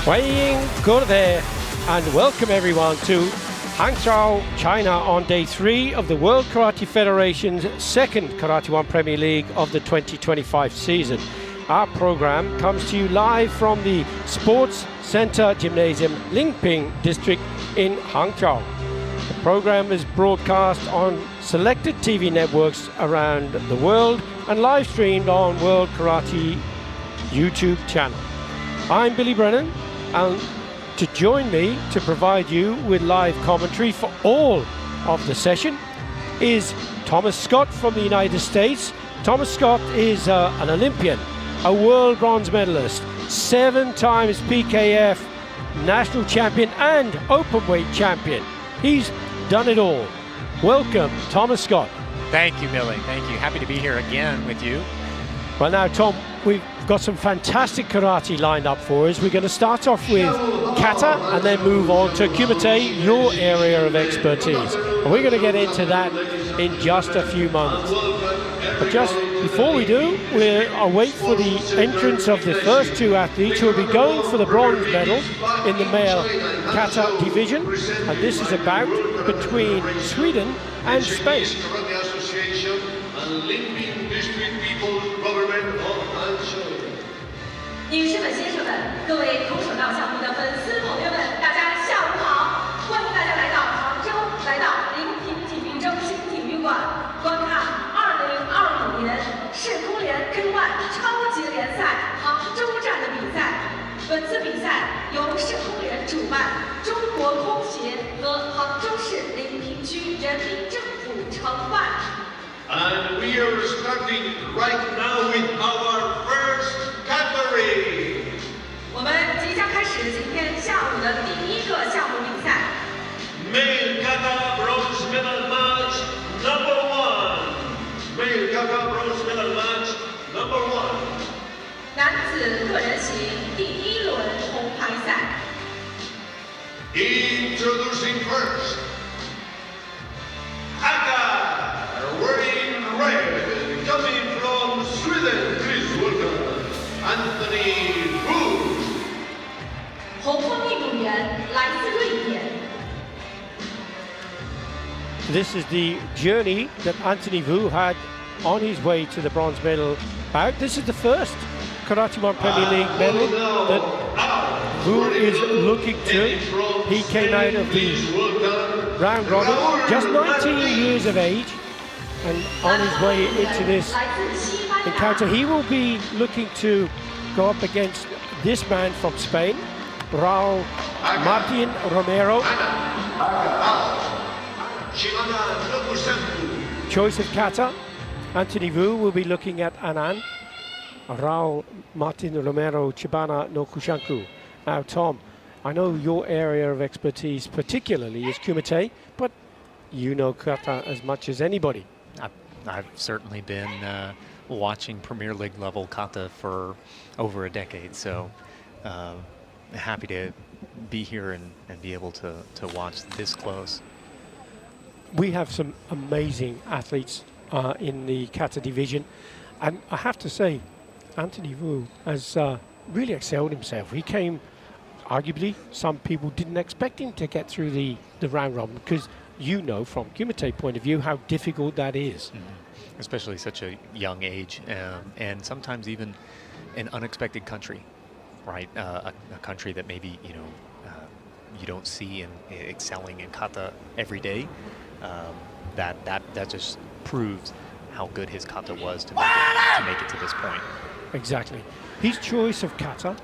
Weiying Gorde, and welcome everyone to Hangzhou, China on day 3 of the World Karate Federation's second Karate1 Premier League of the 2025 season. Our program comes to you live from the Sports Center Gymnasium, Lingping District in Hangzhou. The program is broadcast on selected TV networks around the world and live streamed on World Karate YouTube channel. I'm Billy Brennan, and to join me to provide you with live commentary for all of the session is Thomas Scott from the United States. Thomas Scott is an Olympian, a world bronze medalist, 7 times PKF national champion and openweight champion. He's done it all. Welcome, Thomas Scott. Thank you, Billy. Thank you. Happy to be here again with you. Well, now, Tom, we've got some fantastic karate lined up for us. We're going to start off with Kata and then move on to Kumite, your area of expertise. And we're going to get into that in just a few moments. But just before we do, we'll wait for the entrance of the first 2 athletes who will be going for the bronze medal in the male Kata division. And this is a bout between Sweden and Spain. And we are starting right now with our first category. Male Kata bronze medal match number 1. Male Kata bronze medal match number 1. Introducing first, Kata, wearing red, coming from Sweden, please welcome Anthony Wu. This is the journey that Anthony Wu had on his way to the bronze medal bout. This is the first Karate1 Premier League medal that Wu is looking to. He came out of the round robin, just 19 years of age, and on his way into this encounter, he will be looking to go up against this man from Spain, Raul Martin Romero. Choice of kata. Anthony Wu will be looking at Anan. Raul Martin Romero Chibana no Kushanku. Now, Tom, I know your area of expertise particularly is Kumite, but you know kata as much as anybody. I've certainly been watching Premier League level kata for over a decade, so happy to be here and be able to watch this close. We have some amazing athletes in the kata division, and I have to say, Anthony Wu has really excelled himself. He came, arguably, some people didn't expect him to get through the round robin, because you know from Kumite point of view how difficult that is. Mm-hmm. Especially such a young age, and sometimes even an unexpected country, right? A country that maybe you don't see excelling in kata every day. That just proves how good his kata was to make it to this point. Exactly. His choice of kata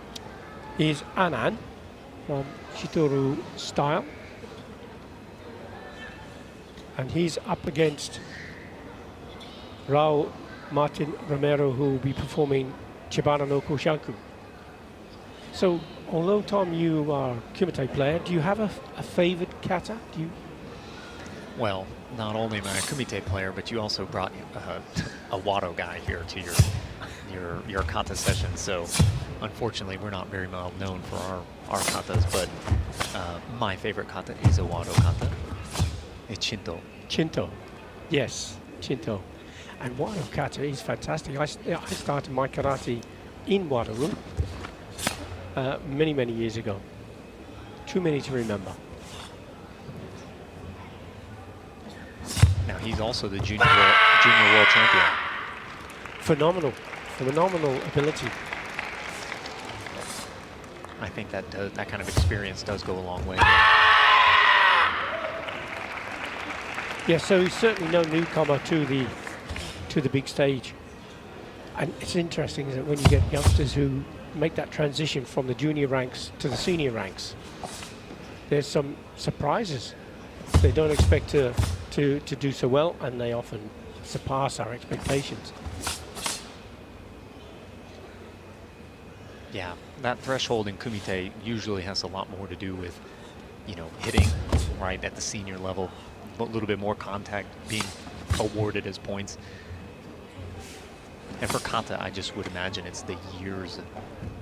is Anan from Shitoru style, and he's up against Raul Martin Romero, who will be performing Chibana no Koshanku. So, although Tom, you are a Kumite player, do you have a favorite kata? Do you? Well, not only am I a Kumite player, but you also brought a Wado guy here to your kata session. So, unfortunately, we're not very well known for our katas, but my favorite kata is a Wado kata. It's Shinto. Shinto, yes, Shinto. And Wado kata is fantastic. I started my karate in Wado. many, many years ago. Too many to remember. Now he's also the junior world champion. Phenomenal ability. I think that kind of experience does go a long way. Yeah, so he's certainly no newcomer to the big stage. And it's interesting, isn't it, when you get youngsters who make that transition from the junior ranks to the senior ranks. There's some surprises. They don't expect to do so well, and they often surpass our expectations. Yeah, that threshold in Kumite usually has a lot more to do with, you know, hitting right at the senior level, a little bit more contact being awarded as points. And for Kata, I just would imagine it's the years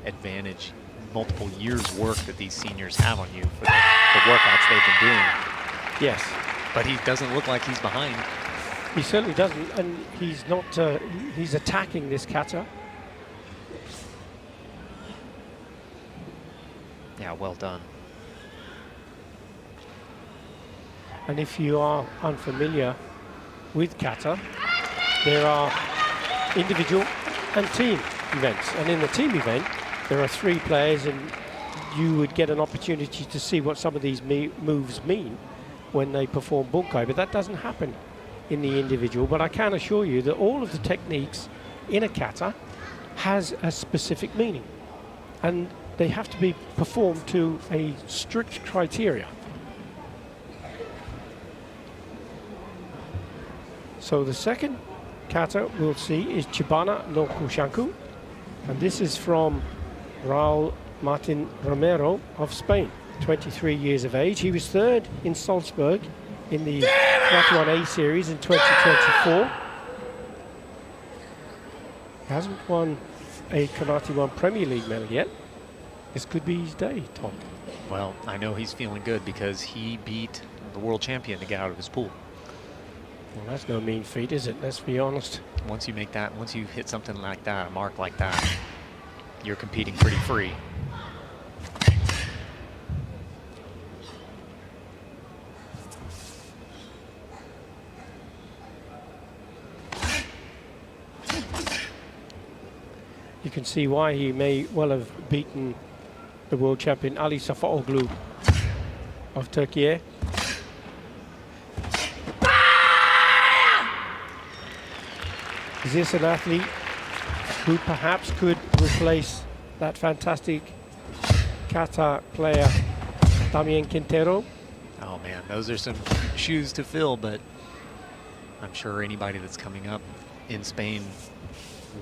advantage, multiple years work that these seniors have on you for the workouts they've been doing. Yes. But he doesn't look like he's behind. He certainly doesn't, and he's not, he's attacking this Kata. Yeah, well done. And if you are unfamiliar with Kata, there are individual and team events. And in the team event, there are 3 players, and you would get an opportunity to see what some of these moves mean when they perform bunkai. But that doesn't happen in the individual. But I can assure you that all of the techniques in a Kata has a specific meaning. And they have to be performed to a strict criteria. So the second Kata we'll see is Chibana no Kushanku, and this is from Raul Martin Romero of Spain, 23 years of age. He was 3rd in Salzburg in the Karate1 A series in 2024. He hasn't won a Karate1 Premier League medal yet. This could be his day, Tom. Well, I know he's feeling good because he beat the world champion to get out of his pool. Well, that's no mean feat, is it? Let's be honest. Once you make that, once you hit something like that, a mark like that, you're competing pretty free. You can see why he may well have beaten the world champion Ali Safaoglu of Turkey. Is this an athlete who perhaps could replace that fantastic Kata player, Damien Quintero? Oh man, those are some shoes to fill, but I'm sure anybody that's coming up in Spain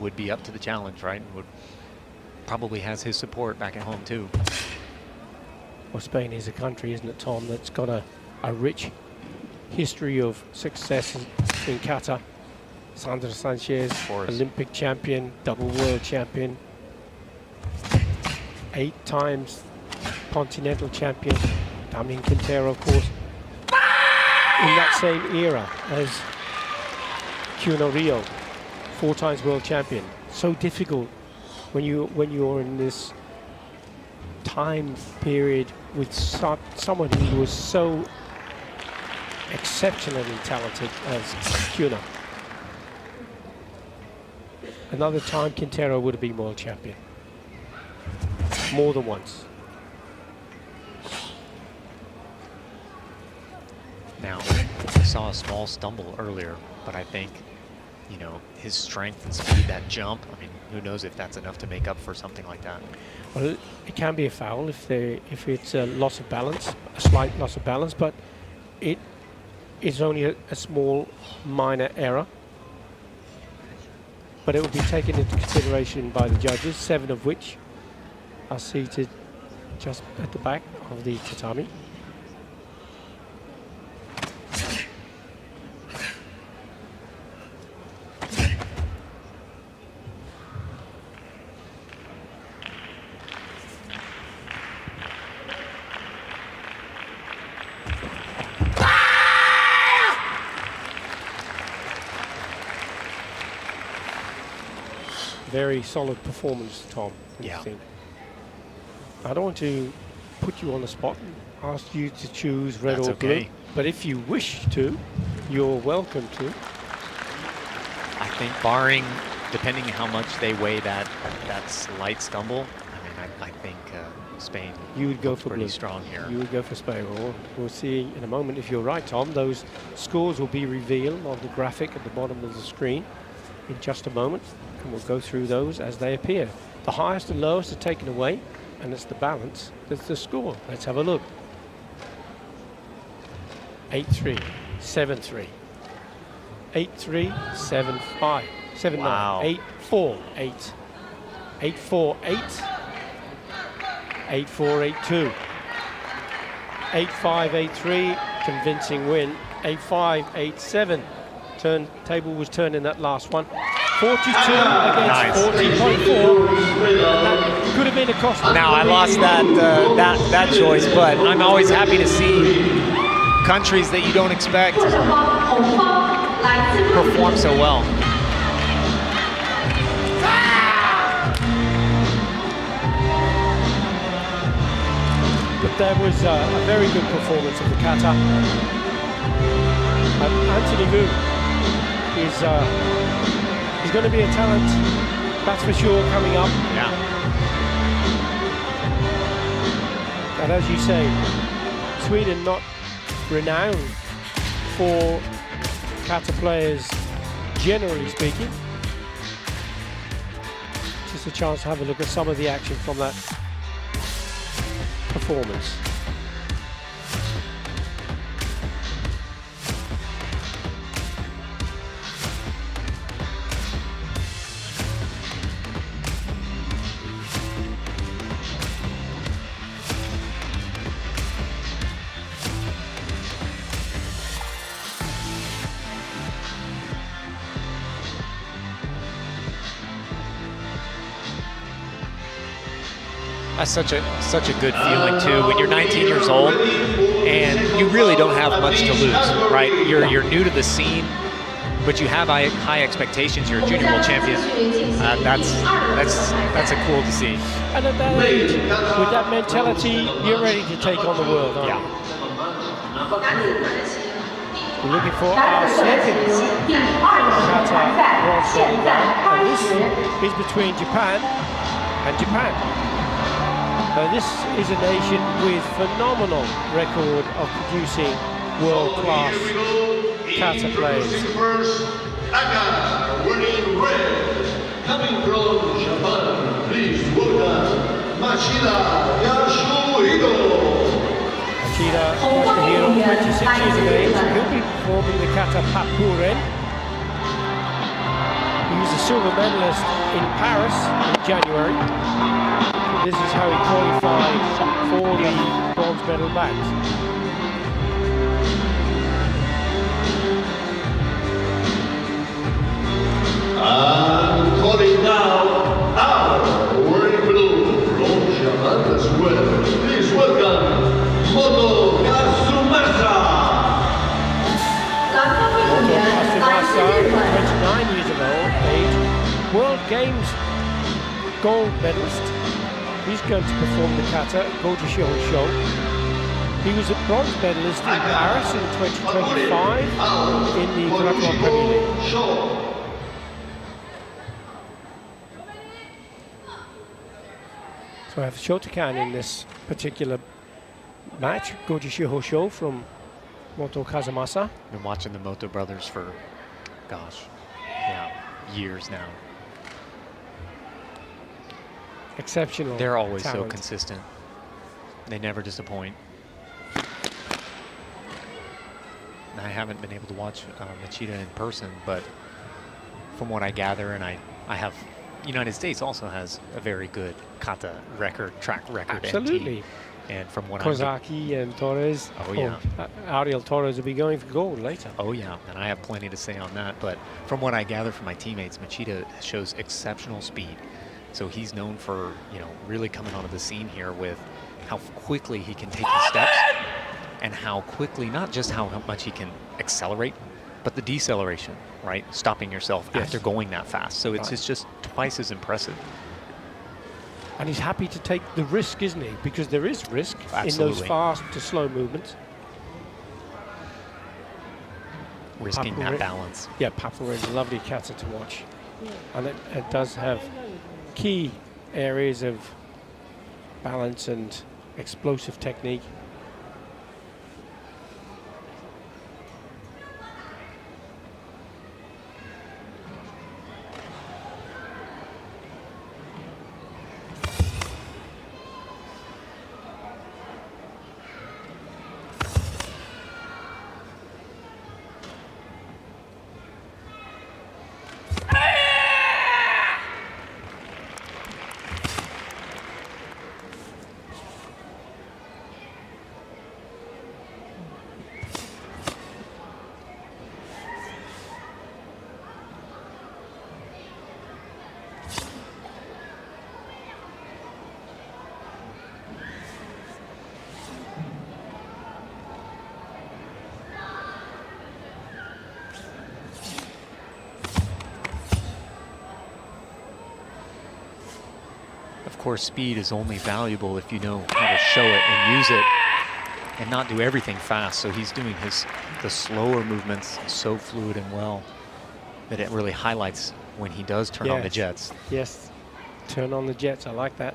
would be up to the challenge, right? Would probably has his support back at home too. Well, Spain is a country, isn't it, Tom, that's got a rich history of success in Kata. Sandra Sanchez, Olympic champion, double world champion, 8 times continental champion. Damien Quintero, of course, in that same era as Kuno Rio, 4 times world champion. So difficult when you're in this time period with someone who was so exceptionally talented as Kuno. Another time, Quintero would have been world champion. More than once. Now, I saw a small stumble earlier, but I think, you know, his strength and speed, that jump, I mean, who knows if that's enough to make up for something like that. Well, it can be a foul if it's a loss of balance, a slight loss of balance, but it is only a small, minor error. But it will be taken into consideration by the judges, 7 of which are seated just at the back of the tatami. Very solid performance, Tom. Yeah. I don't want to put you on the spot and ask you to choose red That's or blue. okay. But if you wish to, you're welcome to. I think barring, depending how much they weigh that slight stumble, I mean, I think Spain You would go looks for pretty blue. strong here. You would go for Spain. We'll see in a moment if you're right, Tom. Those scores will be revealed on the graphic at the bottom of the screen in just a moment, and we'll go through those as they appear. The highest and lowest are taken away, and it's the balance that's the score. Let's have a look. 8-3, 7-3, 8-3, 7-5, 7-9, Wow. 8-4, 8, 8-4, 8, 8-4, 8-2, 8-5, 8-3, convincing win, 8-5, 8-7. Table was turned in that last one. 42 against 40.4. That could have been a cost. Now I lost that choice, but I'm always happy to see countries that you don't expect perform so well. But there was a very good performance of the Kata. Anthony Wu is going to be a talent, that's for sure, coming up. Yeah. And as you say, Sweden not renowned for Kata players, generally speaking. Just a chance to have a look at some of the action from that performance. That's such a good feeling too when you're 19 years old and you really don't have much to lose, right? You're new to the scene, but you have high expectations. You're a junior world champion. That's a cool to see. And at that age, with that mentality, you're ready to take on the world, aren't you? We're looking for our second Kata bronze medal round, and this is between Japan and Japan. This is a nation with phenomenal record of producing world-class Kata players. Kata winning red, coming from Japan, please welcome Machida Yasuhiro. Machida Yasuhiro, 26 years of age, he'll be performing the Kata Papuren. He was a silver medalist in Paris in January. This is how he qualified for the bronze medal match. And calling now our wearing blue from Japan as well. Please welcome Moto Kazumasa. Kazumasa, 29 years of age, World Games gold medalist. He's going to perform the Kata at Hangzhou. He was a bronze medalist in Paris in 2025 in the Karate1 Premier League. So I have Shotokan in this particular match. Hangzhou from Moto Kazumasa. Been watching the Moto brothers for, gosh, yeah, years now. Exceptional. They're always talent. so consistent. They never disappoint. I haven't been able to watch Machida in person, but from what I gather, and I have, United States also has a very good Kata track record. Absolutely. And from what Kozaki and Torres. Oh, yeah. Ariel Torres will be going for gold later. Oh, yeah. And I have plenty to say on that. But from what I gather from my teammates, Machida shows exceptional speed. So he's known for, really coming onto the scene here with how quickly he can take his steps and how quickly, not just how much he can accelerate, but the deceleration, right? Stopping yourself after going that fast. So it's just twice as impressive. And he's happy to take the risk, isn't he? Because there is risk in those Absolutely. fast to slow movements. Risking that Papare- balance. Yeah, Papare is a lovely kata to watch. And it does have key areas of balance and explosive technique. Of course, speed is only valuable if you know how to show it and use it and not do everything fast. So he's doing the slower movements so fluid and well that it really highlights when he does turn on the jets. Yes, turn on the jets. I like that.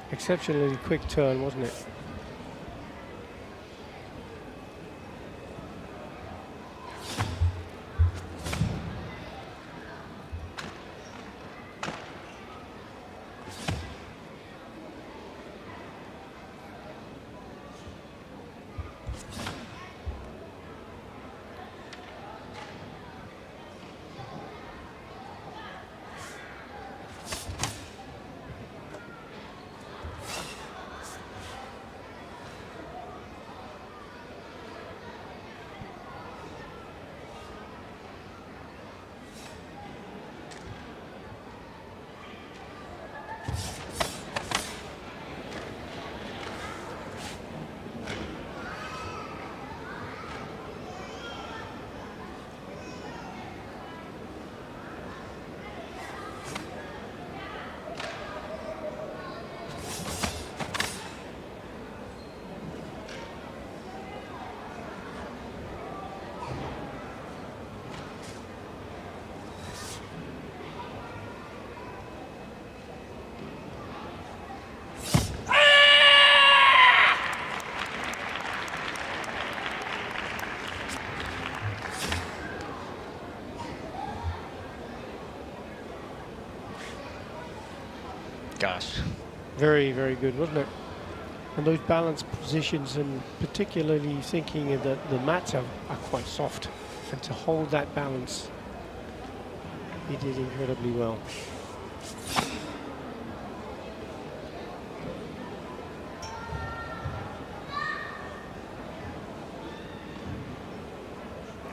Exceptionally quick turn, wasn't it? Gosh. Very, very good, wasn't it? And those balance positions, and particularly thinking that the mats are quite soft, and to hold that balance, he did incredibly well.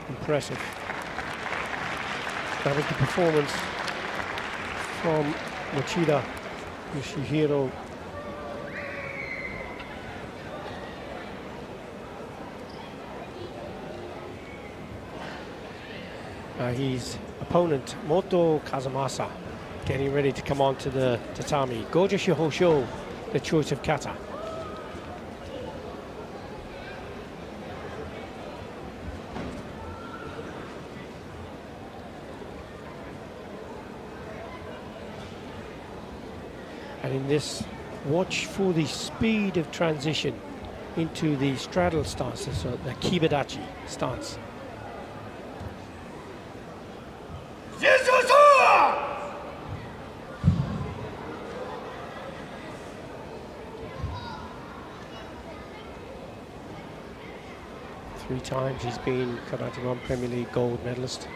Impressive. That was the performance from Machida, Yoshihiro. His opponent, Moto Kazumasa, getting ready to come on to the tatami. Gojo Shihosho, the choice of kata. And in this, watch for the speed of transition into the straddle stance, so the kibadachi stance. Three times he's been Karate1 Premier League gold medalist.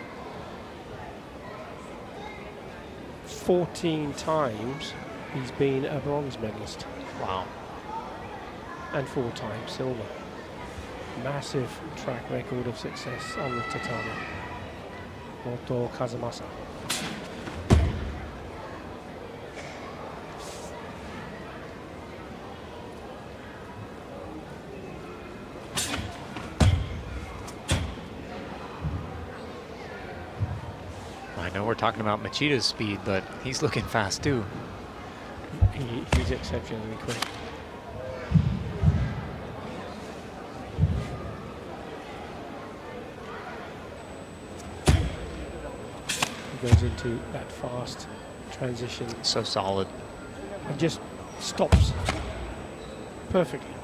14 times he's been a bronze medalist. Wow. And 4 times silver. Massive track record of success on the tatami. Moto Kazumasa. we're talking about Machida's speed, but he's looking fast too. He's exceptionally quick. He goes into that fast transition. So solid. And just stops perfectly.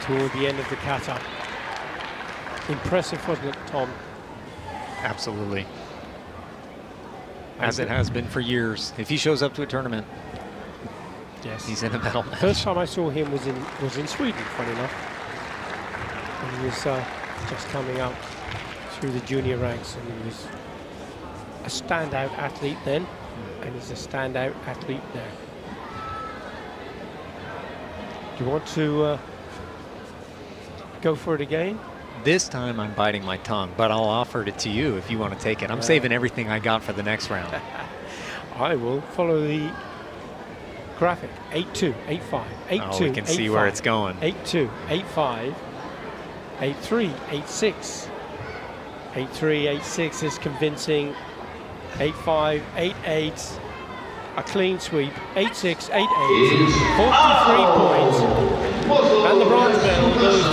Toward the end of the kata. Impressive, wasn't it, Tom? Absolutely. As it has been for years. If he shows up to a tournament, yes, he's in a medal match. First time I saw him was in Sweden, funny enough. And he was just coming up through the junior ranks, and he was a standout athlete then, and he's a standout athlete now. Do you want to go for it again? This time I'm biting my tongue, but I'll offer it to you if you want to take it. I'm saving everything I got for the next round. I will follow the graphic. 8-2, 8-5, 8-2, oh, we can see where it's going. 8-2, 8-5, 8-3, 8-6. 8-3, 8-6 is convincing. 8-5, 8-8. A clean sweep. 8-6, 8-8. 43 points. And the bronze medal goes to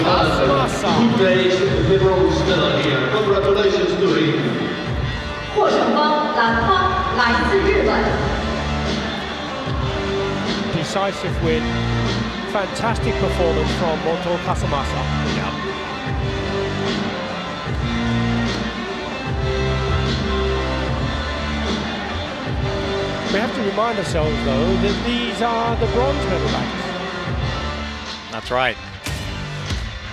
Kazumasa. Who plays the bronze medal here? Congratulations to him. 获胜方蓝方来自日本。 Decisive win. Fantastic performance from Moto Kazumasa. Yeah. We have to remind ourselves, though, that these are the bronze medal backs. That's right.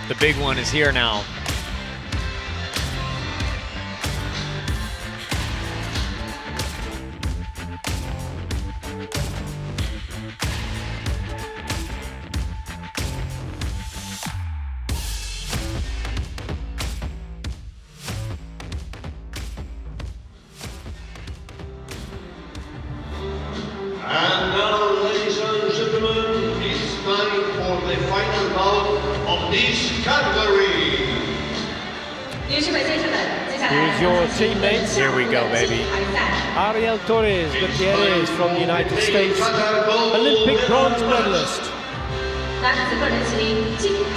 The big one is here now. And now, ladies and gentlemen, it's time for the final bout of this category. Here's your teammates. Here we go, baby. Ariel Torres Gutierrez from the United States, Olympic bronze medalist.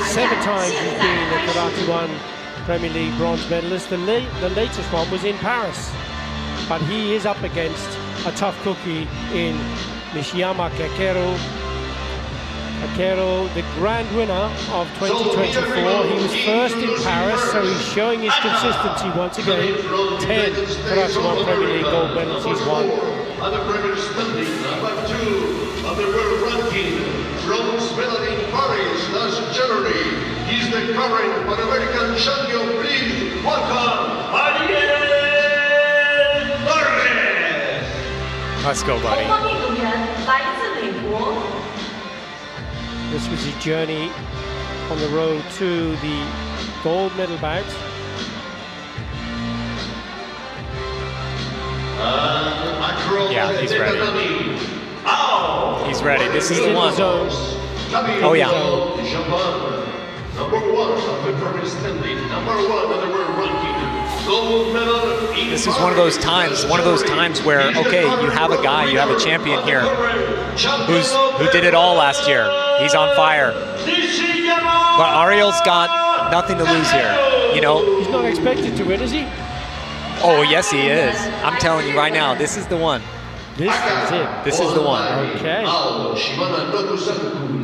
7 times he's been the Karate1 Premier League bronze medalist. The latest one was in Paris. But he is up against a tough cookie in Nishiyama Kakero. Kakero, the grand winner of 2024. He was first in Paris, so he's showing his consistency once again. 10 Karate1 Premier League gold medals he's won. And the Premier standing number 2 of the world ranking, bronze medal in Paris last January. He's the current Pan American champion. Please welcome Ariel Torres. Let's go, buddy. 红方运动员来自美国。 This was his journey on the road to the gold medal bout. Across Yeah, he's the ready. tatami, Now, He's ready. This is the in one. zone. Oh, yeah. Japan, number 1 of the current standing, number 1 of the world ranking, gold medal in This is one of those times where, okay, you have a guy, you have a champion here who did it all last year. He's on fire. But Ariel's got nothing to lose here, you know. He's not expected to win, is he? Oh, yes, he is. I'm telling you right now, this is the one. This is it. This is the one. Okay. So we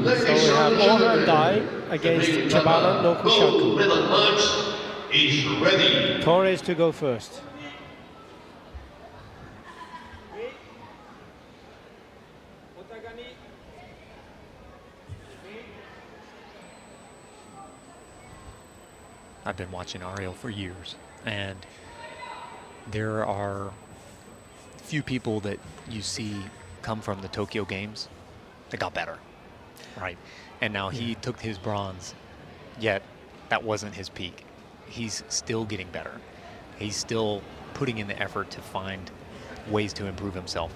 have Ohandai against Chibana no Kushaku. Medal match is ready. Torres to go first. I've been watching Ariel for years, and there are few people that you see come from the Tokyo Games that got better, right? And now he took his bronze, yet that wasn't his peak. He's still getting better. He's still putting in the effort to find ways to improve himself,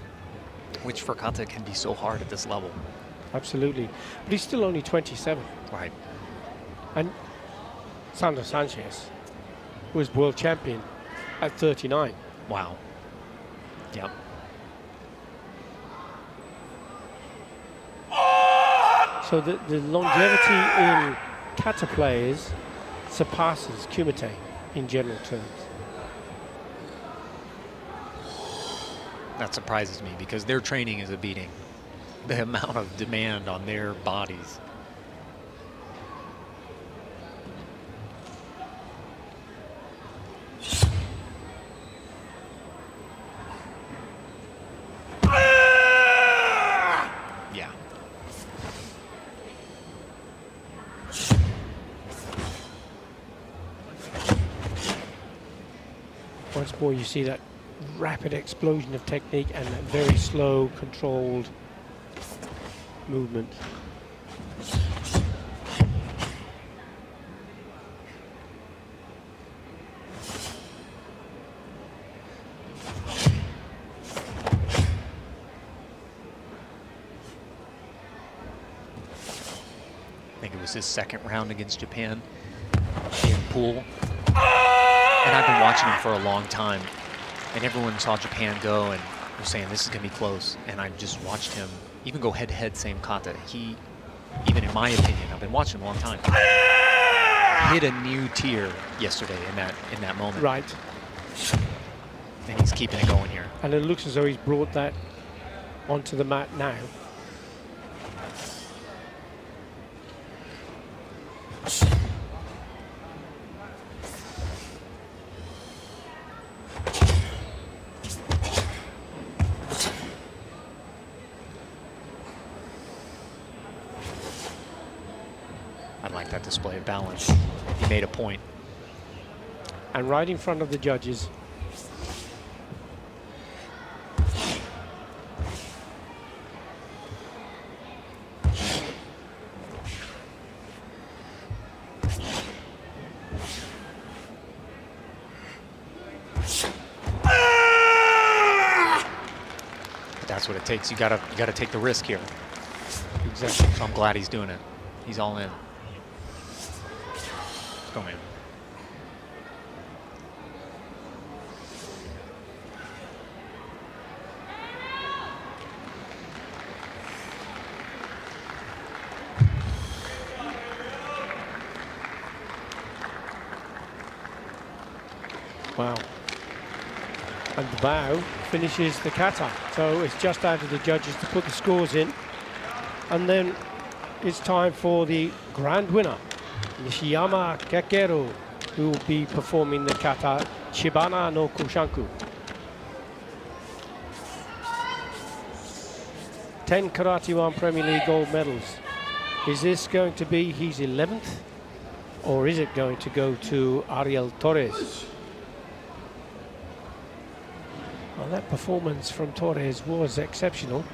which for Kata can be so hard at this level. Absolutely. But he's still only 27. Right. And Sandro Sanchez was world champion at 39. Wow. Yep. So the longevity in kata players surpasses Kumite in general terms. That surprises me because their training is a beating. The amount of demand on their bodies. Yeah. Once more you see that rapid explosion of technique and that very slow, controlled movement. I think it was his second round against Japan in pool. And I've been watching him for a long time. And everyone saw Japan go and was saying this is going to be close. And I just watched him even go head-to-head, same kata. He, even in my opinion, I've been watching him a long time, hit a new tier yesterday in that moment. Right. And he's keeping it going here. And it looks as though he's brought that onto the mat now. I like that display of balance. He made a point. And right in front of the judges. But that's what it takes. You gotta take the risk here. Exactly. So I'm glad he's doing it. He's all in. Go, man. Wow. And the bow finishes the kata. So it's just down to the judges to put the scores in. And then it's time for the grand winner, Nishiyama Kekeru, who will be performing the kata Chibana no Kushanku. 10 Karate1 Premier League gold medals. Is this going to be his 11th? Or is it going to go to Ariel Torres? Well, that performance from Torres was exceptional.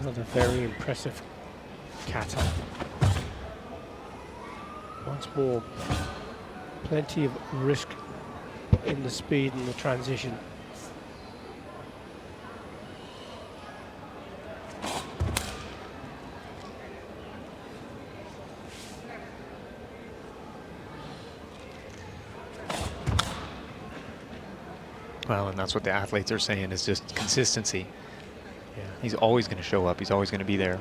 Another very impressive kata. Once more, plenty of risk in the speed and the transition. Well, and that's what the athletes are saying, is just consistency. Yeah, he's always going to show up. He's always going to be there.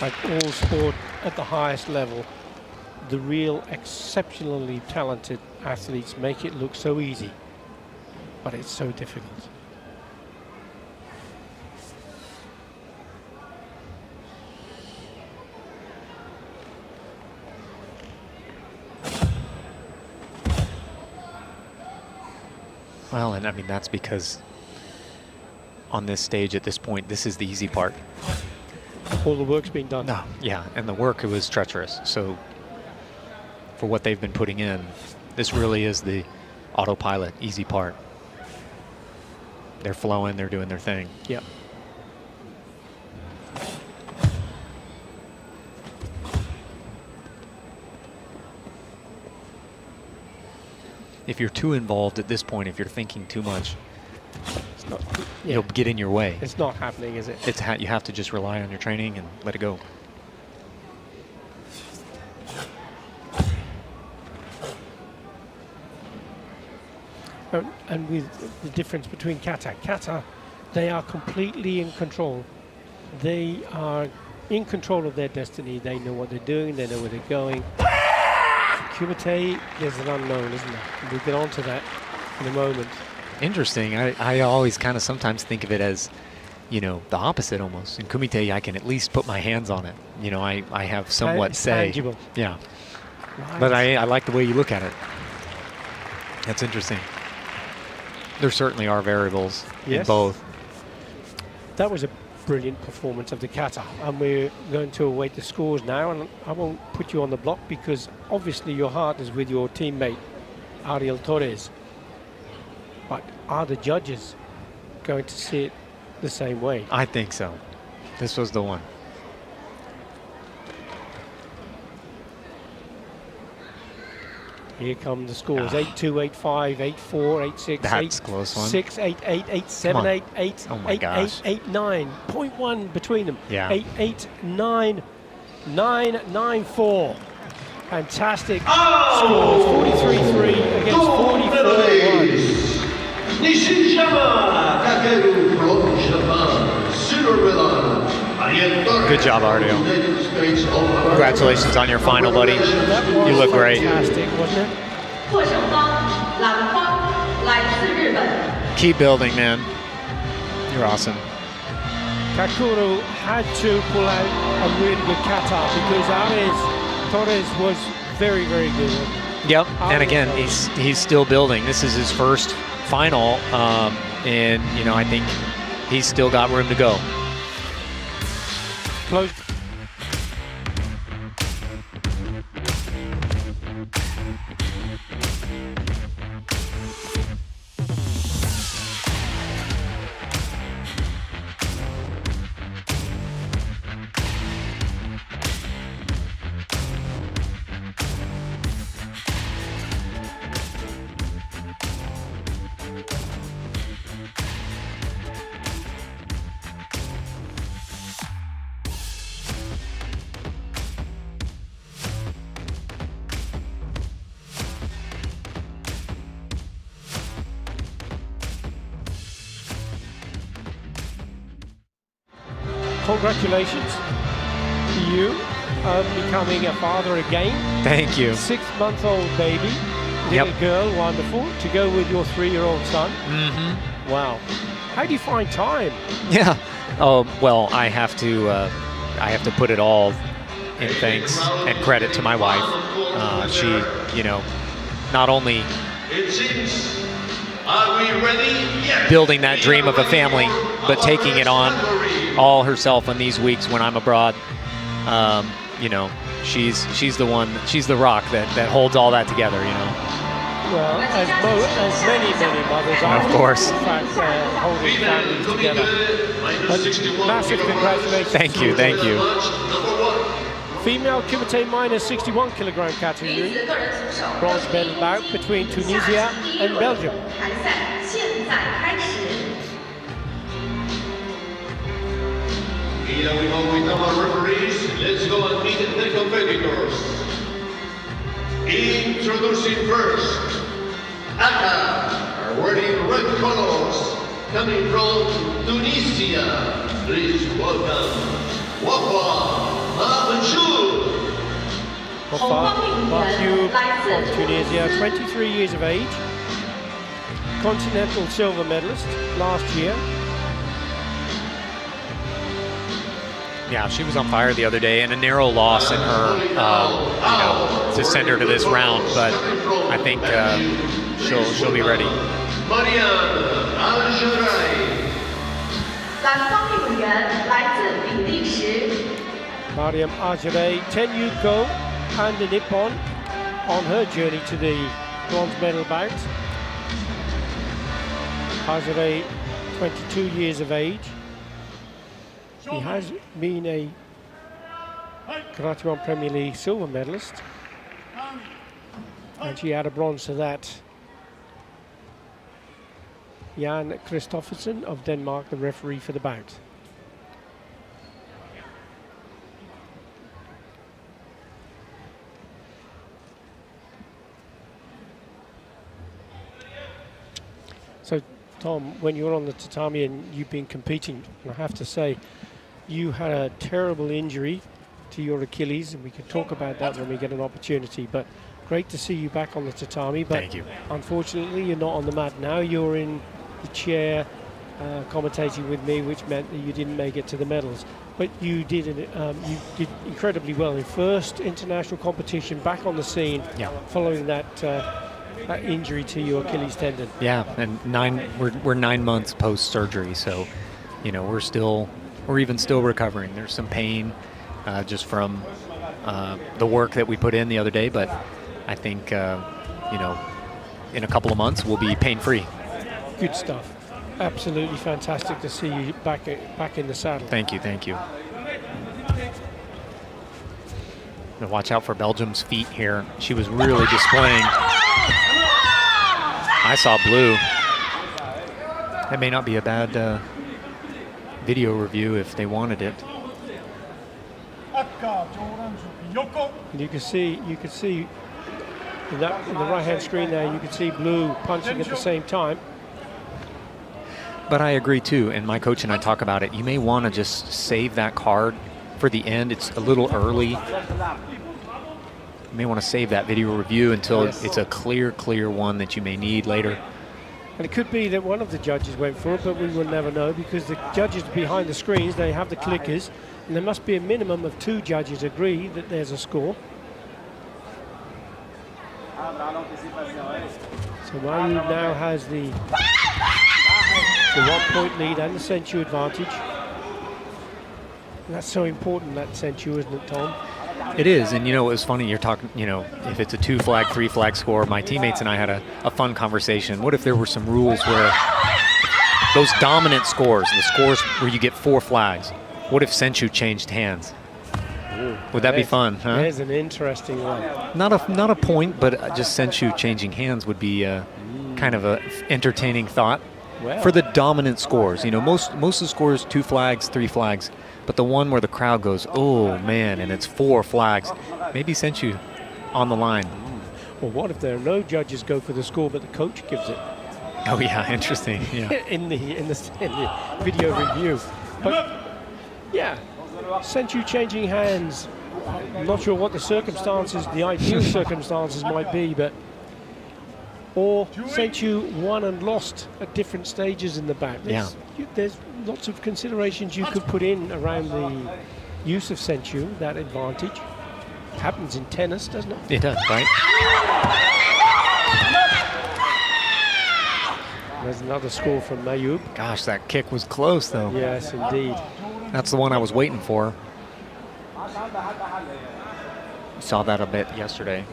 Like all sport at the highest level, the real exceptionally talented athletes make it look so easy, but it's so difficult. Well, and I mean, that's because on this stage at this point, this is the easy part. All the work's been done. No, yeah, and the work, it was treacherous. So for what they've been putting in, this really is the autopilot, easy part. They're flowing, they're doing their thing. Yep. If you're too involved at this point, if you're thinking too much, It's not, you'll get in your way. It's not happening, is it? It's you have to just rely on your training and let it go. And with the difference between Kata, they are completely in control. They are in control of their destiny. They know what they're doing. They know where they're going. Kumite, there's an unknown, isn't there? We'll get on to that in a moment. Interesting. I always kind of sometimes think of it as, you know, the opposite almost. In Kumite, I can at least put my hands on it. You know, I have somewhat It's say. tangible. Yeah. Right. But I like the way you look at it. That's interesting. There certainly are variables in Yes. both. That was a brilliant performance of the Kata, and we're going to await the scores now, and I won't put you on the block because obviously your heart is with your teammate Ariel Torres, but are the judges going to see it the same way? I think so. This was the one. Here come the scores: 8-2, 8-5, 8-4, 8-6, That's a close one. 6, 8-8, 8-7, Come on. 8-8, Oh my 8-8, gosh. 8-9, 0.1 between them. Yeah. 8-8, 9, 9-9-4. Fantastic scores: 43-3 against 44-1. Nishiyama Kakeru from Japan, silver medal. Good job, Ardeo. United States of Congratulations on your final, buddy. That was You look great. fantastic, wasn't it? 获胜方蓝方来自日本。 Keep building, man. You're awesome. Kakuru had to pull out a really good kata because Torres was very, very good. Yep. And again, he's still building. This is his first final, and you know, I think he's still got room to go. Close. Congratulations to you becoming a father again. Thank you. 6-month-old baby, Yep. little girl, wonderful, to go with your 3-year-old son. Mm-hmm. Wow. How do you find time? Yeah. Oh well, I have to put it all in thanks and credit to my wife. She, you know, not only Are we ready? Yes. building that dream of a family, but taking it on all herself in these weeks when I'm abroad. You know, she's the one, she's the rock that holds all that together, you know. Well, as many mothers are, Of course. in fact, holding families together. But massive congratulations. Thank you, thank you. Female Kumite minus 61 kilogram category, bronze medal bout between Tunisia and Belgium. 谈赛现在开始。 Here we go with our referees. Let's go and meet the competitors. Introducing first, Kata, wearing red colors, coming from Tunisia. Please welcome Hangzhou. Matthew from Tunisia, 23 years of age, continental silver medalist last year. Yeah, she was on fire the other day, and a narrow loss in her, you know, to send her to this round. But I think she'll be ready. 蓝方运动员来自比利时， Mariam Ajare, 10 Yuko and a Nippon on her journey to the bronze medal bout. Ajare, 22 years of age. He has been a Karate1 Premier League silver medalist, and she had a bronze to that. Jan Kristoffersen of Denmark, the referee for the bout. So, Tom, when you're on the tatami and you've been competing, I have to say, you had a terrible injury to your Achilles, and we can talk about that when we get an opportunity. But great to see you back on the tatami. But Thank you. Unfortunately, you're not on the mat now. You're in the chair commentating with me, which meant that you didn't make it to the medals. But you did incredibly well in first international competition, back on the scene, Yeah. following that injury to your Achilles tendon. Yeah, and we're 9 months post surgery, so you know we're even still recovering. There's some pain just from the work that we put in the other day, but I think you know, in a couple of months we'll be pain-free. Good stuff. Absolutely fantastic to see you back in the saddle. Thank you, thank you. Now watch out for Belgium's feet here. She was really displaying. I saw blue. That may not be a bad video review if they wanted it. And you can see in the right-hand screen there, you can see blue punching at the same time. But I agree too, and my coach and I talk about it. You may want to just save that card for the end. It's a little early. You may want to save that video review until it's a clear one that you may need later. And it could be that one of the judges went for it, but we will never know, because the judges behind the screens, they have the clickers, and there must be a minimum of 2 judges agree that there's a score. So Mayu now has the 1-point lead and the Senchu advantage. And that's so important, that Senchu, isn't it, Tom? It is, and you know, it was funny, you're talking, you know, if it's a 2-flag, 3-flag score, my teammates and I had a fun conversation. What if there were some rules where those dominant scores, the scores where you get 4 flags, what if Senchu changed hands? Ooh, would that be fun, huh? There's an interesting one. Not a point, but just Senchu changing hands would be kind of a entertaining thought. Well, For the dominant scores, you know, most of the scores 2 flags, 3 flags, but the one where the crowd goes, oh man, and it's 4 flags, maybe Senchu on the line. well, what if there are no judges go for the score, but the coach gives it? Oh yeah, interesting. Yeah. in the video review. But yeah, Senchu changing hands. I'm not sure what the circumstances, the ideal circumstances might be, but or Senchu won and lost at different stages in the bout. There's lots of considerations you could put in around the use of Senchu, that advantage. It happens in tennis, doesn't it? It does, right? There's another score from Mayub. Gosh, that kick was close, though. Yes, indeed. That's the one I was waiting for. Saw that a bit yesterday.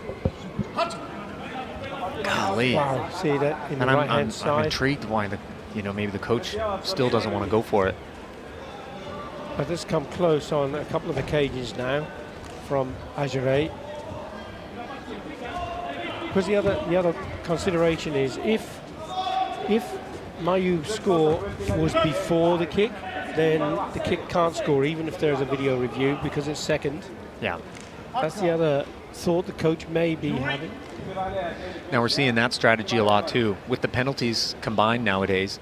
Golly. Wow, see that in the And right-hand side. I'm intrigued why maybe the coach still doesn't want to go for it. But this come close on a couple of occasions now from Ajare. Because the other consideration is if Mayub's score was before the kick, then the kick can't score even if there's a video review because it's second. Yeah. That's the other thought the coach may be having. Now we're seeing that strategy a lot too. With the penalties combined nowadays,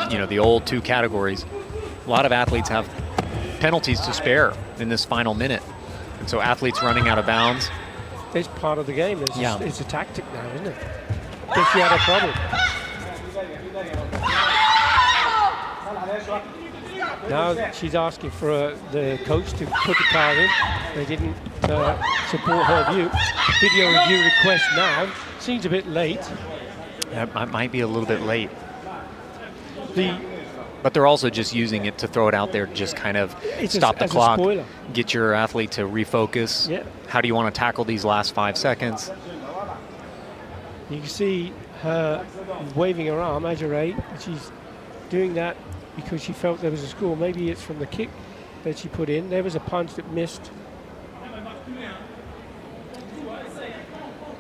the old two categories, a lot of athletes have penalties to spare in this final minute. And so athletes running out of bounds. It's part of the game. It's a tactic now, isn't it? Guess she had a problem. Now she's asking for the coach to put the card in. They didn't support her view. Video review request now. Seems a bit late. That might be a little bit late. But they're also just using it to throw it out there, just kind of stop the clock, get your athlete to refocus. Yeah. How do you want to tackle these last 5 seconds? You can see her waving her arm, Ajare. She's doing that because she felt there was a score. Maybe it's from the kick that she put in. There was a punch that missed.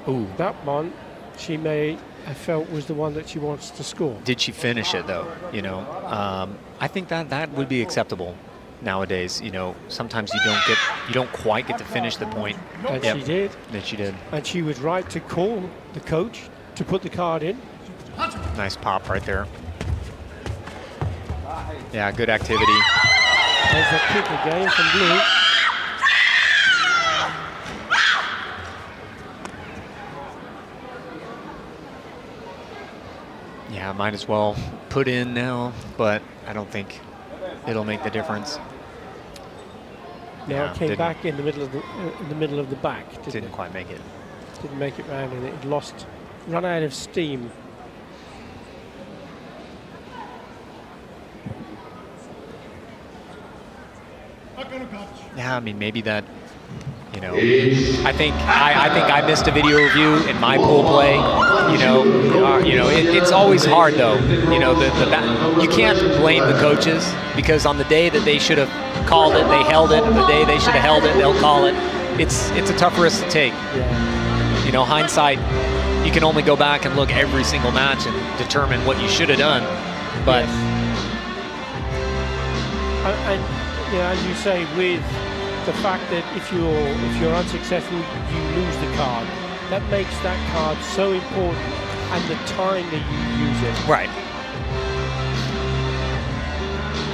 Ooh. That one she may have felt was the one that she wants to score. Did she finish it though? I think that would be acceptable nowadays. Sometimes you don't quite get to finish the point. And she did. And she did. And she was right to call the coach to put the card in. Nice pop right there. Yeah, good activity. There's the kick again from Blue. Yeah, might as well put in now, but I don't think it'll make the difference. Now it came back in the middle of the back. Didn't quite make it. Didn't make it round, and it run out of steam. Yeah, I mean maybe that. I think I missed a video review in my pool play. It's always hard though. You can't blame the coaches because on the day that they should have called it, they held it. And the day they should have held it, they'll call it. It's a tough risk to take. Yeah. Hindsight, you can only go back and look every single match and determine what you should have done. But and as you say, with the fact that if you're unsuccessful, you lose the card. That makes that card so important, and the time that you use it. Right.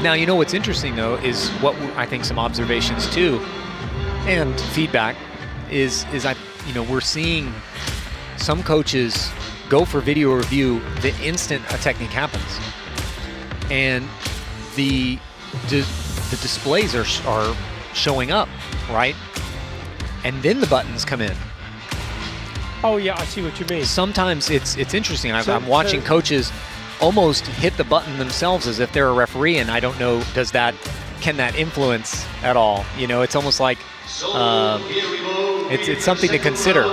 Now, what's interesting though is what I think some observations too, and feedback is we're seeing some coaches go for video review the instant a technique happens, and the displays are showing up, right? And then the buttons come in. Oh yeah, I see what you mean. Sometimes it's interesting. I'm watching coaches almost hit the button themselves as if they're a referee, and I don't know, can that influence at all? It's almost like it's something to consider.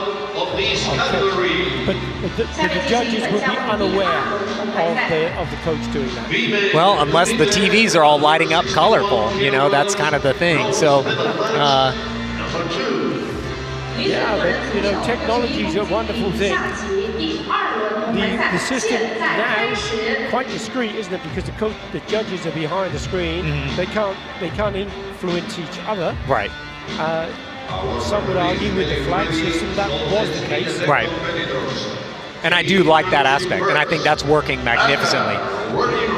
But the judges will be unaware of the coach doing that. Well, unless the TVs are all lighting up colorful, that's kind of the thing. So, but technology is a wonderful thing. The system now is quite discreet, isn't it? Because the judges are behind the screen. Mm-hmm. They can't influence each other. Right. Some would argue with the flag system that was the case. Right. And I do like that aspect, and I think that's working magnificently.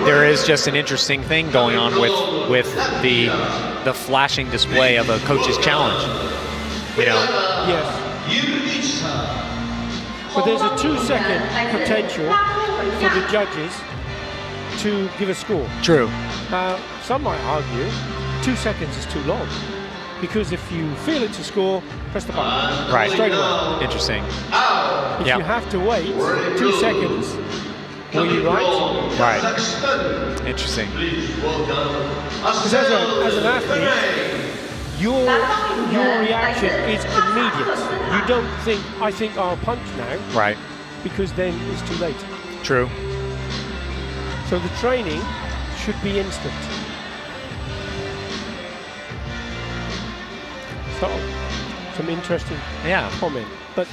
There is just an interesting thing going on with the flashing display of a coach's challenge. Yes. But there's a 2-second potential for the judges to give a score. True. Some might argue 2 seconds is too long. Because if you feel it's a score, press the button. Right. Straight away. Interesting. If you have to wait 2 seconds, Were you right? Right. Kazakhstan. Interesting. Please welcome Because as an athlete, your reaction is immediate. You don't think, I think I'll punch now, Right. because then it's too late. True. So the training should be instant. So, some interesting comment. But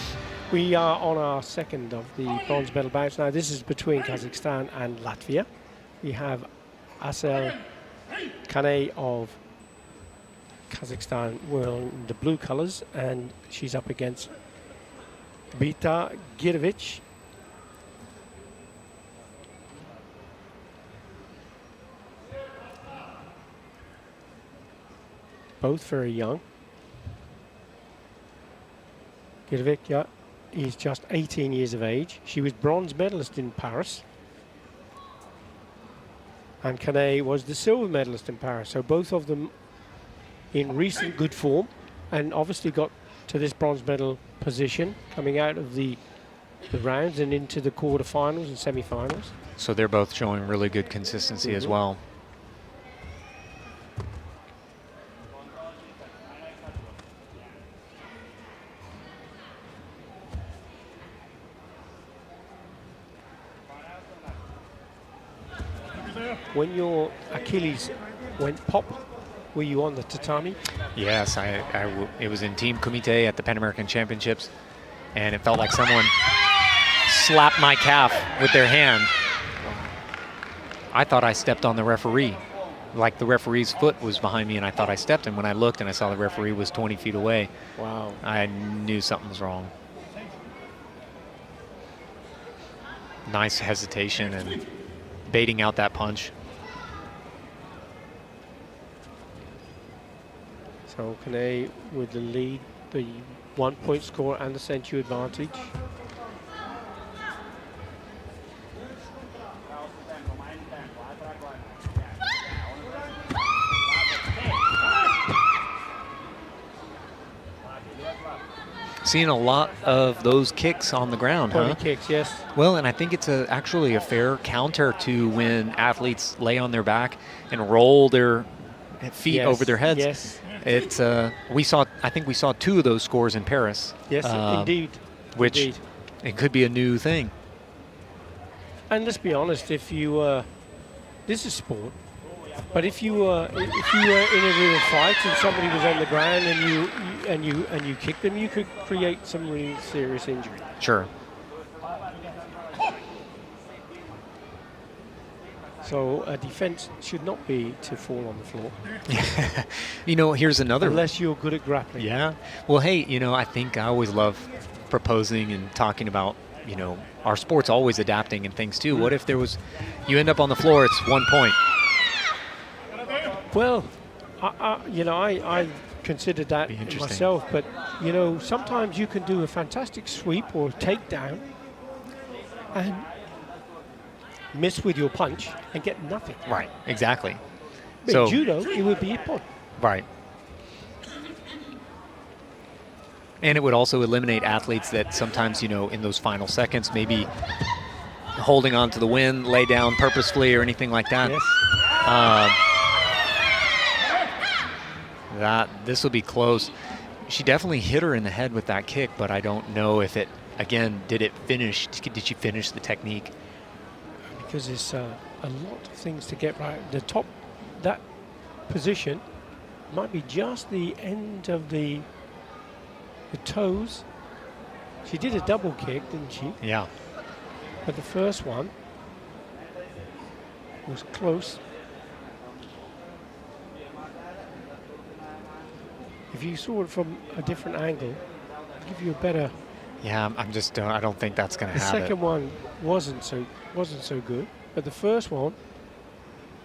we are on our second of the bronze medal bouts now. This is between Kazakhstan and Latvia. We have Asel Kane of Kazakhstan wearing the blue colors, and she's up against Bita Girovic. Both very young. Girovic, yeah, is just 18 years of age. She was bronze medalist in Paris. And Kane was the silver medalist in Paris. So both of them in recent good form, and obviously got to this bronze medal position coming out of the rounds and into the quarterfinals and semi-finals. So they're both showing really good consistency as well. When your Achilles went pop, were you on the tatami? Yes, it was in Team Kumite at the Pan American Championships, and it felt like someone slapped my calf with their hand. I thought I stepped on the referee. Like the referee's foot was behind me, and I thought I stepped, and when I looked and I saw the referee was 20 feet away, wow, I knew something was wrong. Nice hesitation and baiting out that punch. So Kane with the lead, the 1 point score and the century advantage. Seeing a lot of those kicks on the ground, huh? Kicks, yes. Well, and I think it's actually a fair counter to when athletes lay on their back and roll their feet over their heads. Yes. It's I think we saw 2 of those scores in Paris. Yes, indeed. Which indeed. It could be a new thing. And let's be honest, if you this is sport, but if you were in a real fight and somebody was on the ground and you kicked them, you could create some really serious injury. Sure. So a defense should not be to fall on the floor. You know, here's another. Unless you're good at grappling. Yeah. Well, hey, you know, I think I always love proposing and talking about, you know, our sport's always adapting and things too. What if you end up on the floor, it's 1 point? Well, I considered that myself, but, you know, sometimes you can do a fantastic sweep or takedown and miss with your punch and get nothing. Right, exactly. But so in judo, it would be a point. Right. And it would also eliminate athletes that sometimes, you know, in those final seconds, maybe holding on to the win, lay down purposefully or anything like that. Yes. This will be close. She definitely hit her in the head with that kick, but I don't know if it, again, did she finish the technique? Because it's a lot of things to get right. The top, that position might be just the end of the toes. She did a double kick, didn't she? Yeah. But the first one was close. If you saw it from a different angle, it'd give you a better. Yeah, I don't think that's going to happen. The second one wasn't so good, but the first one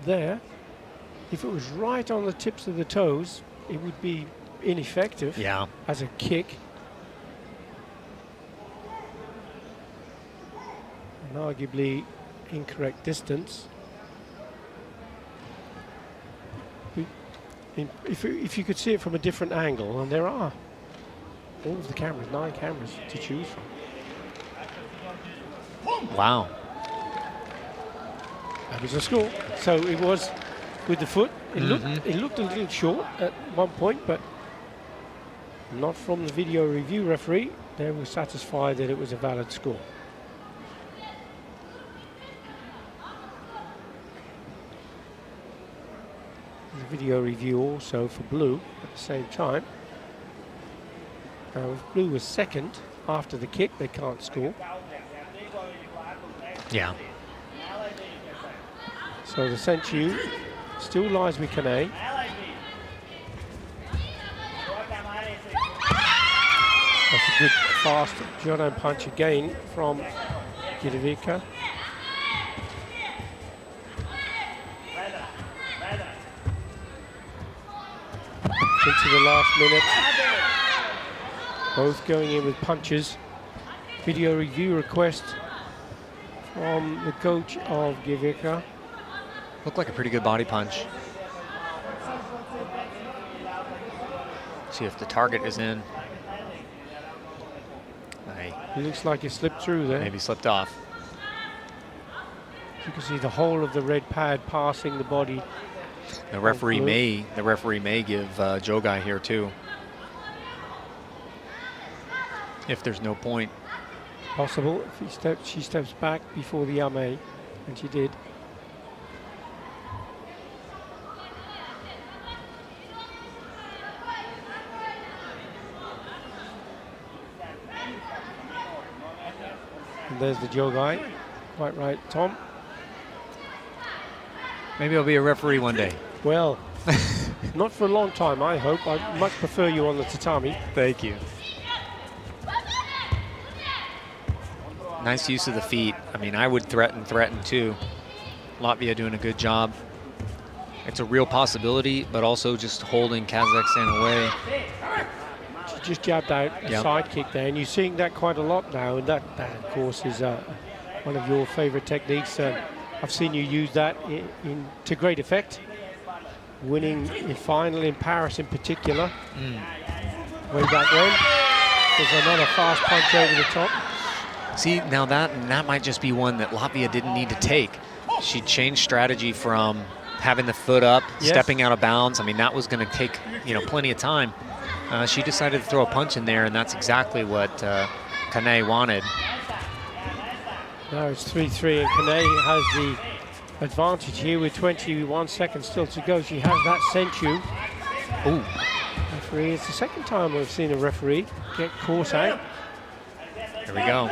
there, if it was right on the tips of the toes, it would be ineffective. Yeah. As a kick. And arguably incorrect distance. If you could see it from a different angle, and there are all of the cameras, 9 cameras to choose from. Wow. That was a score. So it was with the foot. It looked a little short at one point, but not from the video review referee. They were satisfied that it was a valid score. The video review also for blue at the same time. Now, if blue was second after the kick, they can't score. Yeah. So the Senchu still lies with Kane. That's a good fast Jordan punch again from Gidovica. Into the last minute. Both going in with punches. Video review request from the coach of Gidovica. Looked like a pretty good body punch. See if the target is in. It looks like it slipped through there. Maybe slipped off. You can see the whole of the red pad passing the body. The referee may give Jogai here too. If there's no point. Possible. If she steps back before the Yame, and she did. And there's the Jogai. Quite right, Tom. Maybe I'll be a referee one day. Well, not for a long time, I hope. I much prefer you on the tatami. Thank you. Nice use of the feet. I mean, I would threaten too. Latvia doing a good job. It's a real possibility, but also just holding Kazakhstan away. She just jabbed out a side kick there, and you're seeing that quite a lot now, and that of course is one of your favorite techniques. I've seen you use that to great effect, winning the final in Paris in particular. Way back when. There's another fast punch over the top. See, now that might just be one that Latvia didn't need to take. She changed strategy from having the foot up, stepping out of bounds. I mean, that was going to take, plenty of time. She decided to throw a punch in there, and that's exactly what Kane wanted. Now it's 3-3, and Kane has the advantage here with 21 seconds still to go. She has that Senchu. Ooh. Referee, it's the second time we've seen a referee get caught out. Here we go.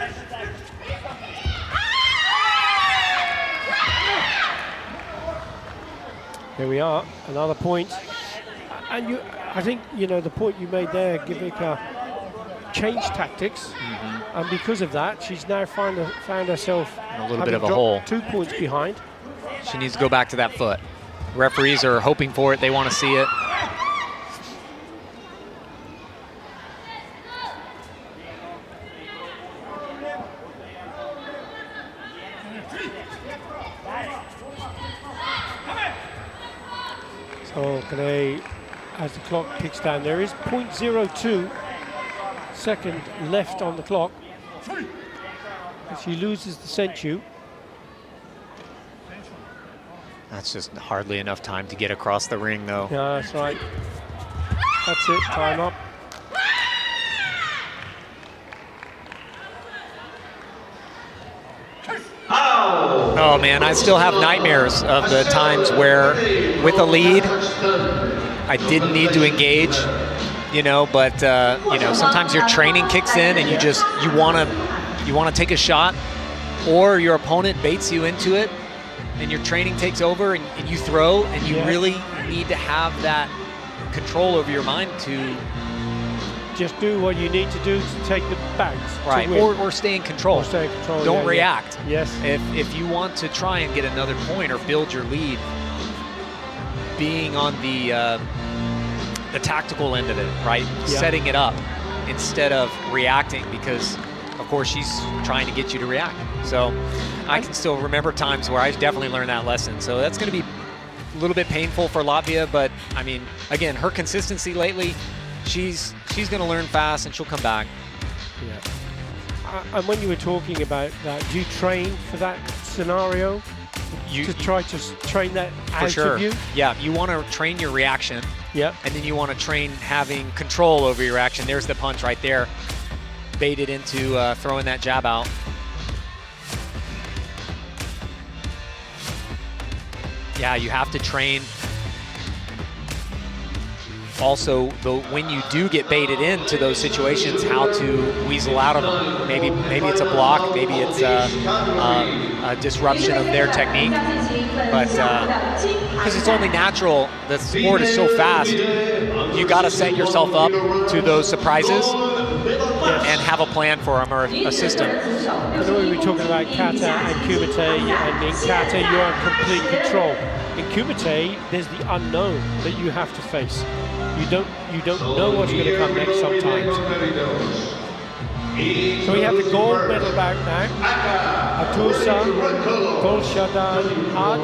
Here we are, another point. And I think, the point you made there, Gidovica changed tactics. And because of that, she's now found herself in a little bit of a hole. 2 points behind. She needs to go back to that foot. Referees are hoping for it. They want to see it. So Kane, as the clock kicks down, there is 0.02 second left on the clock. She loses the Senchu. That's just hardly enough time to get across the ring, though. Yeah, that's right. That's it, time up. Oh man, I still have nightmares of the times where with a lead, I didn't need to engage, but sometimes your training kicks in and you want to take a shot, or your opponent baits you into it and your training takes over and you throw, and you really need to have that control over your mind to just do what you need to do to take the bounce. Right, or stay in control. Don't react. Yes. If you want to try and get another point or build your lead, being on the tactical end of it, right? Setting it up instead of reacting, because of course she's trying to get you to react. So I can still remember times where I definitely learned that lesson. So that's going to be a little bit painful for Latvia, but I mean, again, her consistency lately, she's going to learn fast and she'll come back. Yeah. And when you were talking about that, do you train for that scenario? to try to train that out of you. Yeah, you want to train your reaction. Yeah. And then you want to train having control over your reaction. There's the punch right there. Baited into throwing that jab out. Yeah, you have to train. Also, when you do get baited into those situations, how to weasel out of them. Maybe it's a block, maybe it's a disruption of their technique. But because it's only natural, the sport is so fast, you got to set yourself up to those surprises and have a plan for them or a system. You know, we were talking about Kata and Kumite, and in Kata you're in complete control. In Kumite, there's the unknown that you have to face. You don't know what's going to come next sometimes. So we have the gold medal bout now. Atusa, Golshadan, Ad.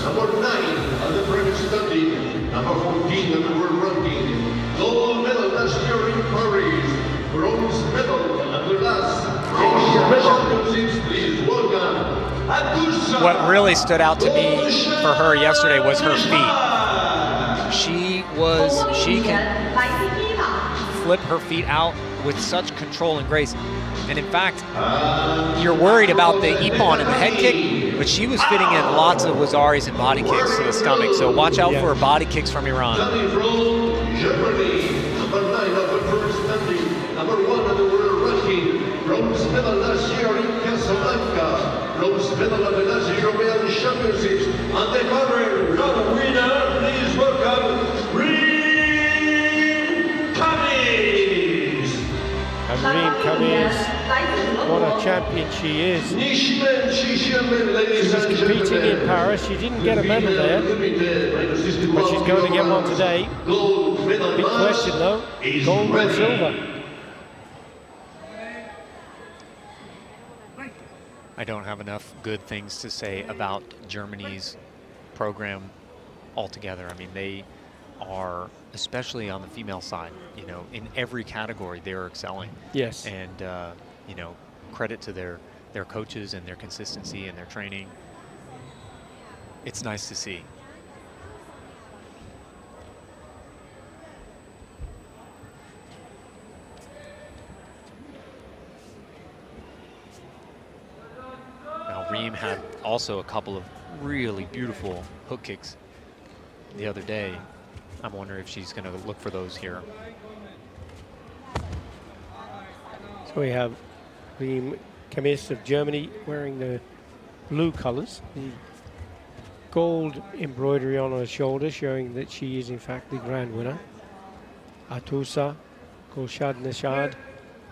Number 9 of the British study, number 14 of the world ranking. Gold medal last year in Paris. Bronze medal at the last Championships. Please welcome Atusa. What really stood out to me for her yesterday was her feet. She can flip her feet out with such control and grace. And in fact, you're worried about the ippon and the head kick, but she was fitting in lots of wazaris and body kicks to the stomach. So watch out for body kicks from Iran. Coming from Germany, number 9 of the first standing, number 1 of the world ranking. Bronze medal last year in Casablanca. Bronze medal of the last European Championships. And the current round winner, please welcome Reem Kamis, what a champion she is. She was competing in Paris. She didn't get a medal there, but she's going to get one today. Big question though, gold or silver? I don't have enough good things to say about Germany's program altogether. I mean, they are, especially on the female side, you know, in every category they're excelling. Yes. And you know, credit to their coaches and their consistency and their training. It's nice to see. Now Reem had also a couple of really beautiful hook kicks the other day. I'm wondering if she's going to look for those here. So we have Reem Kamis of Germany wearing the blue colors, the gold embroidery on her shoulder showing that she is in fact the grand winner. Atusa Golshad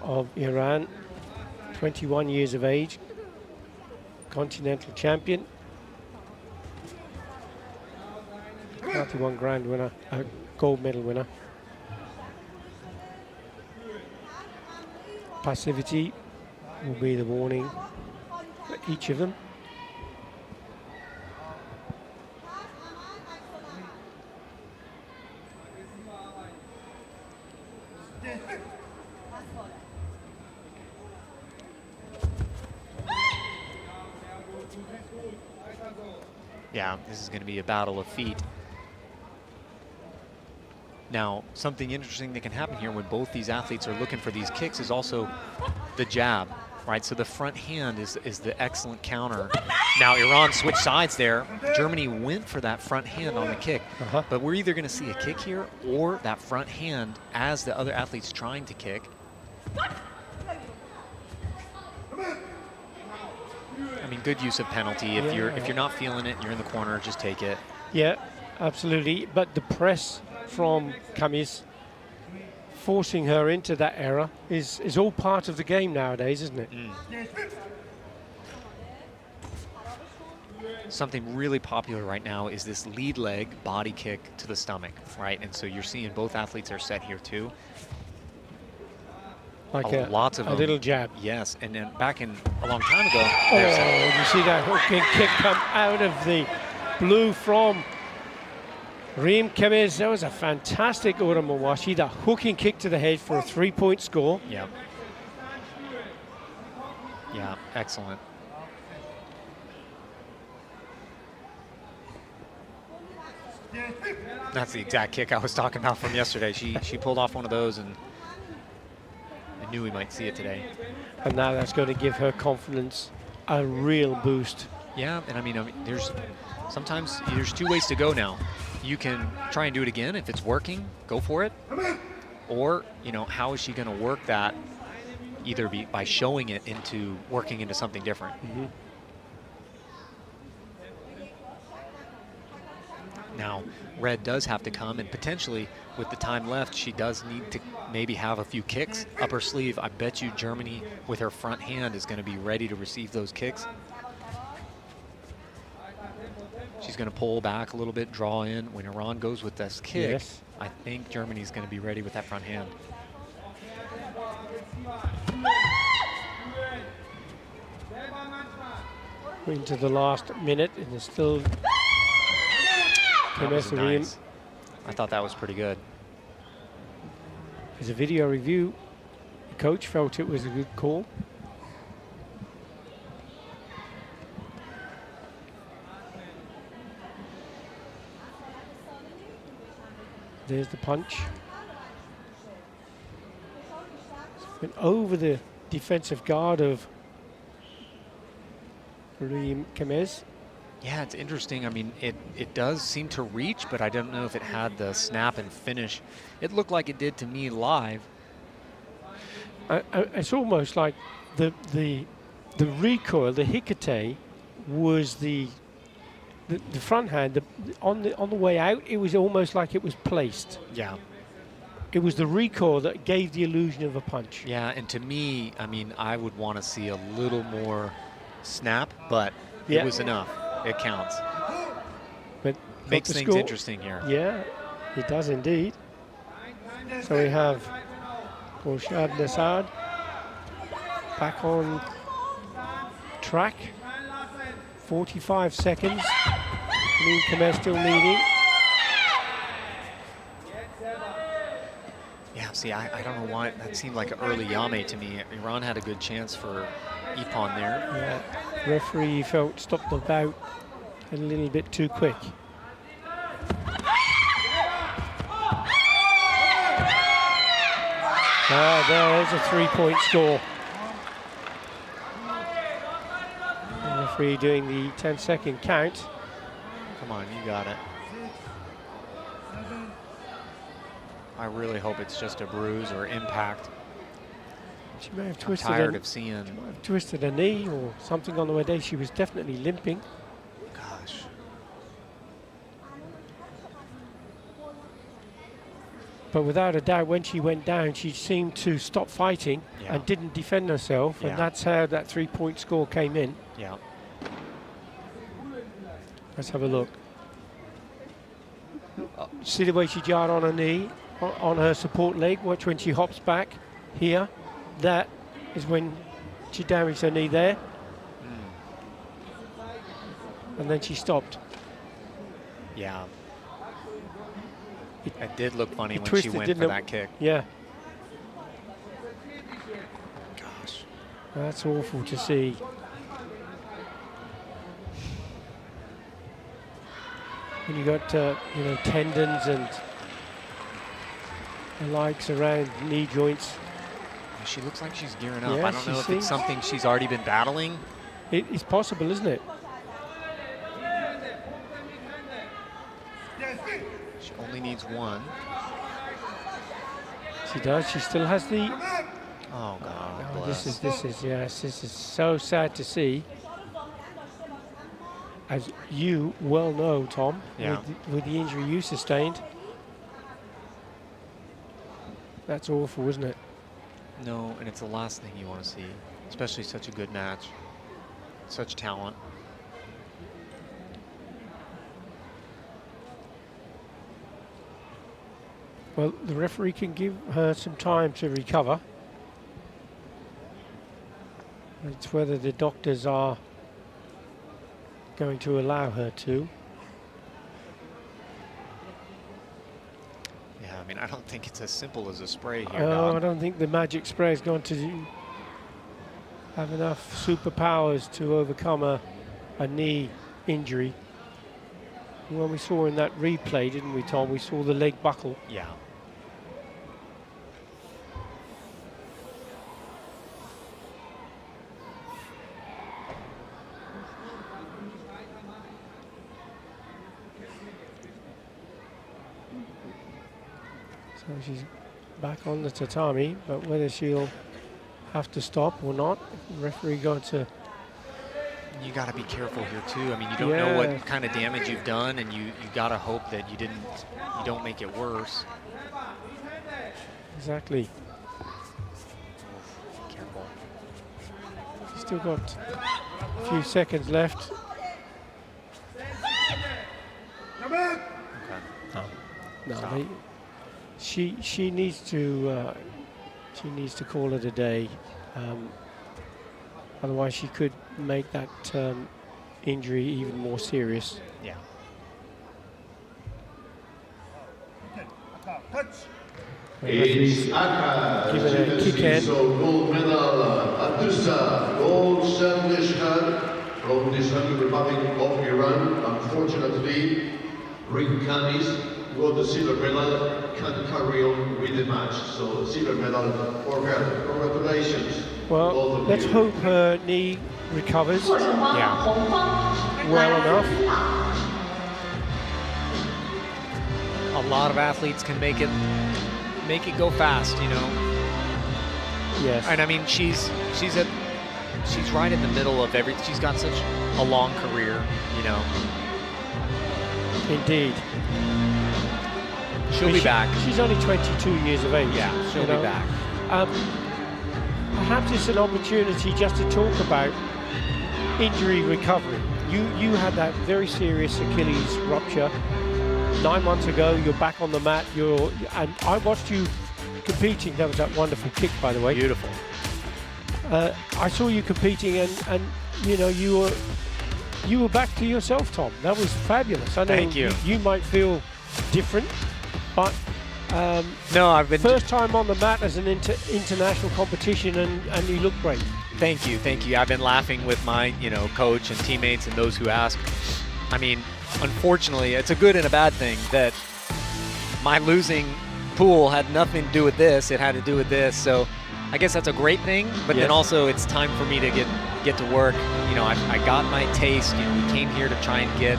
of Iran, 21 years of age, continental champion. Karate1 grand winner, gold medal winner. Passivity will be the warning for each of them. Yeah, this is going to be a battle of feet. Now, something interesting that can happen here when both these athletes are looking for these kicks is also the jab, right? So the front hand is the excellent counter. Now, Iran switched sides there. Germany went for that front hand on the kick. But we're either going to see a kick here or that front hand as the other athlete's trying to kick. I mean, good use of penalty. If you're not feeling it and you're in the corner, just take it. Yeah, absolutely. But the press from Kamis forcing her into that error is all part of the game nowadays, isn't it? Something really popular right now is this lead leg body kick to the stomach, right? And so you're seeing both athletes are set here too. Like lots of a little jab. Yes, and then back in a long time ago. Oh, you see that hooking kick come out of the blue from Reem Kamis. That was a fantastic Machida. That hooking kick to the head for a 3-point score. Yeah. Yeah, excellent. That's the exact kick I was talking about from yesterday. She pulled off one of those, and I knew we might see it today. And now that's going to give her confidence a real boost. Yeah, and I mean sometimes there's two ways to go now. You can try and do it again. If it's working, go for it. Or, you know, how is she going to work that? Either by showing it into working into something different. Mm-hmm. Now, red does have to come, and potentially with the time left, she does need to maybe have a few kicks up her sleeve. I bet you Germany with her front hand is going to be ready to receive those kicks. She's going to pull back a little bit, draw in. When Iran goes with this kick, Yes. I think Germany's going to be ready with that front hand. We're into the last minute, and there's still That was Kumite. nice. I thought that was pretty good. As a video review, the coach felt it was a good call. There's the punch. Went over the defensive guard of Kumite. Yeah, it's interesting. I mean, it does seem to reach, but I don't know if it had the snap and finish. It looked like it did to me live. It's almost like the recoil, the hikate, was the front hand. On the way out, it was almost like it was placed. Yeah. It was the recoil that gave the illusion of a punch. Yeah, and to me, I mean, I would want to see a little more snap, but Yeah. it was enough. It counts. But Makes the things score. interesting here. Yeah, it does indeed. So we have Borshad Nassad back on track. 45 seconds. Kumite still leading. Yeah, see, I don't know why. That seemed like an early Yame to me. Iran had a good chance for Ippon there. Yeah. Referee felt stopped the bout a little bit too quick. There's a 3-point score. The referee doing the 10-second count. Come on, you got it. I really hope it's just a bruise or impact. She may have I'm twisted tired of seeing. twisted a knee or something on the way down. She was definitely limping. Gosh. But without a doubt, when she went down, she seemed to stop fighting Yeah. and didn't defend herself. Yeah. And that's how that 3-point score came in. Yeah. Let's have a look. See the way she jarred on her knee, on her support leg. Watch when she hops back here. That is when she damaged her knee there. And then she stopped. Yeah. It- It did look funny it when she twisted, went didn't for it? that kick. Yeah, Gosh. that's awful to see. When you got tendons and the likes around knee joints, She looks like she's gearing up. Yeah, I don't she know if seems- it's something she's already been battling. it's possible, isn't it? She only needs one. She does. She still has the. Oh, God. Oh, bless. this is so sad to see. As you well know, Tom, Yeah. with the injury you sustained. That's awful, isn't it? No, and it's the last thing you want to see, especially such a good match, such talent. Well, the referee can give her some time to recover. It's whether the doctors are going to allow her to. Yeah, I mean, I don't think it's as simple as a spray here, Oh, I Don. don't think the magic spray is going to have enough superpowers to overcome a knee injury. when we saw in that replay, didn't we, Tom? We saw the leg buckle. Yeah. So she's back on the tatami, but whether she'll have to stop or not, the referee got to. You got to be careful here too. I mean, you don't know what kind of damage you've done, and you got to hope that you don't make it worse. Exactly. Careful. Still got a few seconds left. Okay. No, she needs to call it a day. Otherwise, she could make that injury even more serious. Yeah. It's Aka, given a kick in. Gold medal, Adusa, gold established from the Islamic Republic of Iran. Unfortunately, Rinkanis got the silver medal, can't carry on with the match. So silver medal for her. Congratulations. Well, let's hope her knee recovers 过程方 Yeah. 红方 well 来自 enough. 伊朗。 A lot of athletes can make it go fast, you know. Yes. And I mean, she's right in the middle of everything. She's got such a long career, you know. Indeed. She'll be back. She's only 22 years of age. Yeah, she'll you be know. back. Perhaps it's an opportunity just to talk about injury recovery. You had that very serious Achilles rupture 9 months ago. You're back on the mat. And I watched you competing. That was that wonderful kick, by the way. Beautiful. I saw you competing, and you know you were back to yourself, Tom. That was fabulous. I know Thank you. You might feel different, but No, I've been. first time on the mat as an international competition, and you look great. Thank you, thank you. I've been laughing with my, coach and teammates and those who ask. I mean, unfortunately, it's a good and a bad thing that my losing pool had nothing to do with this. It had to do with this. So I guess that's a great thing, but then also it's time for me to get to work. You know, I got my taste. You know, we came here to try and get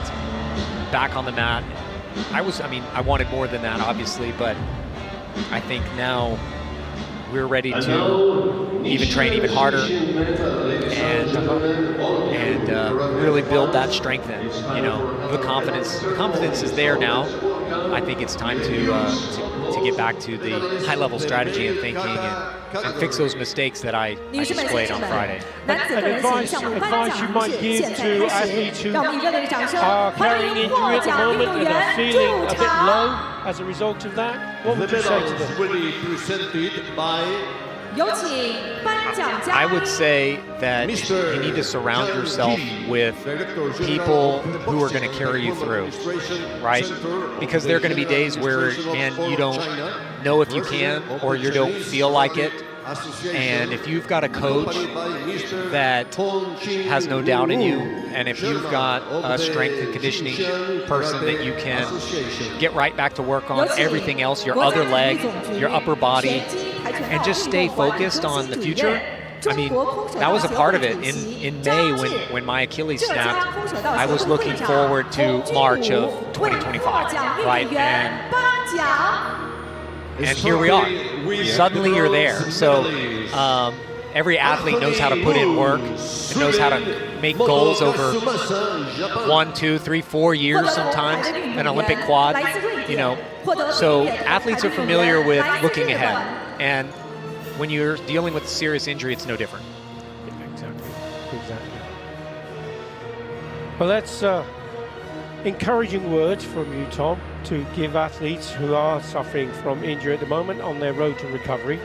back on the mat. I wanted more than that, obviously, but I think now we're ready to even train even harder and really build that strength in. You know, the confidence. The confidence is there now. I think it's time to get back to the high-level strategy and thinking and fix those mistakes that I displayed on Friday. An advice you might give to athletes who are carrying injury at the moment and are feeling a bit low as a result of that? What would you say to them? will be presented by 有请颁奖嘉 I 宾 would say that you need to surround yourself with people who are going to carry you through, right? Because there are going to be days where, man, you don't know if you can or you don't feel like it. And if you've got a coach that has no doubt in you, and if you've got a strength and conditioning person that you can get right back to work on everything else, your other leg, your upper body, and just stay focused on the future. I mean, that was a part of it. In May, when my Achilles snapped, I was looking forward to March of 2025, right? And here we are. Suddenly you're there. So every athlete knows how to put in work and knows how to make goals over 1, 2, 3, 4 years sometimes, an Olympic quad, you know. So athletes are familiar with looking ahead. And when you're dealing with a serious injury, it's no different. Exactly. Well, that's encouraging words from you, Tom, to give athletes who are suffering from injury at the moment on their road to recovery.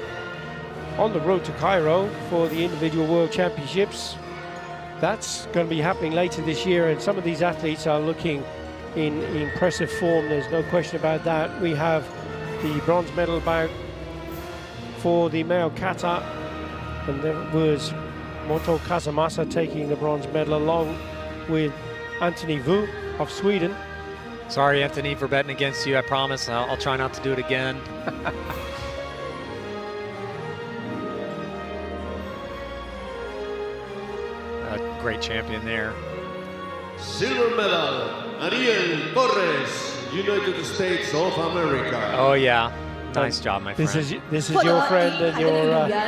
On the road to Cairo for the individual world championships. That's going to be happening later this year, and some of these athletes are looking in impressive form. There's no question about that. We have the bronze medal bout for the male Kata, and there was Moto Kazumasa taking the bronze medal along with Anthony Wu of Sweden. Sorry, Anthony, for betting against you. I promise I'll try not to do it again. A great champion there. Silver medal, Ariel Torres, United States of America. Oh yeah, nice job, my friend. This is your friend and your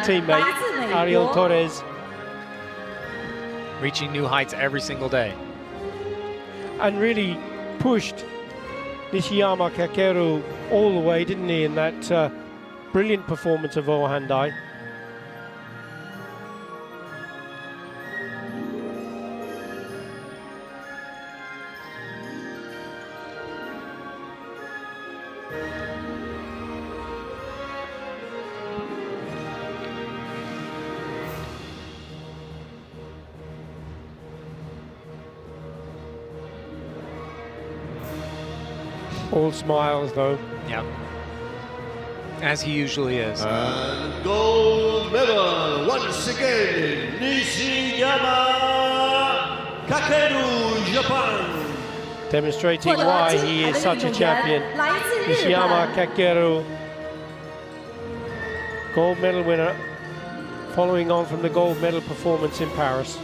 teammate, Ariel Torres. Reaching new heights every single day. And really pushed Nishiyama Kakeru all the way, didn't he, in that brilliant performance of Oh Handai. All smiles though. Yep. As he usually is. And gold medal, once again, Nishiyama Kakeru, Japan. Demonstrating why he is such a champion. Nishiyama Kakeru, gold medal winner, following on from the gold medal performance in Paris.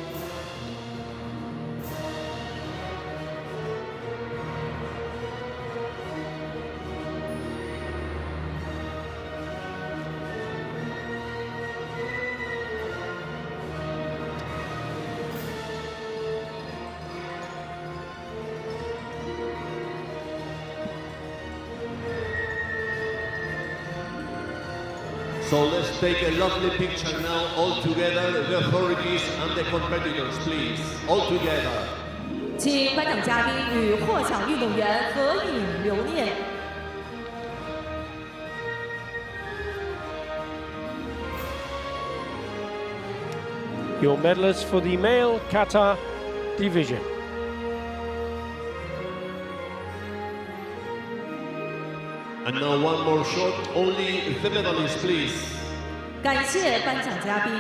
So let's take a lovely picture now, all together, the authorities and the competitors, please, all together. 请颁奖嘉宾与获奖运动员合影留念。 Your medalists for the male Kata division. And now one more shot, only the medalists, please. 感谢颁奖嘉宾。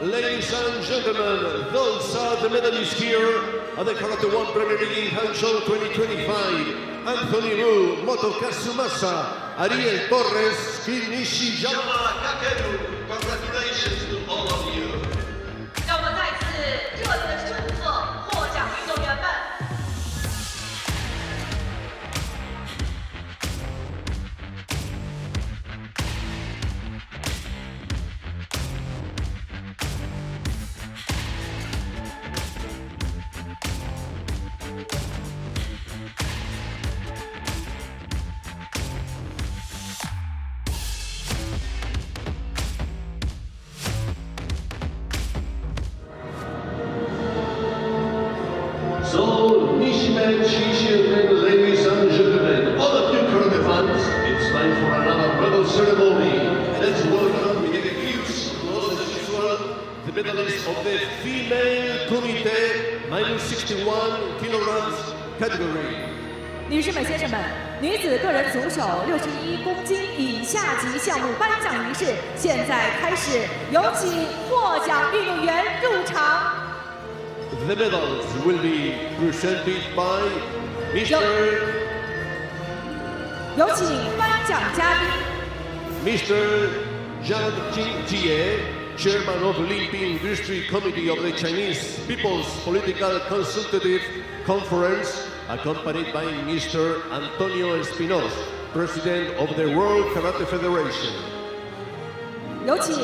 Ladies and gentlemen, those are the medalists here at the Karate1 Premier League in Hangzhou 2025. Anthony Wu, Moto Kazumasa, Ariel Torres, Nishiyama Kakeru. Congratulations to all of you. 让我们再次热烈的祝贺获奖运动员们。 So, Nishimen, Shishimen, ladies and gentlemen, all of you karate fans, it's time for another medal ceremony. Let's welcome with a huge applause as usual the medalists of the female Kumite -61 kilograms category. 女士们、先生们，女子个人组手61公斤以下级项目颁奖仪式现在开始，有请获奖运动员入场。 The medals will be presented by Mr. 有请颁奖嘉宾 Mr. Zhang Jingjie, Chairman of Olympic Industry Committee of the Chinese People's Political Consultative Conference, accompanied by Mr. Antonio Espinosa, President of the World Karate Federation. 有请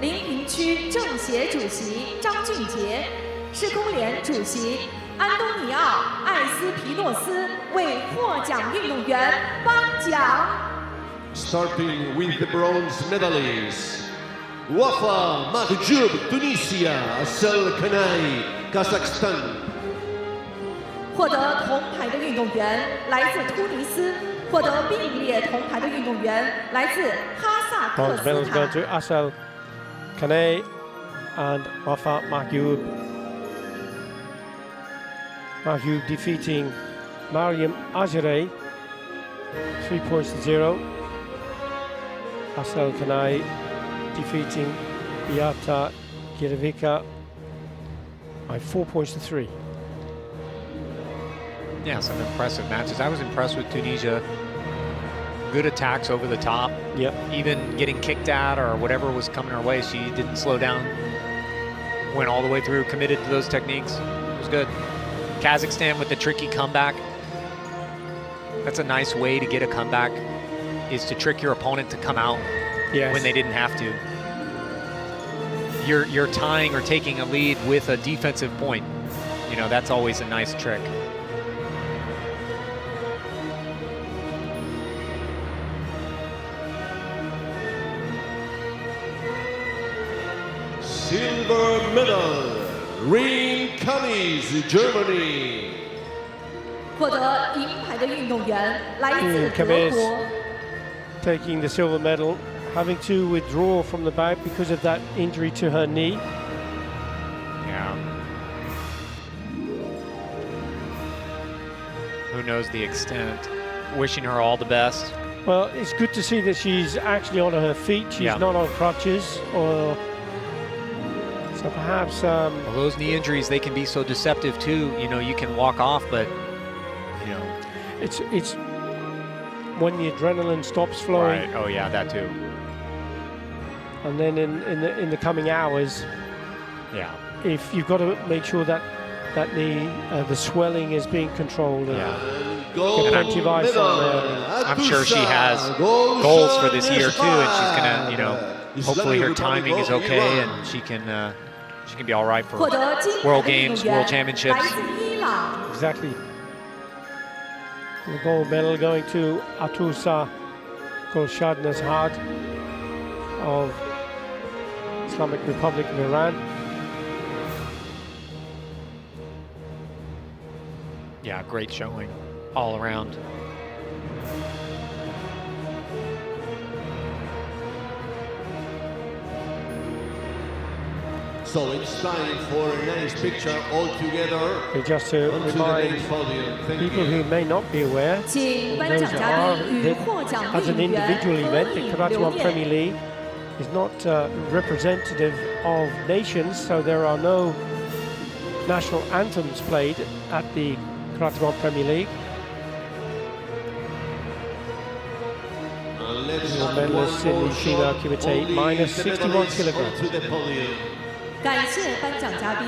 临平区政协主席张俊杰、市工联主席安东尼奥·艾斯皮诺斯为获奖运动员颁奖。 Starting with the bronze medalists. Wafa Mahjoub, Tunisia, Asel Kanai, Kazakhstan. 获得铜牌的运动员来自突尼斯，获得并列铜牌的运动员来自哈萨克 Bronze 斯 medals go 坦。 to Asel Kanei and Wafa Mahjoub. Mahjoub defeating Mariam Azere 3 points to 0. Asel Kanai defeating Beata Girevica by 4 points to 3. Yeah, some impressive matches. I was impressed with Tunisia. Good attacks over the top. Yep. Even getting kicked at or whatever was coming her way, she didn't slow down. Went all the way through, committed to those techniques. It was good. Kazakhstan with the tricky comeback. That's a nice way to get a comeback, is to trick your opponent to come out when they didn't have to. You're tying or taking a lead with a defensive point. You know, that's always a nice trick. Silver medal, Ring Kamis, Germany. 获得银牌的运动员来自德 Kamis 国。 taking the silver medal, having to withdraw from the bout because of that injury to her knee. Yeah. Who knows the extent? Wishing her all the best. Well, it's good to see that she's actually on her feet. She's not on crutches, or so perhaps. Well, those knee injuries, they can be so deceptive too. You know, you can walk off, but you know, it's when the adrenaline stops flowing. Right. Oh yeah, that too. And then in the coming hours, if you've got to make sure that the swelling is being controlled. Get plenty of ice on there. I'm sure she has goals for this year too, and she's gonna, you know, hopefully her timing is okay, and she can be all right for World Games, World Championships. Exactly. The gold medal going to Atusa Golshadnazhad of Islamic Republic of Iran. Yeah, great showing all around. So it's time for a nice picture all together. And just to remind people who may not be aware, those who are, that as an individual event, the Karate1 Premier League is not representative of nations, so there are no national anthems played at the Karate1 Premier League. The medalist in the female Kumite, minus 61 kilograms. 感谢颁奖嘉宾。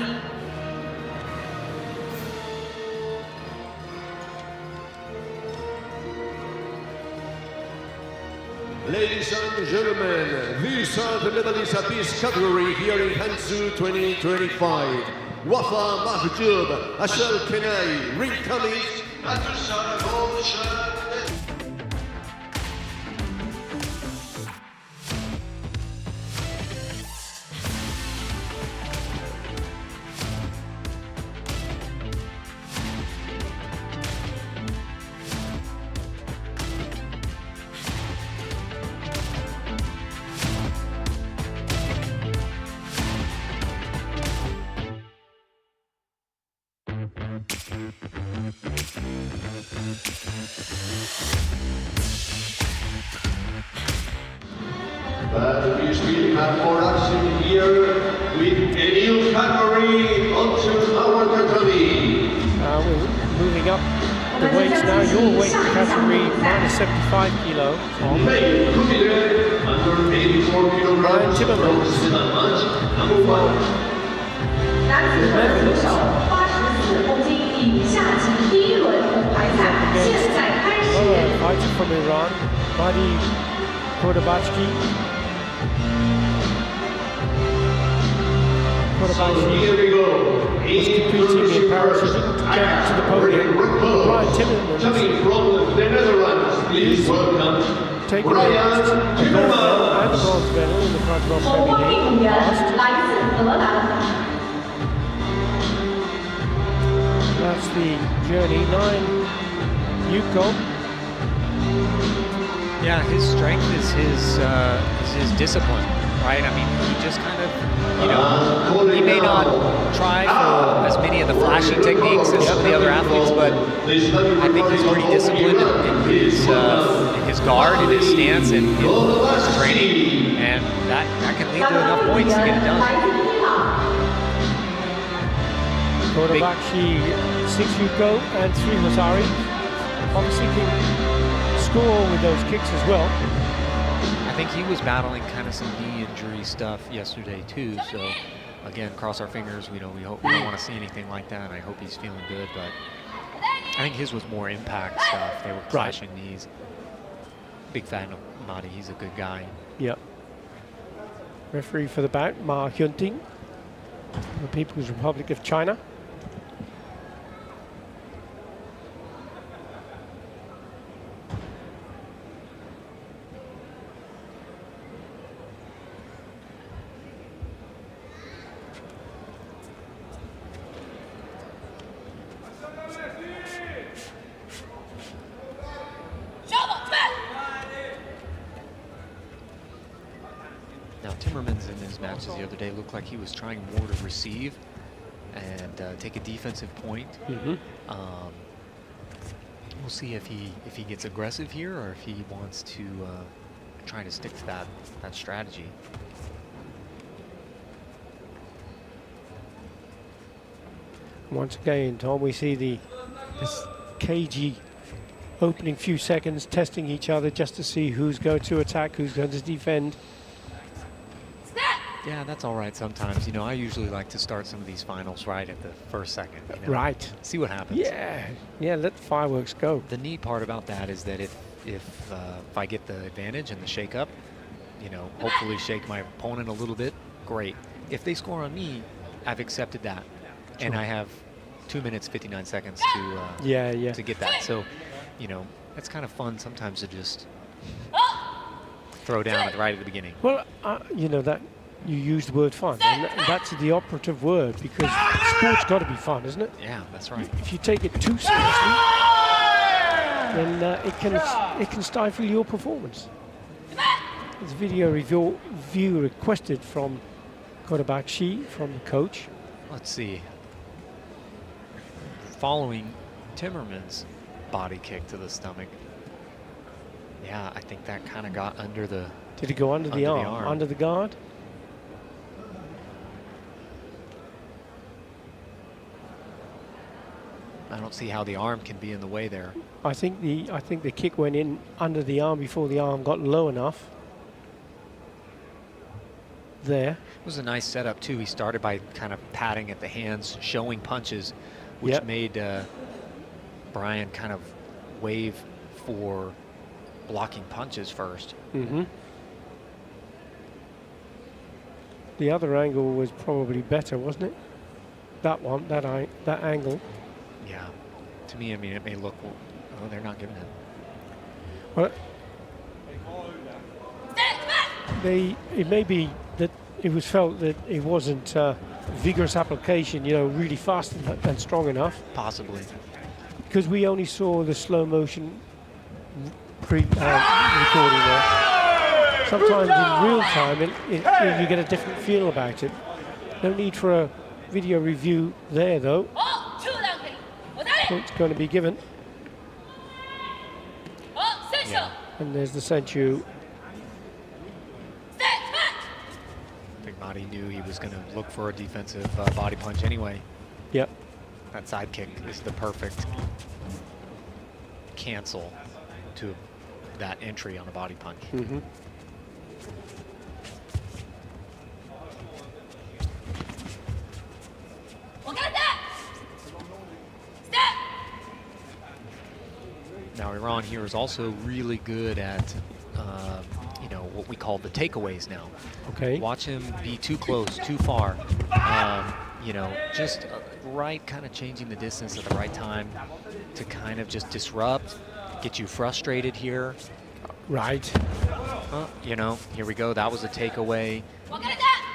Ladies and gentlemen, these are the medalists at this category here in Hangzhou 2025. Wafa Mahjoub, Ashel Kenai, Ring Kamis, Atusa Golshadnazhad. But we still have more action here with a new category onto our category. We're moving up the weights now. Your weight category, minus 75 kilo. Male Kumite, under 84 kilograms, number 1. 男子个人组手84公斤以下级第一轮铜牌赛现在开始。 Fighter from Iran, Madi Kodabachki. Here we go. Was competing in Paris. He didn't get to the podium. Brian Timmermans, coming from the Netherlands, please welcome taking the gold medal and the bronze medal in the Karate1 Premier League. 来自荷兰。 That's the journey. 9 Yuko. Yeah, his strength is his discipline, right? I mean, he just kind of, you know, he may not try for as many of the flashy techniques as some of the other athletes, but I think he's pretty disciplined in his guard, in his stance, and in his training, and that can lead to enough points to get it done. Kodabashi, 6 go and 3 Masari. Obviously can score with those kicks as well. I think he was battling kind of some knee injury stuff yesterday too. So again, cross our fingers. We don't want to see anything like that. I hope he's feeling good, but I think his was more impact stuff. They were clashing knees. Big fan of Madi. He's a good guy. Yep. Referee for the bout, Ma Hyunting, the People's Republic of China. Now Timmermans in his matches the other day looked like he was trying more to receive and take a defensive point. We'll see if he gets aggressive here or if he wants to try to stick to that strategy. Once again, Tom, we see this cagey opening few seconds, testing each other just to see who's going to attack, who's going to defend. Yeah, that's all right sometimes. You know, I usually like to start some of these finals right at the first second. You know, right. See what happens. Yeah, let the fireworks go. The neat part about that is that if I get the advantage and the shake up, you know, hopefully shake my opponent a little bit, great. If they score on me, I've accepted that. Sure. And I have 2 minutes, 59 seconds to to get that. So, you know, it's kind of fun sometimes to just throw down right at the beginning. Well, you know, that you use the word fun, and that's the operative word, because sport's got to be fun, isn't it? Yeah, that's right. If you take it too seriously, then it can stifle your performance. There's a video review requested from Kodabashi, from the coach. Let's see. Following Timmerman's body kick to the stomach. Yeah, I think that kind of got under the... Did it go under the arm? Under the guard? I don't see how the arm can be in the way there. I think the kick went in under the arm before the arm got low enough. There. It was a nice setup too. He started by kind of patting at the hands, showing punches, which made Brian kind of wave for blocking punches first. The other angle was probably better, wasn't it? That one, that angle. Yeah. To me, I mean, it may look, oh, they're not giving it. Well, it may be that it was felt that it wasn't vigorous application, you know, really fast and strong enough. Possibly. Because we only saw the slow motion recording there. Sometimes in real time, you get a different feel about it. No need for a video review there, though. It's going to be given. Yeah. And there's the Senchu. I think Madi knew he was going to look for a defensive body punch anyway. Yep. That side kick is the perfect cancel to that entry on a body punch. Now Iran here is also really good at, you know, what we call the takeaways now. Okay. Watch him be too close, too far. You know, just right, kind of changing the distance at the right time to kind of just disrupt, get you frustrated here. Right. You know, here we go. That was a takeaway.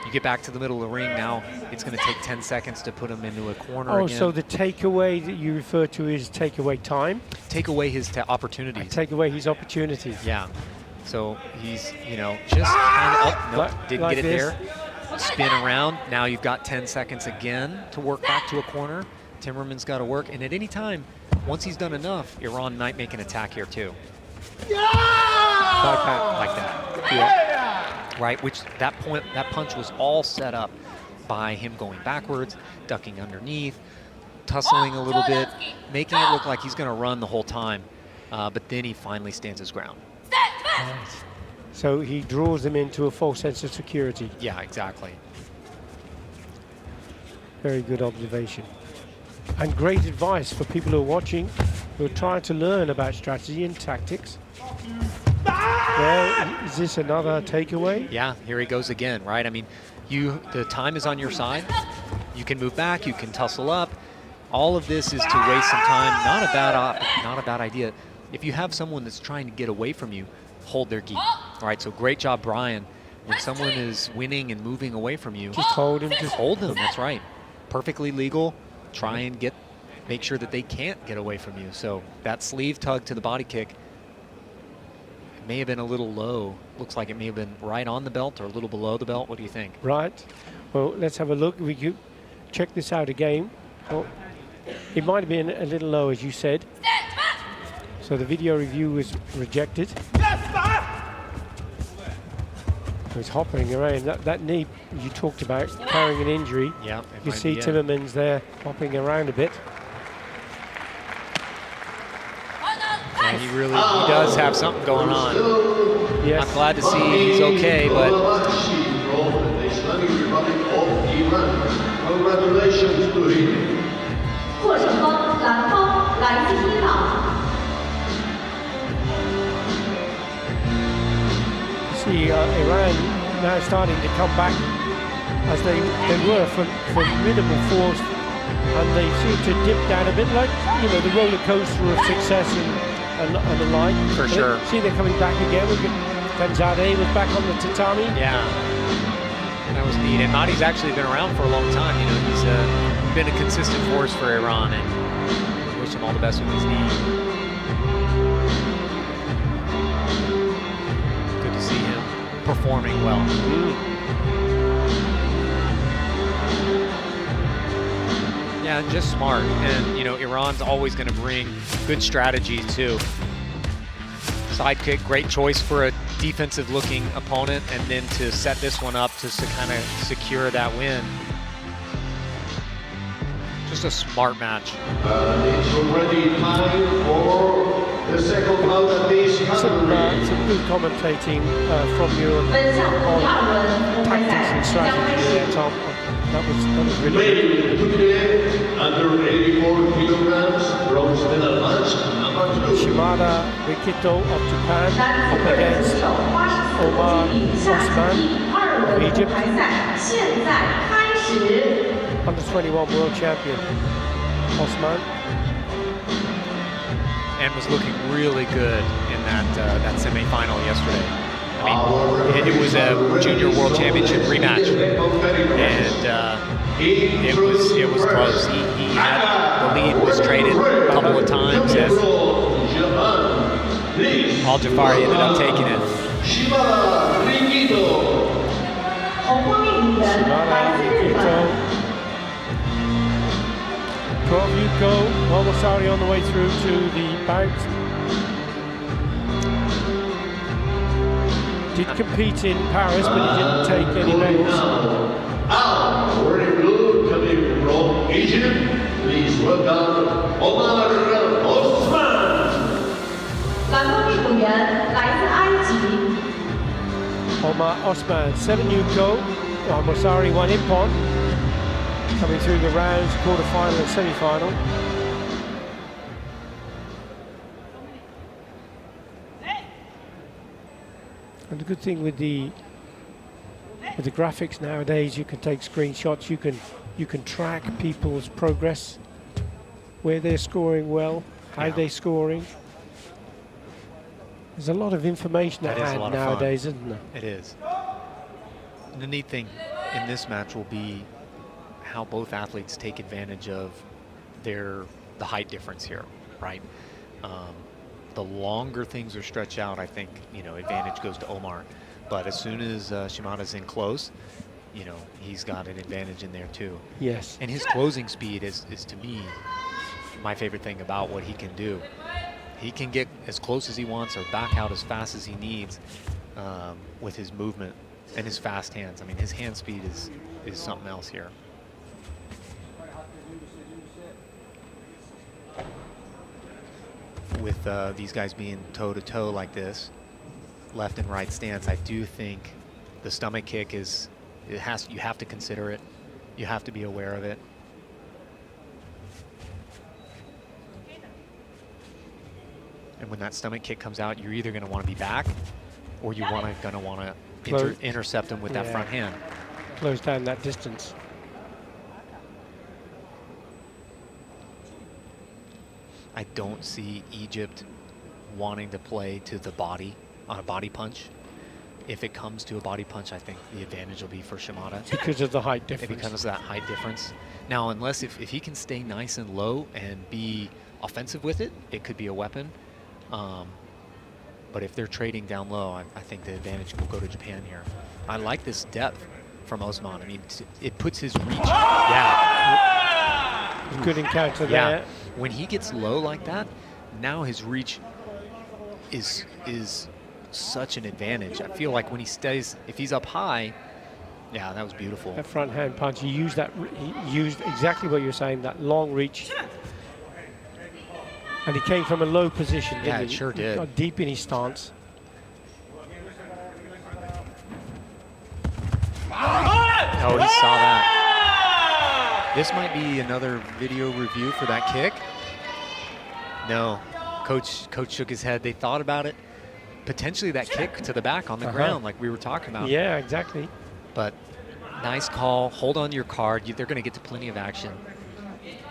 You get back to the middle of the ring now. It's going to take 10 seconds to put him into a corner again. So the takeaway that you refer to is take away time? Take away his opportunities. Take away his opportunities. Yeah. So he's, you know, just kind of, oh, nope, didn't get it there. Spin around. Now you've got 10 seconds again to work back to a corner. Timmerman's got to work. And at any time, once he's done enough, Iran might make an attack here too. Like that. Yeah. Right, which that punch was all set up by him going backwards, ducking underneath, tussling a little bit, making it look like he's going to run the whole time. But then he finally stands his ground. Right. So he draws them into a false sense of security. Yeah, exactly. Very good observation. And great advice for people who are watching, who are trying to learn about strategy and tactics. Well, is this another takeaway? Yeah, here he goes again, right? I mean, the time is on your side. You can move back, you can tussle up. All of this is to waste some time. Not a bad idea. If you have someone that's trying to get away from you, hold their gi. All right, so great job, Brian. When someone is winning and moving away from you, Just hold him. just hold them. That's right. Perfectly legal. Try and make sure that they can't get away from you. So that sleeve tug to the body kick, it may have been a little low. Looks like it may have been right on the belt or a little below the belt. What do you think? Right. Well, let's have a look. We could check this out again. Oh, it might have been a little low, as you said. So the video review was rejected. He's hopping around. That knee you talked about, carrying an injury. Yeah. You see Timmermans there hopping around a bit. And he does have something going on. Yes. I'm glad to see he's okay, but congratulations to him. 获胜方蓝方来自伊朗。 See Iran now starting to come back as they were from formidable force, and they seem to dip down a bit, like the roller coaster of success and the like. For sure. See, they're coming back again. Kanzade was back on the tatami. yeah, that was neat. And Mahdi's actually been around for a long time. He's been a consistent force for Iran, and wish him all the best with his knee. Good to see him performing well. Yeah, just smart. And, Iran's always going to bring good strategy, too. Side kick, great choice for a defensive-looking opponent, and then to set this one up just to kind of secure that win. Just a smart match. It's already time for the second round of this Some good commentating from you on tactics and strategy there, Tom. That was really good. Ladies today, under 84 kilograms, bronze medal match number 2. Shimada Rikito of Japan up against Omar Osman of Egypt, under 21 world champion. Osman. And was looking really good in that semi-final yesterday. I mean, it was a junior world championship rematch, and it was close. He had the lead, was traded a couple of times, and Al Jafari ended up taking it. Shimada Rikito. Shimada Rikito. 12 Yuko, Momosari on the way through to the bout. Did compete in Paris, but he didn't take any medals. Wearing blue coming from Egypt, please welcome Omar Osman. 蓝方运动员来自埃及。 Omar Osman, 7 Yuko, Momosari 1 Ippon. Coming through the rounds, quarter-final and semi-final. And the good thing with the graphics nowadays, you can take screenshots, you can track people's progress, where they're scoring well, how they're scoring. There's a lot of information at hand nowadays, isn't there? It is. And the neat thing in this match will be how both athletes take advantage of the height difference here, right? The longer things are stretched out, I think, advantage goes to Omar. But as soon as Shimada's in close, he's got an advantage in there too. Yes. And his closing speed is to me, my favorite thing about what he can do. He can get as close as he wants or back out as fast as he needs with his movement and his fast hands. I mean, his hand speed is something else here. with these guys being toe-to-toe like this, left and right stance, I do think the stomach kick is, you have to consider it. You have to be aware of it. And when that stomach kick comes out, you're either going to want to be back, or you're going to want to intercept him with that front hand. Close down that distance. I don't see Egypt wanting to play to the body on a body punch. If it comes to a body punch, I think the advantage will be for Shimada. Because of the height difference. It becomes that height difference. Now, unless if he can stay nice and low and be offensive with it, it could be a weapon. But if they're trading down low, I think the advantage will go to Japan here. I like this depth from Osman. I mean, it puts his reach. Yeah. Good encounter Yeah. there. When he gets low like that, now his reach is such an advantage. I feel like when he stays, if he's up high, yeah, that was beautiful. That front hand punch, he used exactly what you're saying, that long reach. And he came from a low position, didn't Yeah, he? it sure He did. got deep in his stance. Oh, he saw that. This might be another video review for that kick. No, coach shook his head. They thought about it. Potentially that kick to the back on the ground, like we were talking about. Yeah, exactly. But nice call. Hold on to your card. They're going to get to plenty of action.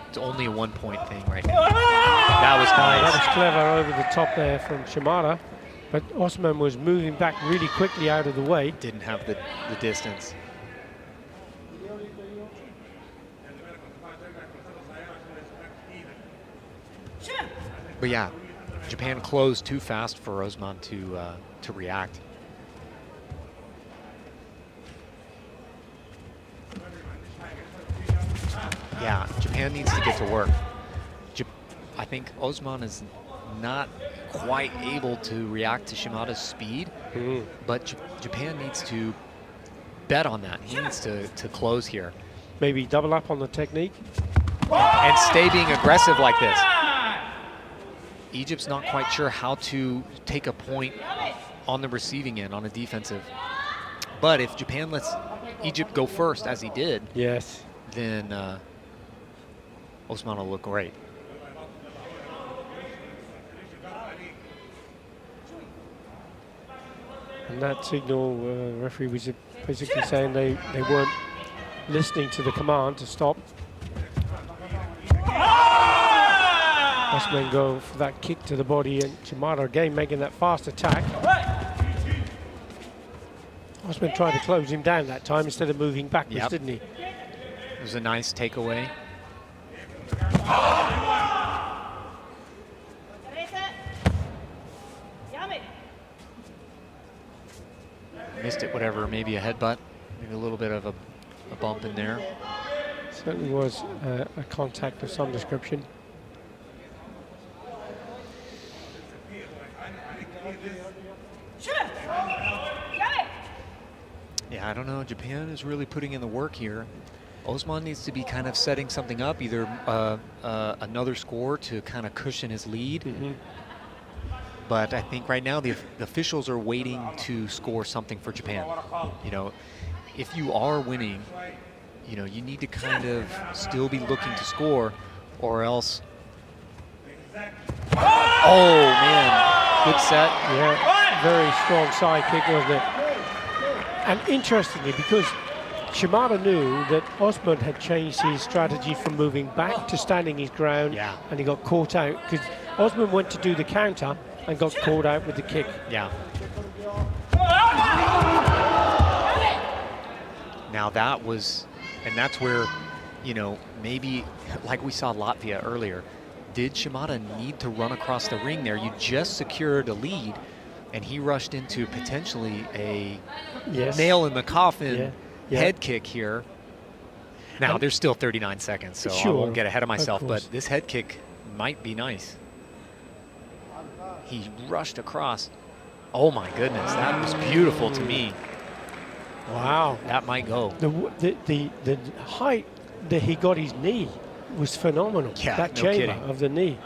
It's only a 1 point thing right now. That was nice. That was clever over the top there from Shimada. But Osman was moving back really quickly out of the way. Didn't have the distance. But yeah, Japan closed too fast for Osman to react. Yeah, Japan needs to get to work. I think Osman is not quite able to react to Shimada's speed, but Japan needs to bet on that. He needs to close here. Maybe double up on the technique. And stay being aggressive like this. Egypt's not quite sure how to take a point on the receiving end, on a defensive. But if Japan lets Egypt go first, as he did, yes, then Osman will look great. And that signal, referee was basically saying they weren't listening to the command to stop. Osman go for that kick to the body, and Shimada again making that fast attack. Osman tried to close him down that time instead of moving backwards, didn't he? It was a nice takeaway. Missed it, whatever, maybe a headbutt, maybe a little bit of a bump in there. Certainly was a contact of some description. Yeah, I don't know. Japan is really putting in the work here. Osman needs to be kind of setting something up, either another score to kind of cushion his lead. But I think right now the officials are waiting to score something for Japan. You know, if you are winning, you know, you need to kind of still be looking to score, or else. Oh man, good set. Yeah, very strong side kick, wasn't it? And interestingly, because Shimada knew that Osman had changed his strategy from moving back to standing his ground, and he got caught out because Osman went to do the counter and got caught out with the kick. Yeah. Now that was, and that's where, you know, maybe like we saw Latvia earlier, did Shimada need to run across the ring there? You just secured a lead, and he rushed into potentially a nail in the coffin head kick here. Now, there's still 39 seconds, so I won't get ahead of myself, but this head kick might be nice. He rushed across. Oh my goodness, that was beautiful to me. Wow. That might go. The height that he got his knee was phenomenal. Yeah, that no chamber kidding. of the knee.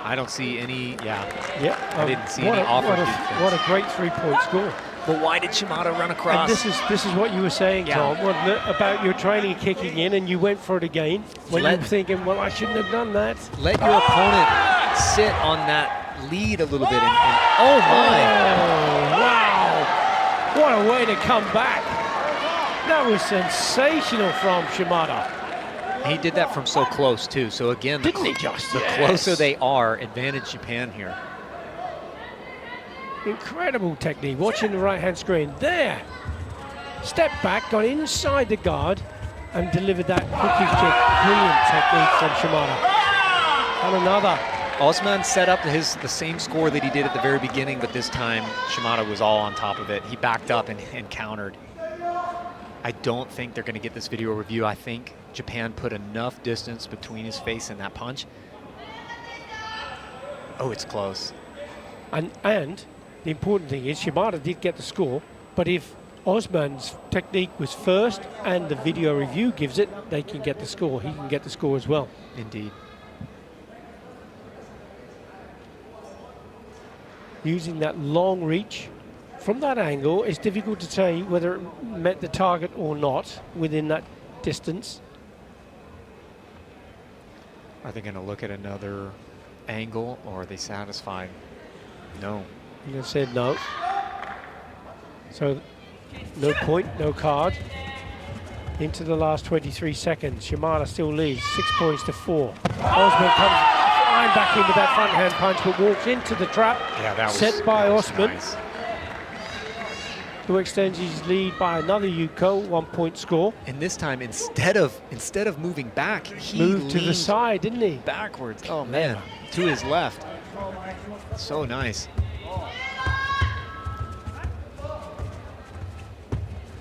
I don't see any, Yeah, I didn't see any offer defense. what a great 3-point score. But why did Shimada run across? And this is what you were saying, Tom, wasn't it? About your training kicking in and you went for it again when you were thinking, well, I shouldn't have done that. Let your opponent sit on that lead a little bit and oh my. Oh, wow. What a way to come back. That was sensational from Shimada. He did that from so close too. So again, Didn't he just? the closer they are, advantage Japan here. Incredible technique. Watching the right-hand screen. There. Step back, got inside the guard, and delivered that hooking kick. Brilliant technique from Shimada. And another. Osman set up the same score that he did at the very beginning, but this time Shimada was all on top of it. He backed up and countered. I don't think they're going to get this video review. I think Japan put enough distance between his face and that punch. Oh, it's close. And the important thing is Shimada did get the score, but if Osman's technique was first and the video review gives it, they can get the score. He can get the score as well. Indeed. Using that long reach from that angle, it's difficult to say whether it met the target or not within that distance. Are they going to look at another angle, or are they satisfied? No. They said no. So no point, no card. Into the last 23 seconds. Shimada still leads 6 points to 4. Osman comes flying back in with that front hand punch, but walks into the trap. Yeah, that was set by Osman. Nice. Who extends his lead by another Yuko, 1 point score. And this time, instead of moving back, he moved to the leaned side, didn't he? backwards. Oh man, to his left. So nice.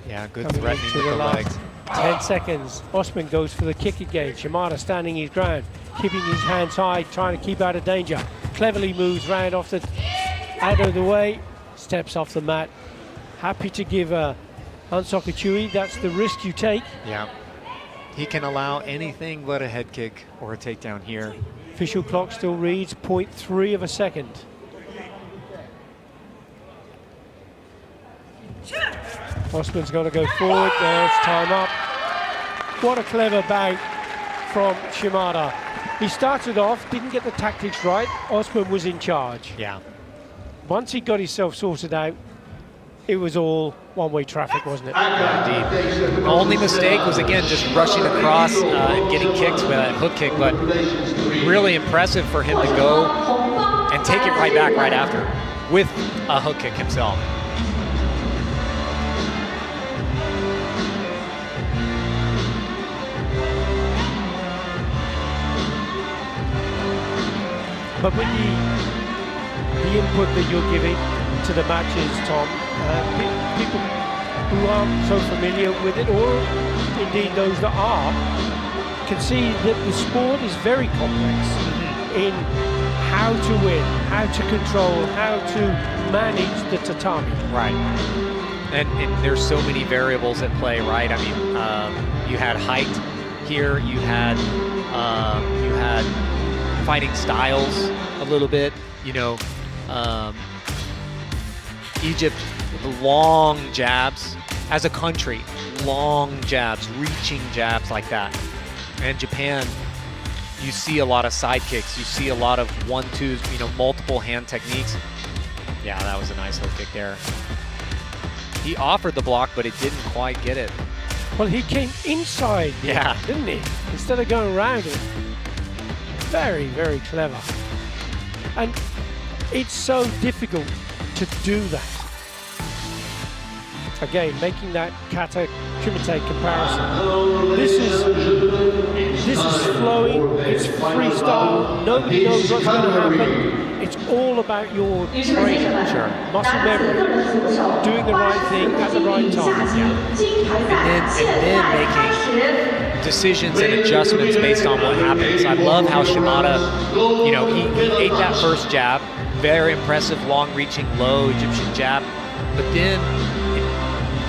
Yeah, good Coming threatening into with the the last legs. 10 seconds. Osman goes for the kick again. Shimada standing his ground, keeping his hands high, trying to keep out of danger. Cleverly moves round out of the way, steps off the mat. Happy to give a Unsokachui. That's the risk you take. Yeah. He can allow anything but a head kick or a takedown here. Official clock still reads 0.3 of a second. Osman's got to go forward. There's time up. What a clever bout from Shimada. He started off, didn't get the tactics right. Osman was in charge. Yeah. Once he got himself sorted out, it was all one-way traffic, wasn't it? Yeah, indeed. The only mistake was, again, just rushing across and getting kicked with that hook kick, but really impressive for him to go and take it right back right after with a hook kick himself. But with the input that you're giving to the matches, Tom, people who aren't so familiar with it, or indeed those that are, can see that the sport is very complex in how to win, how to control, how to manage the tatami. Right. And there's so many variables at play, right? I mean, you had height here, you had fighting styles a little bit, you know. Egypt, the long jabs, as a country, long jabs, reaching jabs like that. And Japan, you see a lot of side kicks, you see a lot of 1-2s, you know, multiple hand techniques. Yeah, that was a nice hook kick there. He offered the block, but it didn't quite get it. Well, he came inside, Yeah. didn't he? Instead of going around it. Very, very clever. And it's so difficult to do that. Again, making that Kata Kumite comparison. This is flowing, it's freestyle, nobody knows what's going to happen. It's all about your training, muscle memory, doing the right thing at the right time. And then making decisions and adjustments based on what happens. I love how Shimada, you know, he ate that first jab, very impressive, long-reaching, low Egyptian jab, but then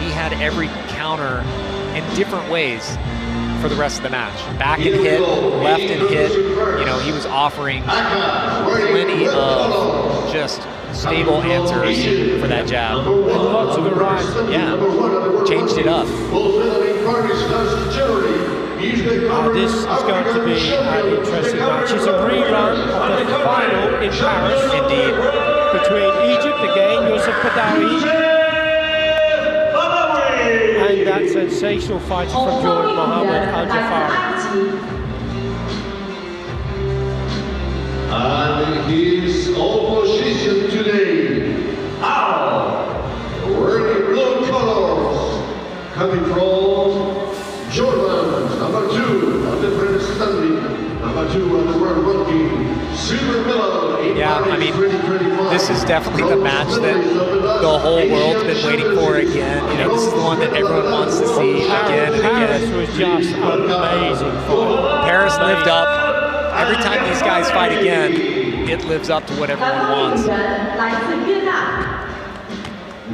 he had every counter in different ways for the rest of the match. Back and hit, left and hit. You know, he was offering plenty of just stable answers for that jab. And lots of variety. Yeah, changed it up. This is going to be an interesting match. It's a rerun of the final in Paris. Indeed. Between Egypt again, Yusuf Badawi, and that sensational fighter from Jordan, Mohammed Al-Jafari. And his opposition today, wearing blue colors, coming from Jordan, number 2 on the French standing, number 2 on the world ranking, silver medal in Paris 2025. This is definitely the match that the whole world's been waiting for again. You know, this is the one that everyone wants to see again and Paris again. was just amazing fight. Paris lived up. Every time these guys fight again, it lives up to what everyone wants.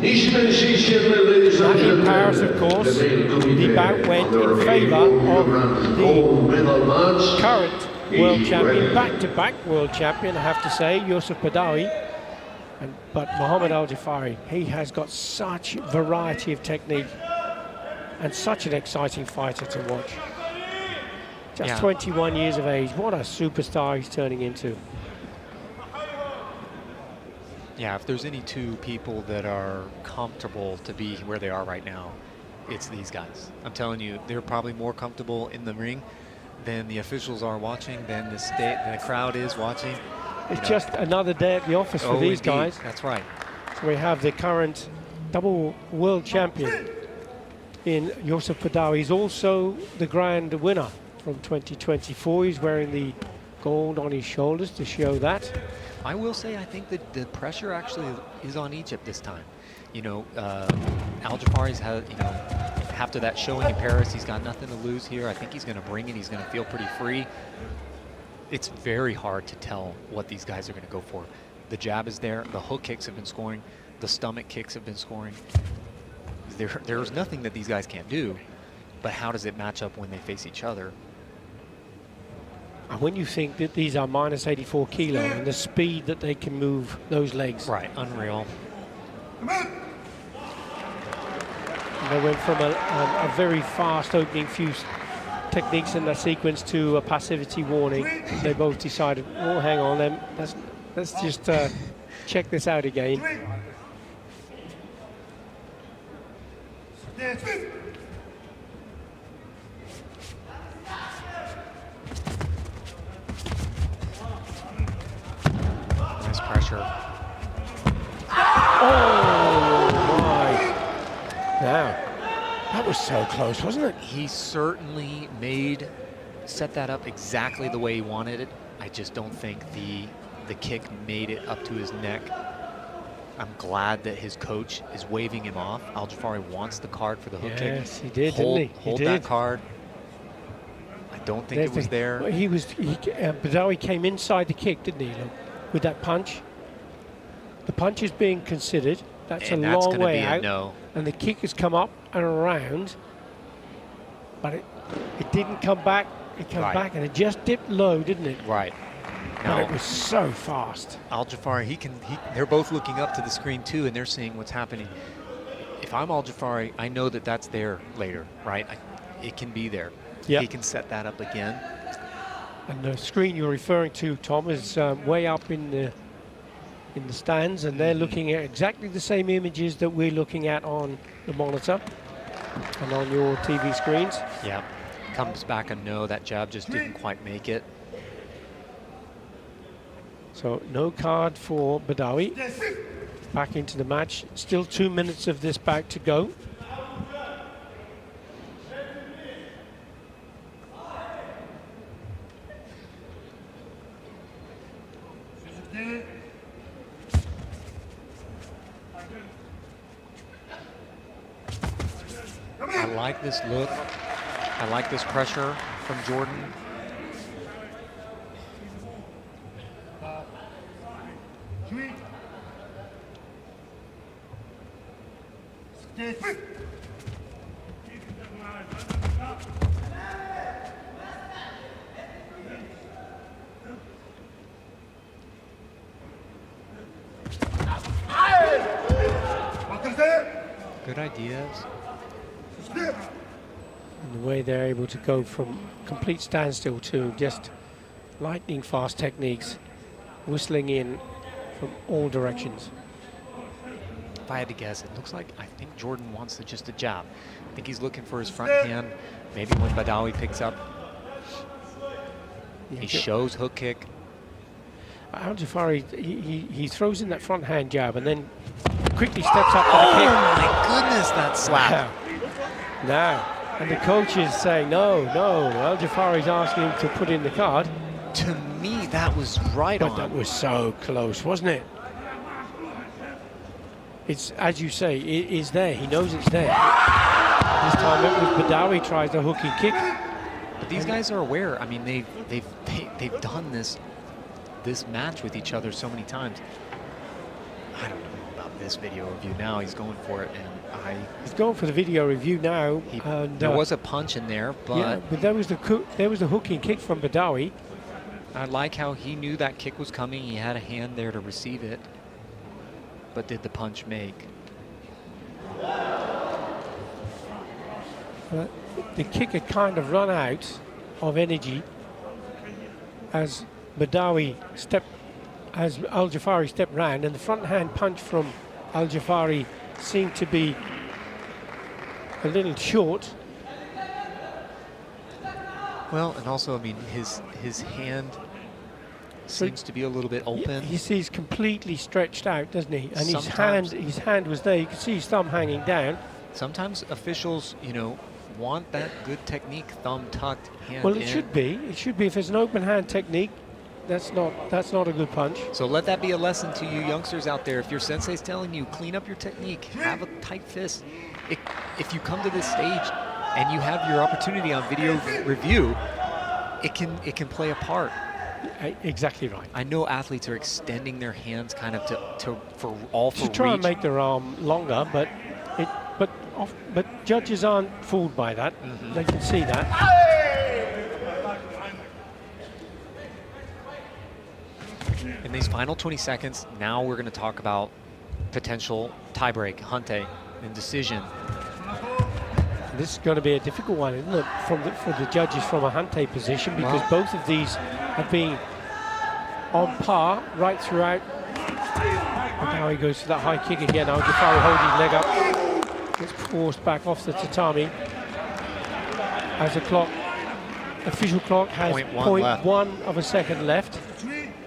In Paris, of course, the bout went in favour of the current world champion, back-to-back world champion, I have to say, Yusuf Badawi. But Mohammed Al-Jafari, he has got such variety of technique and such an exciting fighter to watch. Just 21 years of age, what a superstar he's turning into. Yeah, if there's any two people that are comfortable to be where they are right now, it's these guys. I'm telling you, they're probably more comfortable in the ring than the officials are watching, than the crowd is watching. It's just another day at the office for these guys. That's right. So we have the current double world champion in Yusuf Badawi. He's also the grand winner from 2024. He's wearing the gold on his shoulders to show that. I will say, I think that the pressure actually is on Egypt this time. You know, Al-Jafari's had, you know, after that showing in Paris, he's got nothing to lose here. I think he's going to bring it. He's going to feel pretty free. It's very hard to tell what these guys are going to go for. The jab is there. The hook kicks have been scoring. The stomach kicks have been scoring. There's nothing that these guys can't do. But how does it match up when they face each other? And when you think that these are minus 84 kilo and the speed that they can move those legs. Right, unreal. They went from a very fast opening few techniques in that sequence to a passivity warning. They both decided, oh, hang on, then let's just check this out again. Nice pressure. Oh my! Now, that was so close, wasn't it? He certainly set that up exactly the way he wanted it. I just don't think the kick made it up to his neck. I'm glad that his coach is waving him off. Al-Jafari wants the card for the hook kick. Yes, he did, Hold, didn't he? Hold that card. I don't think it was there. Well, Badawi came inside the kick, didn't he, look, with that punch? The punch is being considered. That's And a that's long gonna way be a out. no. And the kick has come up and around, but it didn't come back. It came back and it just dipped low, didn't it? Right. But it was so fast. Al-Jafari, they're both looking up to the screen too, and they're seeing what's happening. If I'm Al-Jafari, I know that that's there later, right? It can be there. Yep. He can set that up again. And the screen you're referring to, Tom, is way up in the stands, and they're looking at exactly the same images that we're looking at on the monitor and on your TV screens. Yeah. Comes back a no. That jab just didn't quite make it. So no card for Badawi. Back into the match. Still 2 minutes of this bout to go. I like this look. I like this pressure from Jordan. Good ideas. And the way they're able to go from complete standstill to just lightning fast techniques, whistling in from all directions. If I had to guess, it looks like I think Jordan wants to just a jab. I think he's looking for his front hand. Maybe when Badawi picks up, he shows hook kick. Al-Jafari, he throws in that front hand jab and then quickly steps up for the kick. Oh my goodness, that slap. Now, and the coach is saying, no, Al-Jafari's asking him to put in the card. To me, that was right But on. that was so close, wasn't it? It's, as you say, it is there. He knows it's there. This time it was Badawi tries the hooky kick. But these guys are aware. I mean, they've done this match with each other so many times. I don't know about this video review now. He's going for it, and he's going for the video review now. There was a punch in there, but yeah, but there was the hooking kick from Badawi. I like how he knew that kick was coming. He had a hand there to receive it. But did the punch make? The kick had kind of run out of energy as Al-Jafari stepped round, and the front hand punch from Al-Jafari seemed to be a little short. Well, and also, I mean, his hand seems to be a little bit open. He's completely stretched out, doesn't he? And Sometimes. his hand was there. You can see his thumb hanging down. Sometimes officials, you know, want that good technique, thumb tucked, hand Well, it in. should be. It should be. If it's an open hand technique, that's not a good punch. So let that be a lesson to you youngsters out there. If your sensei's telling you, clean up your technique, have a tight fist. If you come to this stage and you have your opportunity on video review, it can play a part. Exactly right. I know athletes are extending their hands kind of to try reach. and make their arm longer, but judges aren't fooled by that. They can see that. In these final 20 seconds, now we're going to talk about potential tiebreak, Hante, and decision. This is going to be a difficult one, isn't it, for the judges from a Hante position, because both of these have been on par right throughout. And now he goes for that high kick again. Al-Jafari holding his leg up. Gets forced back off the tatami. As the official clock has 0.1 of a second left.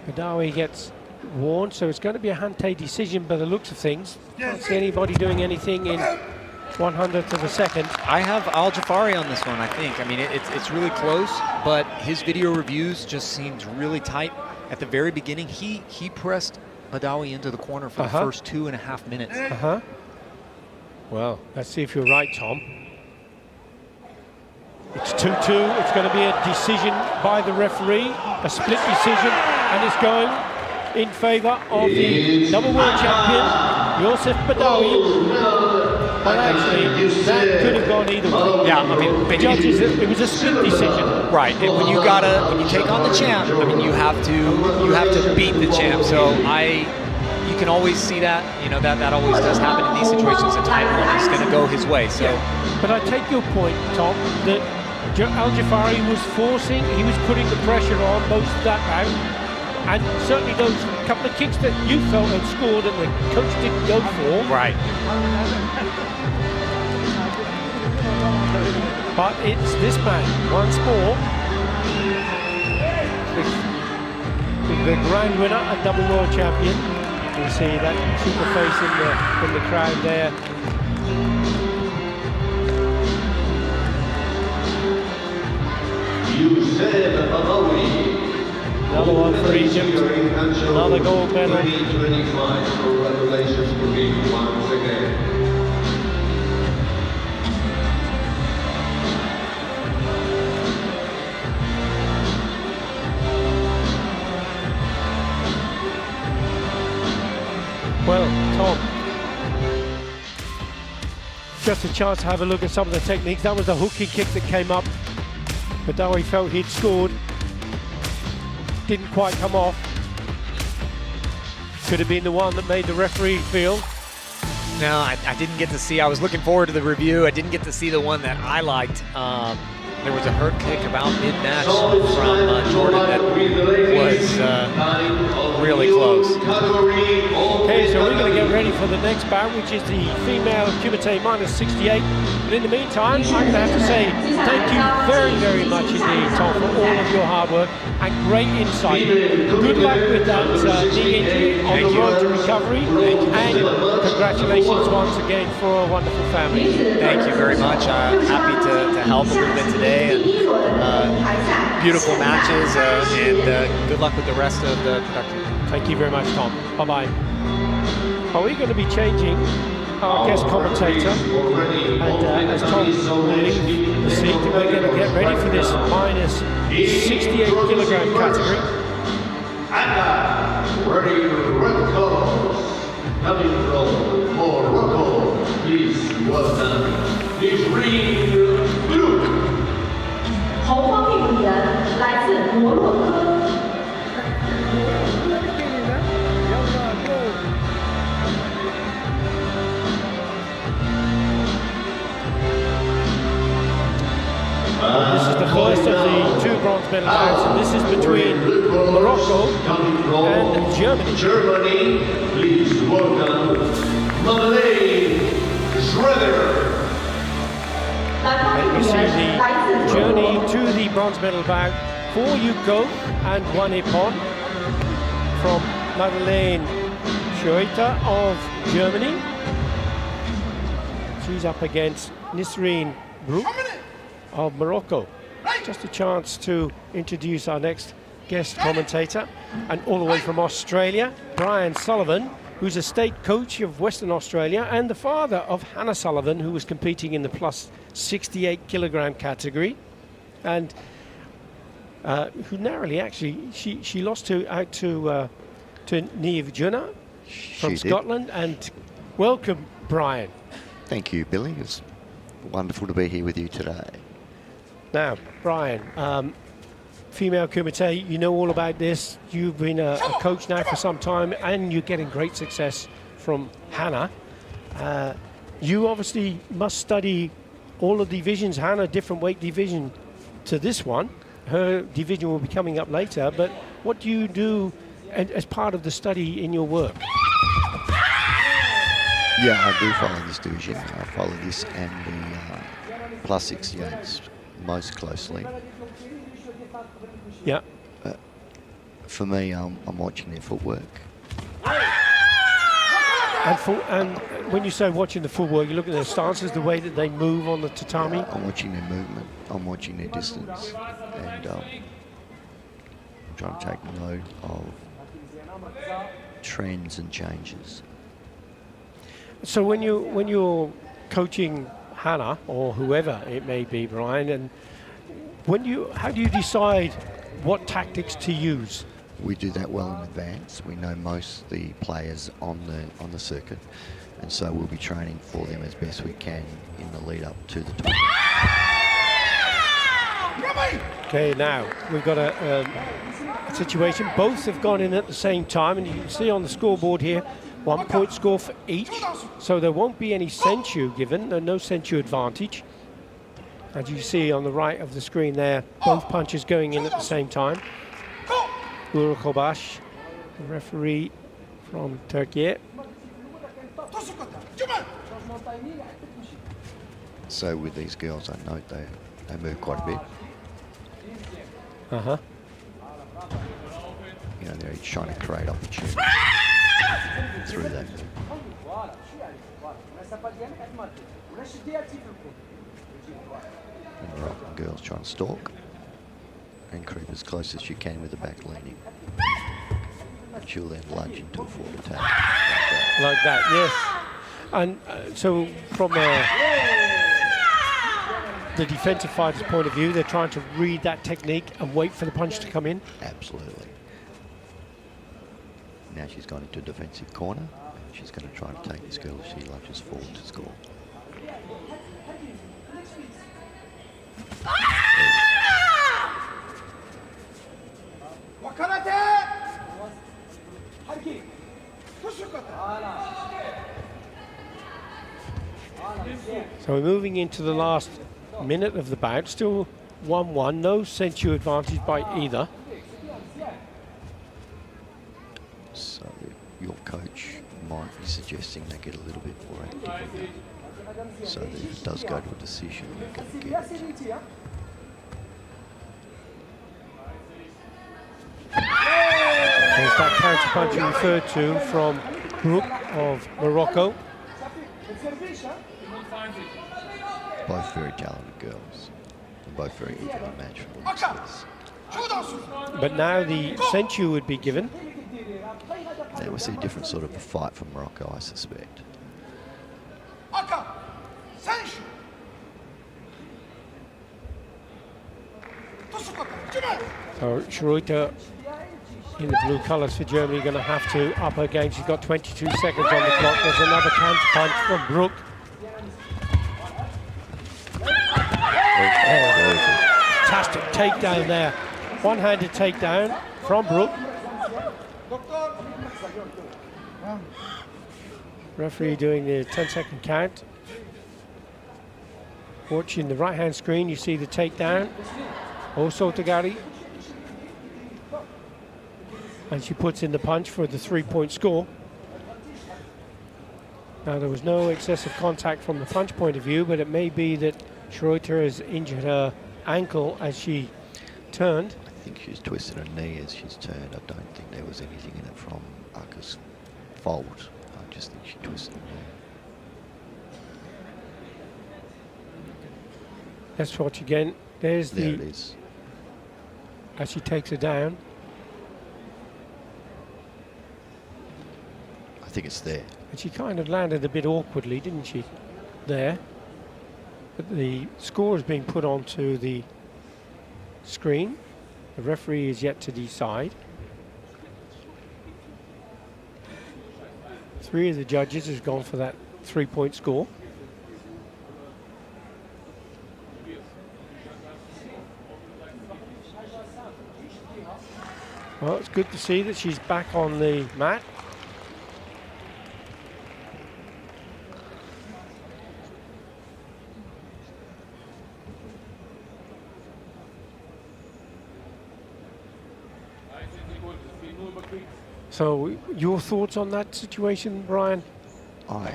Badawi gets warned, so it's going to be a Hante decision by the looks of things. Can't see anybody doing anything in 100th of a second. I have Al-Jafari on this one, I think. I mean, it's really close, but his video reviews just seemed really tight. At the very beginning, he pressed Badawi into the corner for the first 2.5 minutes. Well, let's see if you're right, Tom. It's 2-2. It's going to be a decision by the referee, a split decision, and it's going in favor of the double world champion, Yosef Badawi. Well, actually, that could have gone either way. Yeah, I mean, the judges, it was a split decision. Right, and when you take on the champ, I mean, you have to beat the champ. So you can always see that, you know, that always does happen in these situations. The title is going to go his way. So, but I take your point, Tom, that Al-Jafari was he was putting the pressure on most of that round. And certainly those couple of kicks that you felt had scored and the coach didn't go for. Right. But it's this man, once more, the grand winner and double world champion. You see that super face in the crowd there. Another one for Egypt, another gold medal. Congratulations to him once again. Well, Tom, just a chance to have a look at some of the techniques. That was the hooking kick that came up. Badawi felt he'd scored. Didn't quite come off. Could have been the one that made the referee feel. No, I didn't get to see. I was looking forward to the review. I didn't get to see the one that I liked. There was a hurt kick about mid-match from Jordan that was really close. Okay, so we're going to get ready for the next bout, which is the female Kumite -68. But in the meantime, I'm going to have to say thank you very, very much indeed, Tom, for all of your hard work and great insight. Good luck with that knee injury on the road to recovery. And congratulations once again for a wonderful family. Thank you very much. Happy to help a little bit today. And beautiful matches, and good luck with the rest of the production. Thank you very much, Tom. Bye-bye. Well, we're going to be changing our guest commentator, and as Tom will leave the seat, we're going to get ready for this -68 kilogram category. Ready red color, coming from Morocco, please welcome his ring blue. 红方运动员来自摩洛哥。 This is the first of the 2 bronze medal bouts, and this is between Morocco and Germany. Germany, please welcome Madeleine Schroeder. And we see the journey to the bronze medal bout for Yuko and 1 Ippon from Madeleine Schroeder of Germany. She's up against Nisreen Brook of Morocco. Just a chance to introduce our next guest commentator, and all the way from Australia, Brian Sullivan, who's a state coach of Western Australia and the father of Hannah Sullivan, who was competing in the +68 kilogram category, and who narrowly actually she lost out to Niamh Junna from Scotland. And welcome, Brian. Thank you, Billy. It's wonderful to be here with you today. Now, Brian, female Kumite, you know all about this. You've been a coach now for some time, and you're getting great success from Hannah. You obviously must study all the divisions. Hannah, different weight division to this one. Her division will be coming up later, but what do you do as part of the study in your work? Yeah, I do follow this division. I follow this and the +68s most closely. Yeah. For me, I'm watching their footwork. And when you say watching the footwork, you look at their stances, the way that they move on the tatami. I'm watching their movement. I'm watching their distance, and I'm trying to take note of trends and changes. So when you're coaching Hannah or whoever it may be, Brian, and how do you decide what tactics to use? We do that well in advance. We know most of the players on the circuit, and so we'll be training for them as best we can in the lead up to the tournament. Okay, now we've got a situation. Both have gone in at the same time, and you can see on the scoreboard here, 1 point score for each. So there won't be any senchu given, no senchu advantage. As you see on the right of the screen there, both punches going in at the same time. Uğur Kobaş, the referee from Turkey. So with these girls, I note they move quite a bit. Uh-huh. You know, they're each trying to create opportunity through that. And the Moroccan girls trying to stalk and creep as close as you can with the back leaning. And she'll then lunge into a forward attack. Like that, yes. And so from the defensive fighter's point of view, they're trying to read that technique and wait for the punch to come in? Absolutely. Now she's gone into a defensive corner. She's going to try and take this girl as she lunges forward to score. we're moving into the last minute of the bout. Still 1-1, no Senchu advantage by either. So your coach might be suggesting they get a little bit more active, so that if it does go to a decision, you can get it. There's that counter punch you referred to from Brooke of Morocco. Both very talented girls, and both very evenly matched for the looks of this. But now the Senchu would be given. Now we see a different sort of a fight from Morocco, I suspect. So Schroeter in the blue colours for Germany going to have to up her game. She's got 22 seconds on the clock. There's another counter punch from Brooke. Fantastic takedown there. One-handed takedown from Brooke. Referee doing the 10-second count. Watching the right-hand screen, you see the takedown. Also Tagari. And she puts in the punch for the 3-point score. Now there was no excessive contact from the punch point of view, but it may be that Schroeter has injured her ankle as she turned. I think she's twisted her knee as she's turned. I don't think there was anything in it from Aka's fault. I just think she twisted her knee. Let's watch again. There's There it is. As she takes her down. I think it's there. And she kind of landed a bit awkwardly, didn't she? There. But the score is being put onto the screen. The referee is yet to decide. 3 of the judges has gone for that 3-point score. Well, it's good to see that she's back on the mat. So, your thoughts on that situation, Brian? I'll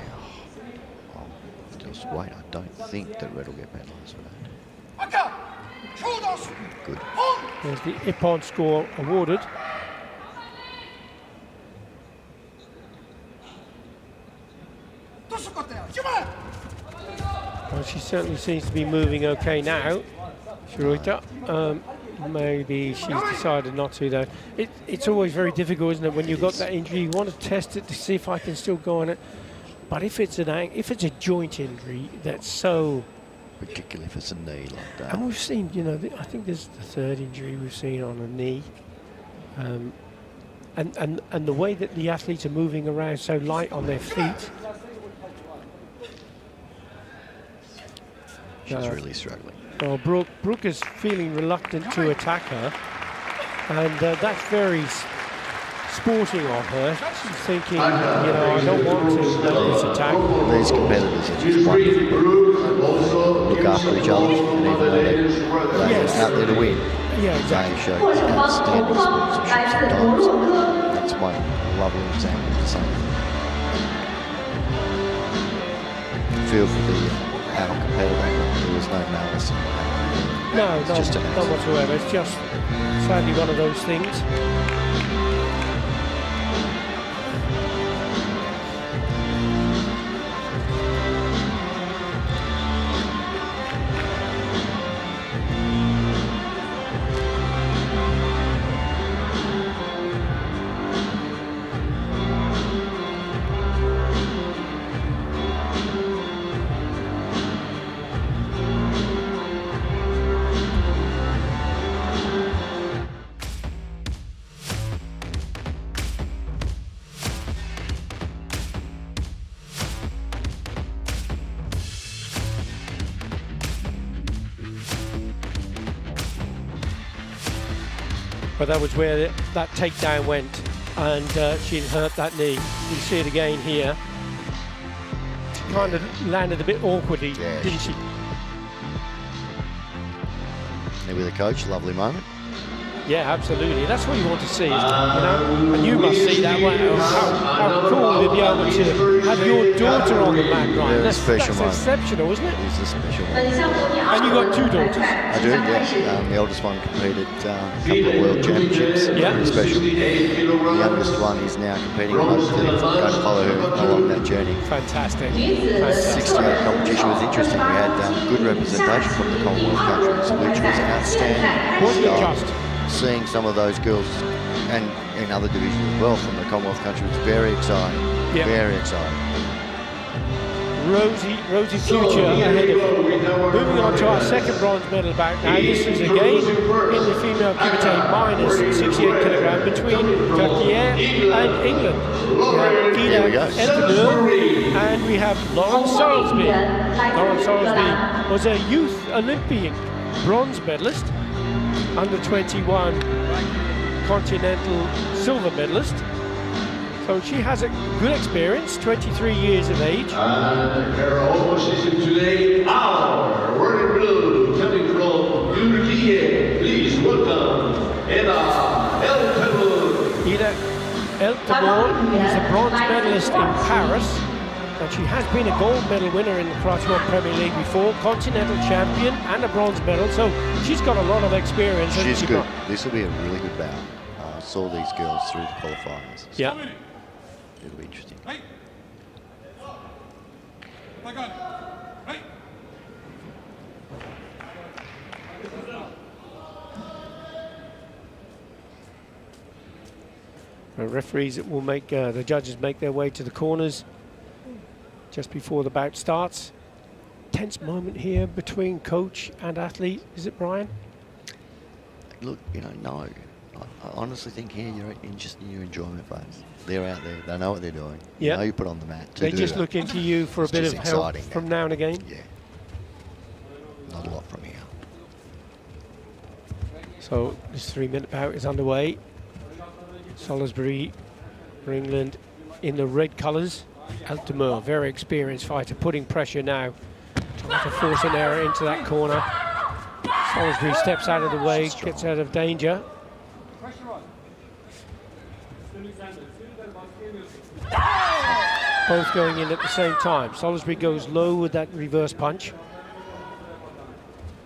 just wait. I don't think that Red will get penalised for that. Good. There's the Ippon score awarded. Well, she certainly seems to be moving okay now, Schroeter. Maybe she's decided not to, though. It's always very difficult, isn't it, when you've got that injury? You want to test it to see if I can still go on it. But if it's a joint injury that's so... Particularly if it's a knee like that. And we've seen, you know, I think this is the 3rd injury we've seen on a knee. And the way that the athletes are moving around so light on their feet. She's really struggling. Well, Brooke is feeling reluctant to attack her. And that's very sporting of her. She's thinking, you know, I don't want to make this attack. These competitors are just wonderful. Look after each other, and even though they're out there to win, Yeah, exactly. they show outstanding sportsmanship sometimes. That's one lovely example of the same. Feel for our competitor. There was no malice in what happened. No, It's just an not accident. whatsoever. It's just sadly one of those things. But that was where that takedown went, and she'd hurt that knee. You see it again here. kind of landed a bit awkwardly, Yeah, didn't she? There with the coach, lovely moment. Yeah, absolutely. That's what you want to see, isn't it? You know, and you must see that. How cool to be able to have your daughter on the mat, right? That's special, that's exceptional, isn't it? It's a special moment. And you got 2 daughters. I do, yeah. The oldest one competed a couple of world championships. Yeah. Very special. The youngest one is now competing. Hopefully, going to follow her along that journey. Fantastic. 68 competition was interesting. We had good representation from the Commonwealth countries, which was outstanding. Wasn't it just? Seeing some of those girls and in other divisions as well from the Commonwealth country was very exciting. Yeah. Very exciting. Rosy future ahead of her. Moving on to our second bronze medal bout now. This is again in the female Kumite minus 68 kilogram between Turkey and England. Here we go. And we have Lauren Sorrelsby. Lauren Sorrelsby was a youth Olympian bronze medalist, under 21 continental silver medalist. So she has a good experience, 23 years of age. And her opposition today, our wearing blue, coming from Turkey. Please welcome Eda Eltemur. Eda Eltemur is a bronze medalist in Paris, and she has been a gold medal winner in the Karate1 Premier League before, continental champion and a bronze medal, so she's got a lot of experience. She's good. This will be a really good bout. I saw these girls through the qualifiers. Yeah. It'll be interesting. The referees will make, the judges make their way to the corners just before the bout starts. Tense moment here between coach and athlete, is it, Brian? Look, no. I honestly think here you're just in your enjoyment phase. They're out there, they know what they're doing. Yeah. You know you put on the mat to They do just that. look into you for It's a bit just of help exciting from now and again. Yeah. Not a lot from here. So this 3-minute bout is underway. Salisbury for England in the red colours. Eltemur, very experienced fighter, putting pressure now. Trying to force an error into that corner. Salisbury steps out of the way, gets out of danger. Both going in at the same time. Salisbury goes low with that reverse punch.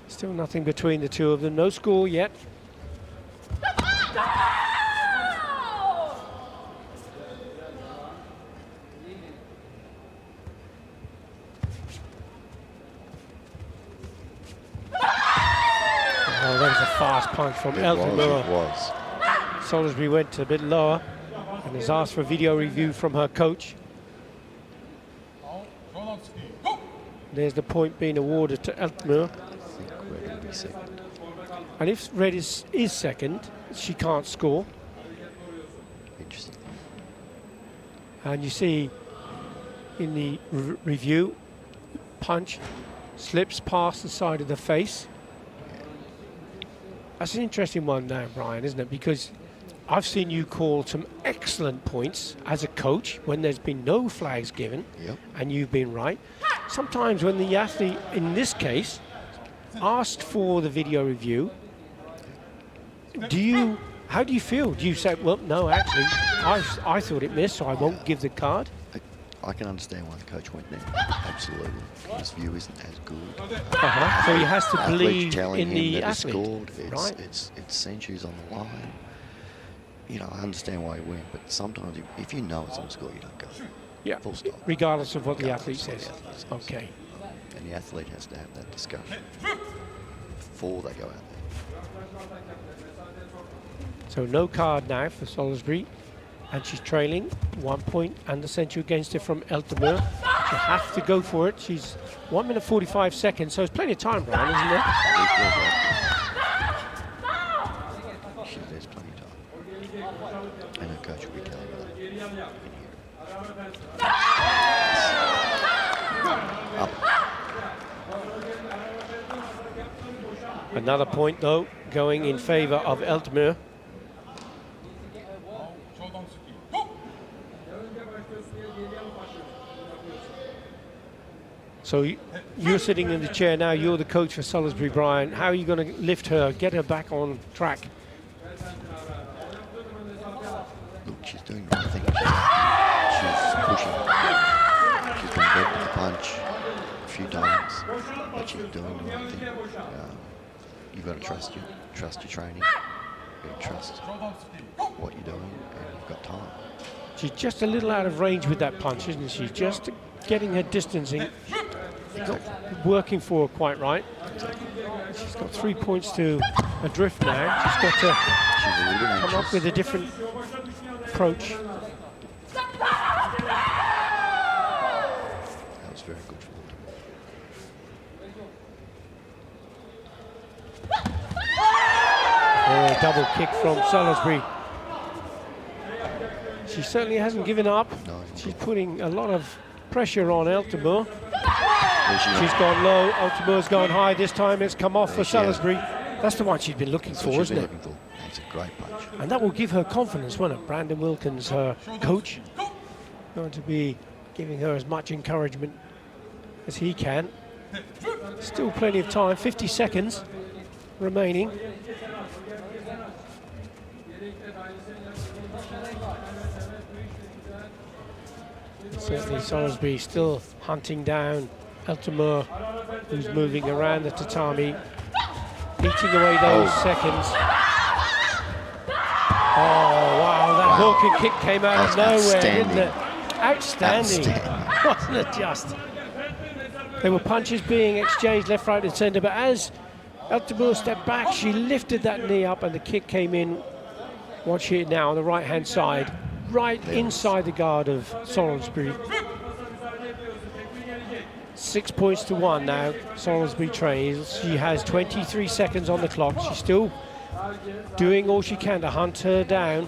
Still nothing between the two of them. No score yet. Oh, that was a fast punch from Eltemur. It was. Salisbury went a bit lower and has asked for a video review from her coach. There's the point being awarded to Eltemur. I think we're going to be second. And if red is second, she can't score. Interesting. And you see in the review, punch slips past the side of the face. That's an interesting one now, Brian, isn't it? Because I've seen you call some excellent points as a coach when there's been no flags given, Yep. and you've been right. Sometimes when the athlete, in this case, asked for the video review, how do you feel? Do you say, well, no, actually, I thought it missed, so I won't give the card? I can understand why the coach went there. Absolutely. His view isn't as good. So he has to Athletes believe telling in him the that he athlete. scored. Right. It's centuries on the line. I understand why he went, but sometimes if you know it's on score, you don't go. Yeah, Full stop. regardless of what the athlete Regardless says. of what the athlete says. Okay. And the athlete has to have that discussion before they go out there. So no card now for Salisbury, and she's trailing 1 point and the century against her from Eltemur. She has to go for it. She's 1 minute 45 seconds, so it's plenty of time, Brian, isn't there? There's plenty of time. And her coach will be telling her that. You can hear it. Up. Another point, though, going in favour of Eltemur. So you're sitting in the chair now, you're the coach for Salisbury, Brian. How are you going to lift her, get her back on track? Look, she's doing the right thing. She's pushing. She's been beat with the punch a few times, but she's doing the right thing. You've got to trust your training. You've got to trust what you're doing, and you've got time. She's just a little out of range with that punch, isn't she? Just getting her distancing, not working for her quite right. She's got 3 points to adrift now. She's got to come up with a different approach. That was very good for her. Double kick from Salisbury. She certainly hasn't given up. No, she's putting a lot of pressure on Altamur. She's gone low. Altamur's gone high this time. It's come off for Salisbury. That's the one she's been looking for, isn't it? That's a great punch. And that will give her confidence, won't it? Brandon Wilkins, her coach, going to be giving her as much encouragement as he can. Still plenty of time, 50 seconds remaining. Certainly Salisbury still hunting down Altamur, who's moving around the tatami, eating away those seconds. Oh wow, that hook and kick came out of nowhere, didn't it? Outstanding. Wasn't it just? There were punches being exchanged left, right and centre, but as Altamur stepped back, she lifted that knee up and the kick came in. Watch it now on the right hand side, right inside the guard of Salisbury. 6 points to 1 now. Salisbury trails. She has 23 seconds on the clock. She's still doing all she can to hunt her down.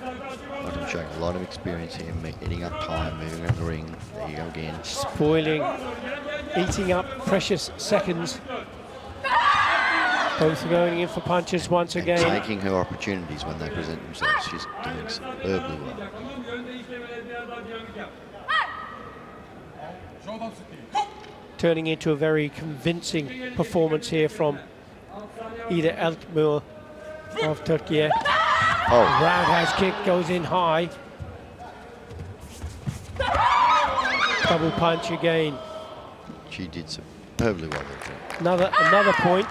I'm showing a lot of experience here, eating up time, moving around the ring. There you go again. Spoiling, eating up precious seconds. Both are going in for punches once again. And taking her opportunities when they present themselves. She's doing superbly well. Turning into a very convincing performance here from Ida Altamur of Turkey. Roundhouse kick goes in high. Double punch again. She did superbly well. Another point.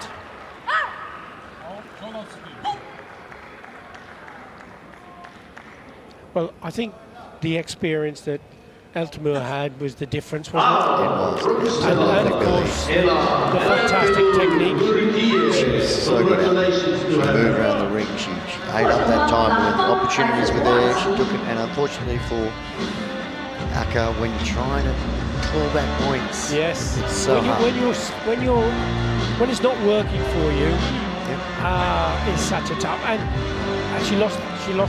Well, I think the experience that Altamur had was the difference, wasn't it? It was. And of course, the fantastic technique. She was so good at it. She moved around the ring. She ate up that time when opportunities were there. She took it, and unfortunately for Aka, when you're trying to claw back points, yes, it's so hard. When it's not working for you, it's such a tough. And she lost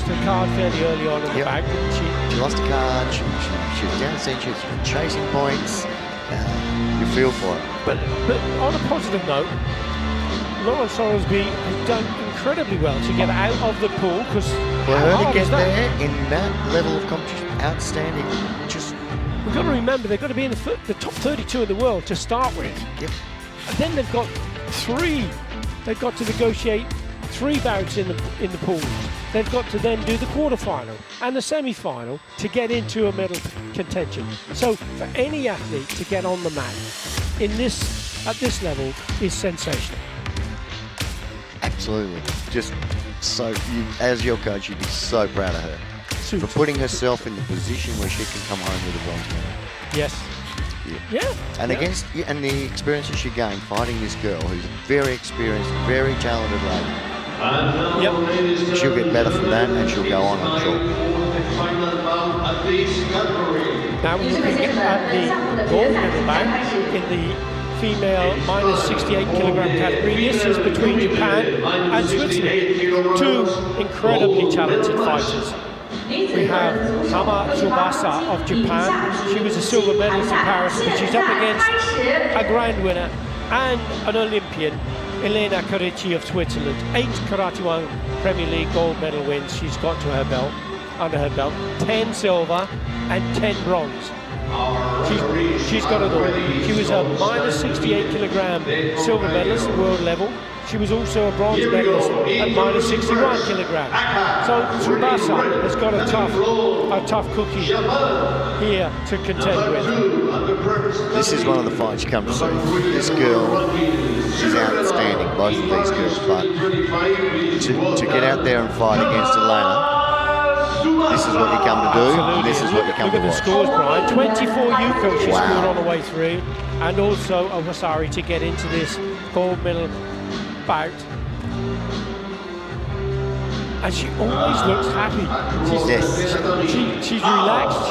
her card fairly early on in the back, didn't she? She lost a card. She was down the centre. She was chasing points. You feel for her. But on a positive note, Lauren Salisbury has done incredibly well to get out of the pool, because for her to get there in that level of competition, outstanding. We've got to remember they've got to be in the top 32 in the world to start with. Yep. And then they've got they've got to negotiate 3 bouts in the pool. They've got to then do the quarterfinal and the semi-final to get into a medal contention. So for any athlete to get on the mat at this level is sensational. Absolutely. Just so, as your coach, you'd be so proud of her. Super. For putting herself in the position where she can come home with a bronze medal. Yes. And and the experience that she gained fighting this girl, who's a very experienced, very talented lady. She'll get better from that, and she'll go on, I'm sure. Now we're looking at the gold medal bout in the female minus 68 kilogram category. This is between Japan and Switzerland. 2 incredibly talented fighters. We have Kazumasa of Japan. She was a silver medalist in Paris, but she's up against a grand winner and an Olympian, Elena Carici of Switzerland. 8 Karate1 Premier League gold medal wins she's got to her belt, under her belt. 10 silver and 10 bronze. She's got it all. She was a minus 68 kilogram silver medalist at world level. She was also a bronze medalist at minus 61 kilogram. So Tsubasa has got a tough cookie here to contend with. This is one of the fights you come to see. This girl is outstanding, both of these girls, but to get out there and fight against Elena, this is what you come to do, and this is what you come to watch. Look at the scores, Brian. 24 Yuko she scored on the way through, and also a Wasari to get into this gold medal bout. And she always looks happy. She's relaxed.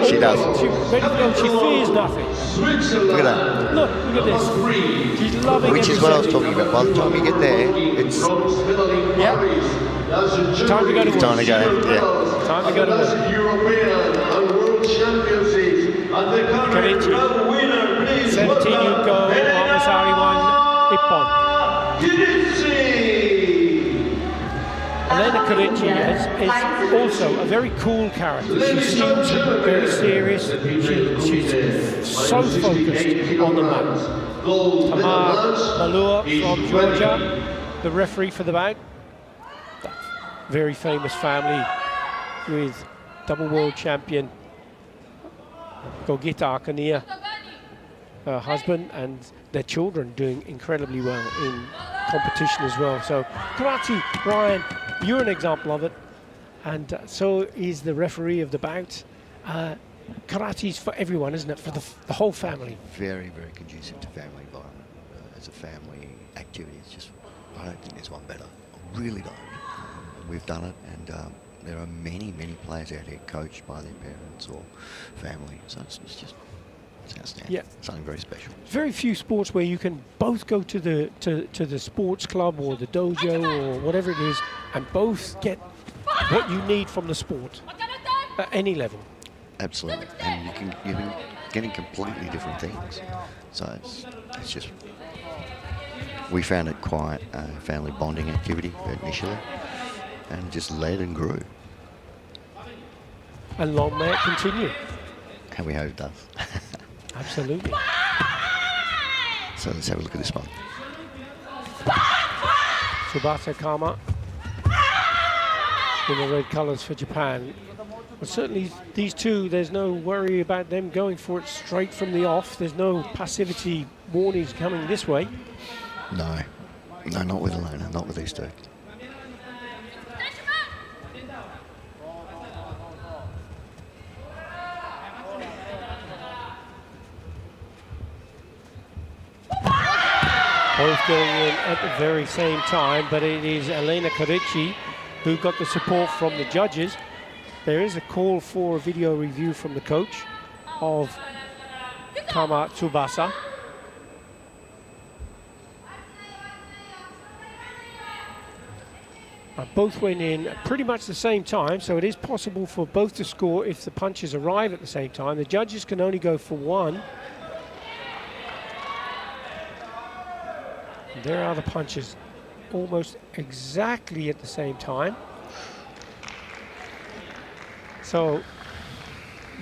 She does. She's ready to go. She fears nothing. Look at that. Look at this. She's loving Which is what I was talking about. By the time you get there, it's time to go to work. time to go. Yeah. Time to go to work. European and World Championships and the current winner, please 17 Yuko, Wasari 1 Ippon. Elena Karichi is also a very cool character. She seems very serious. She's so focused on the mat. Tamar Malua from Georgia, the referee for the bout. Very famous family with double world champion Gogita Akania, her husband, and their children doing incredibly well in competition as well. So karate, Brian, you're an example of it, and so is the referee of the bout. Karate's for everyone, isn't it? For the whole family. Very, very conducive to family environment. As a family activity, it's just, I don't think there's one better. I really don't. We've done it, and there are many, many players out here coached by their parents or family. So it's just, it's outstanding. Yeah. Something very special. Very few sports where you can both go to the sports club or the dojo or whatever it is, and both get what you need from the sport at any level. Absolutely, and you've been getting completely different things. So it's just, we found it quite a family bonding activity initially, and just led and grew. And long may it continue. And we hope it does. Absolutely. So let's have a look at this one. Tsubasa Kama in the red colours for Japan. But certainly these two, there's no worry about them going for it straight from the off. There's no passivity warnings coming this way. No, not with Elena, not with these two. Both going in at the very same time, but it is Elena Karichi who got the support from the judges. There is a call for a video review from the coach of Kama Tsubasa. Both went in at pretty much the same time, so it is possible for both to score if the punches arrive at the same time. The judges can only go for one. There are the punches almost exactly at the same time. So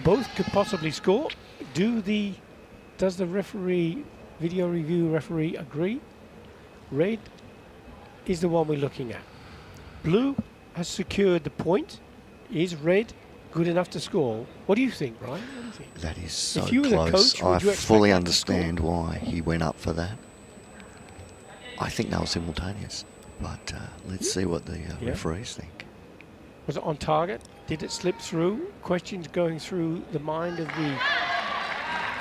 both could possibly score. Does the referee, video review referee, agree? Red is the one we're looking at. Blue has secured the point. Is red good enough to score? What do you think, Brian? What do you think? That is so if you were close. the coach, I would you expect fully that to understand score? why he went up for that. I think they were simultaneous, but let's see what the referees think. Was it on target? Did it slip through? Questions going through the mind of the...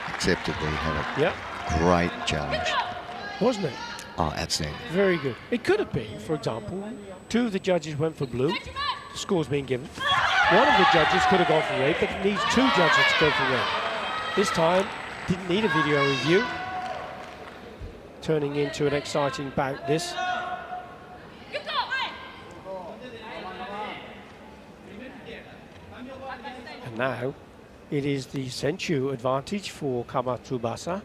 Acceptably had a great challenge. Wasn't it? Oh, outstanding. Very good. It could have been, for example, two of the judges went for blue. The score's being given. One of the judges could have gone for red, but it needs two judges to go for red. This time, didn't need a video review. Turning into an exciting bout, this. And now, it is the Senchu advantage for Kama Tsubasa.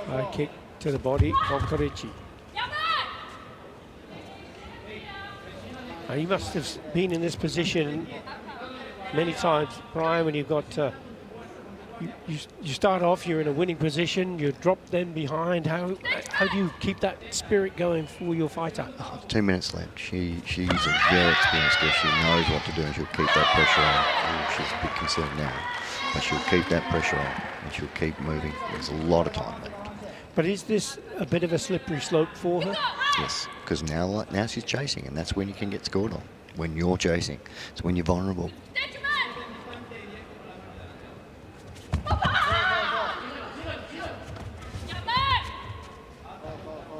Side kick to the body of Karichi. And you must have been in this position many times, Brian, when you've got, you start off, you're in a winning position, you drop them behind. How do you keep that spirit going for your fighter? 2 minutes left. She's a very experienced girl. She knows what to do, and she'll keep that pressure on. Ooh, she's a bit concerned now, but she'll keep that pressure on, and she'll keep moving. There's a lot of time left. But is this a bit of a slippery slope for her? Yes, because now she's chasing, and that's when you can get scored on. When you're chasing, it's when you're vulnerable.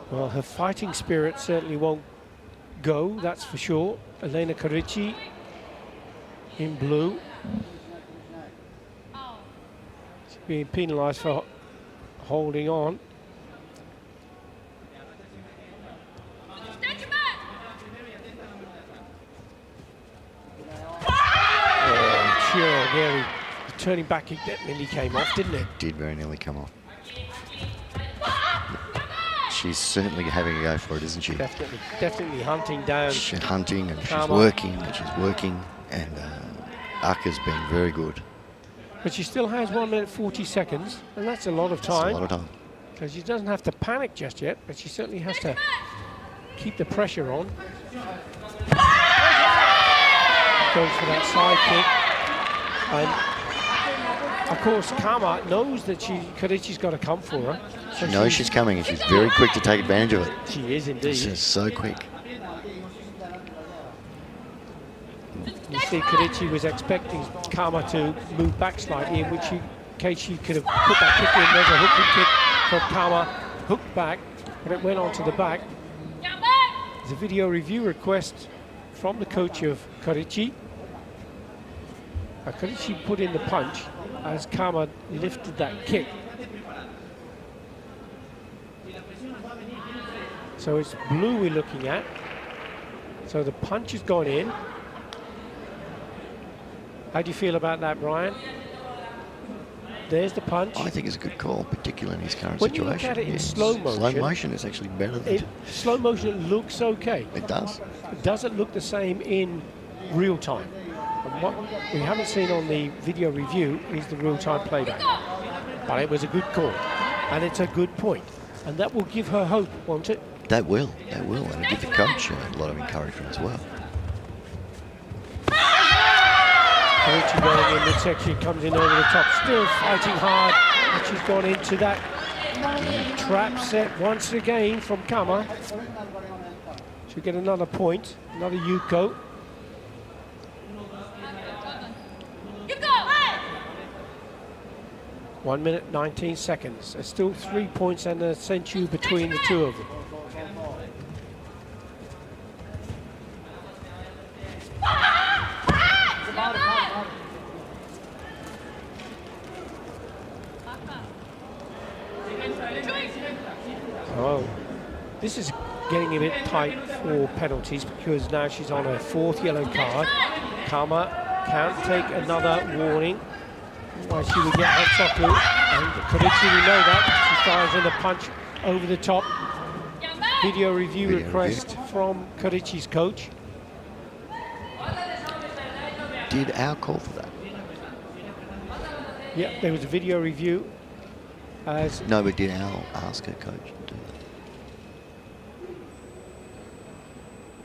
Well, her fighting spirit certainly won't go, that's for sure. Elena Karici in blue. She's being penalised for holding on. Oh, nearly turning back, that nearly came off, didn't it? It did very nearly come off. She's certainly having a go for it, isn't she? Definitely hunting down. She's hunting, and Kama. she's working, and Aka's been very good. But she still has 1 minute 40 seconds, and that's a lot of time. That's a lot of time. So she doesn't have to panic just yet, but she certainly has to keep the pressure on. Goes for that side kick. And of course, Kama knows that Karici's got to come for her. So She knows she's coming, and she's very quick to take advantage of it. She is indeed. She's so quick. You see, Karici was expecting Kama to move back slightly, in which case she could have put that kick in. There's a hooking kick from Kama, hooked back, but it went onto the back. There's a video review request from the coach of Karici. Karici put in the punch as Kama lifted that kick. So it's blue we're looking at. So the punch has gone in. How do you feel about that, Brian? There's the punch. I think it's a good call, particularly in his current When you situation. look at it in Yes. slow motion- Slow motion is actually better than Slow motion, it looks okay. it does. It doesn't look the same in real time. And what we haven't seen on the video review is the real-time playback. But it was a good call, and it's a good point. And that will give her hope, won't it? That will, and it'll give the coach a lot of encouragement as well. Karici going in midsection, comes in over the top, still fighting hard, and she's gone into that trap set once again from Kama. She'll get another point, another Yuko. One minute, 19 seconds. There's still 3 points and a senchu between the two of them. Oh, this is getting a bit tight for penalties because now she's on her 4th yellow card. Kama can't take another warning. Why she would get Hansoku, and Karici, we know that. She fires in a punch over the top. Video review request from Karici's coach. Did Al call for that? Yeah, there was a video review. As No, but did Al ask her coach to do that?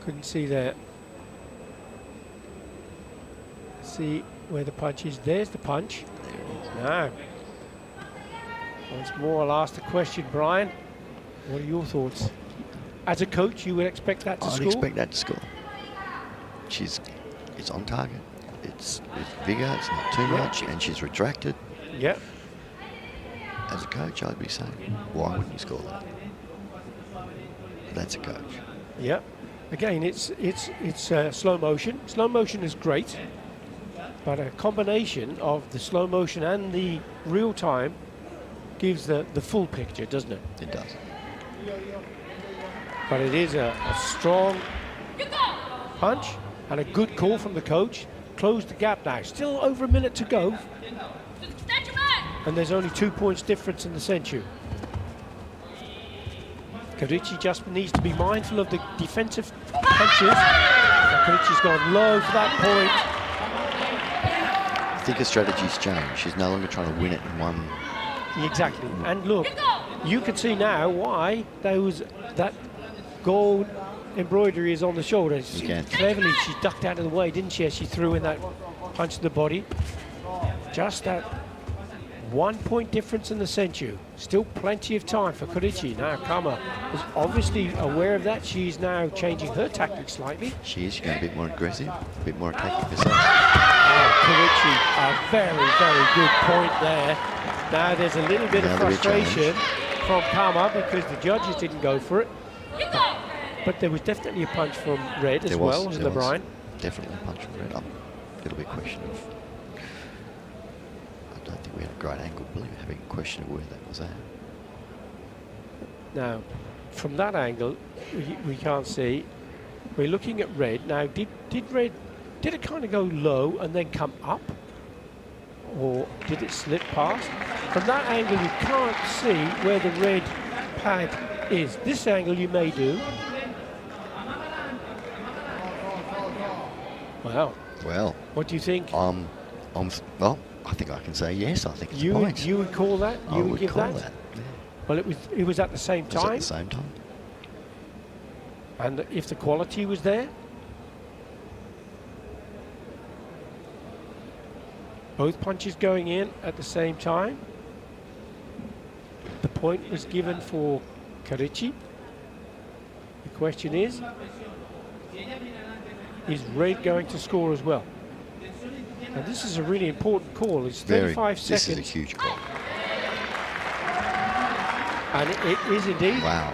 couldn't see there. See where the punch is. There's the punch. There it is. Now, once more, I'll ask the question, Brian. What are your thoughts? As a coach, you would expect that to I'd score? expect that to score. It's on target. It's bigger, it's not too much, and she's retracted. Yep. As a coach, I'd be saying, why wouldn't you score that? That's a coach. Yep. Again, it's slow motion. Slow motion is great, but a combination of the slow motion and the real time gives the full picture, doesn't it? It does. But it is a strong punch and a good call from the coach. Close the gap now. Still over a minute to go. And there's only 2 points difference in the senchu. Karici just needs to be mindful of the defensive punches. Karichi's gone low for that point. I think her strategy's changed. She's no longer trying to win it in one. Exactly. And look, you can see now why that gold embroidery is on the shoulder. Cleverly, she ducked out of the way, didn't she, as she threw in that punch to the body. Just that 1 point difference in the senchu. Still plenty of time for Karichi. Now Kama is obviously aware of that. She's now changing her tactics slightly. She is. She's going a bit more aggressive, a bit more attacking herself. Karichi, a very, very good point there. Now there's a little bit of frustration from Kama because the judges didn't go for it. But there was definitely a punch from Red as well, wasn't there, Brian? Definitely a punch from Red. A little bit question of. I don't think we had a great angle, but having a question of where that was at. Now, from that angle, we can't see. We're looking at Red. Now, did it kind of go low and then come up? Or did it slip past? From that angle, you can't see where the red pad is. This angle you may do. Wow. Well. What do you think? Well, I think I can say yes. I think it's a point. You would call that? You would give call that? Yeah. Well, it was at the same time. At the same time. And if the quality was there? Both punches going in at the same time. The point was given for Karichi. The question is Red going to score as well? And this is a really important call. It's 35 seconds. This is a huge call. And it is indeed. Wow.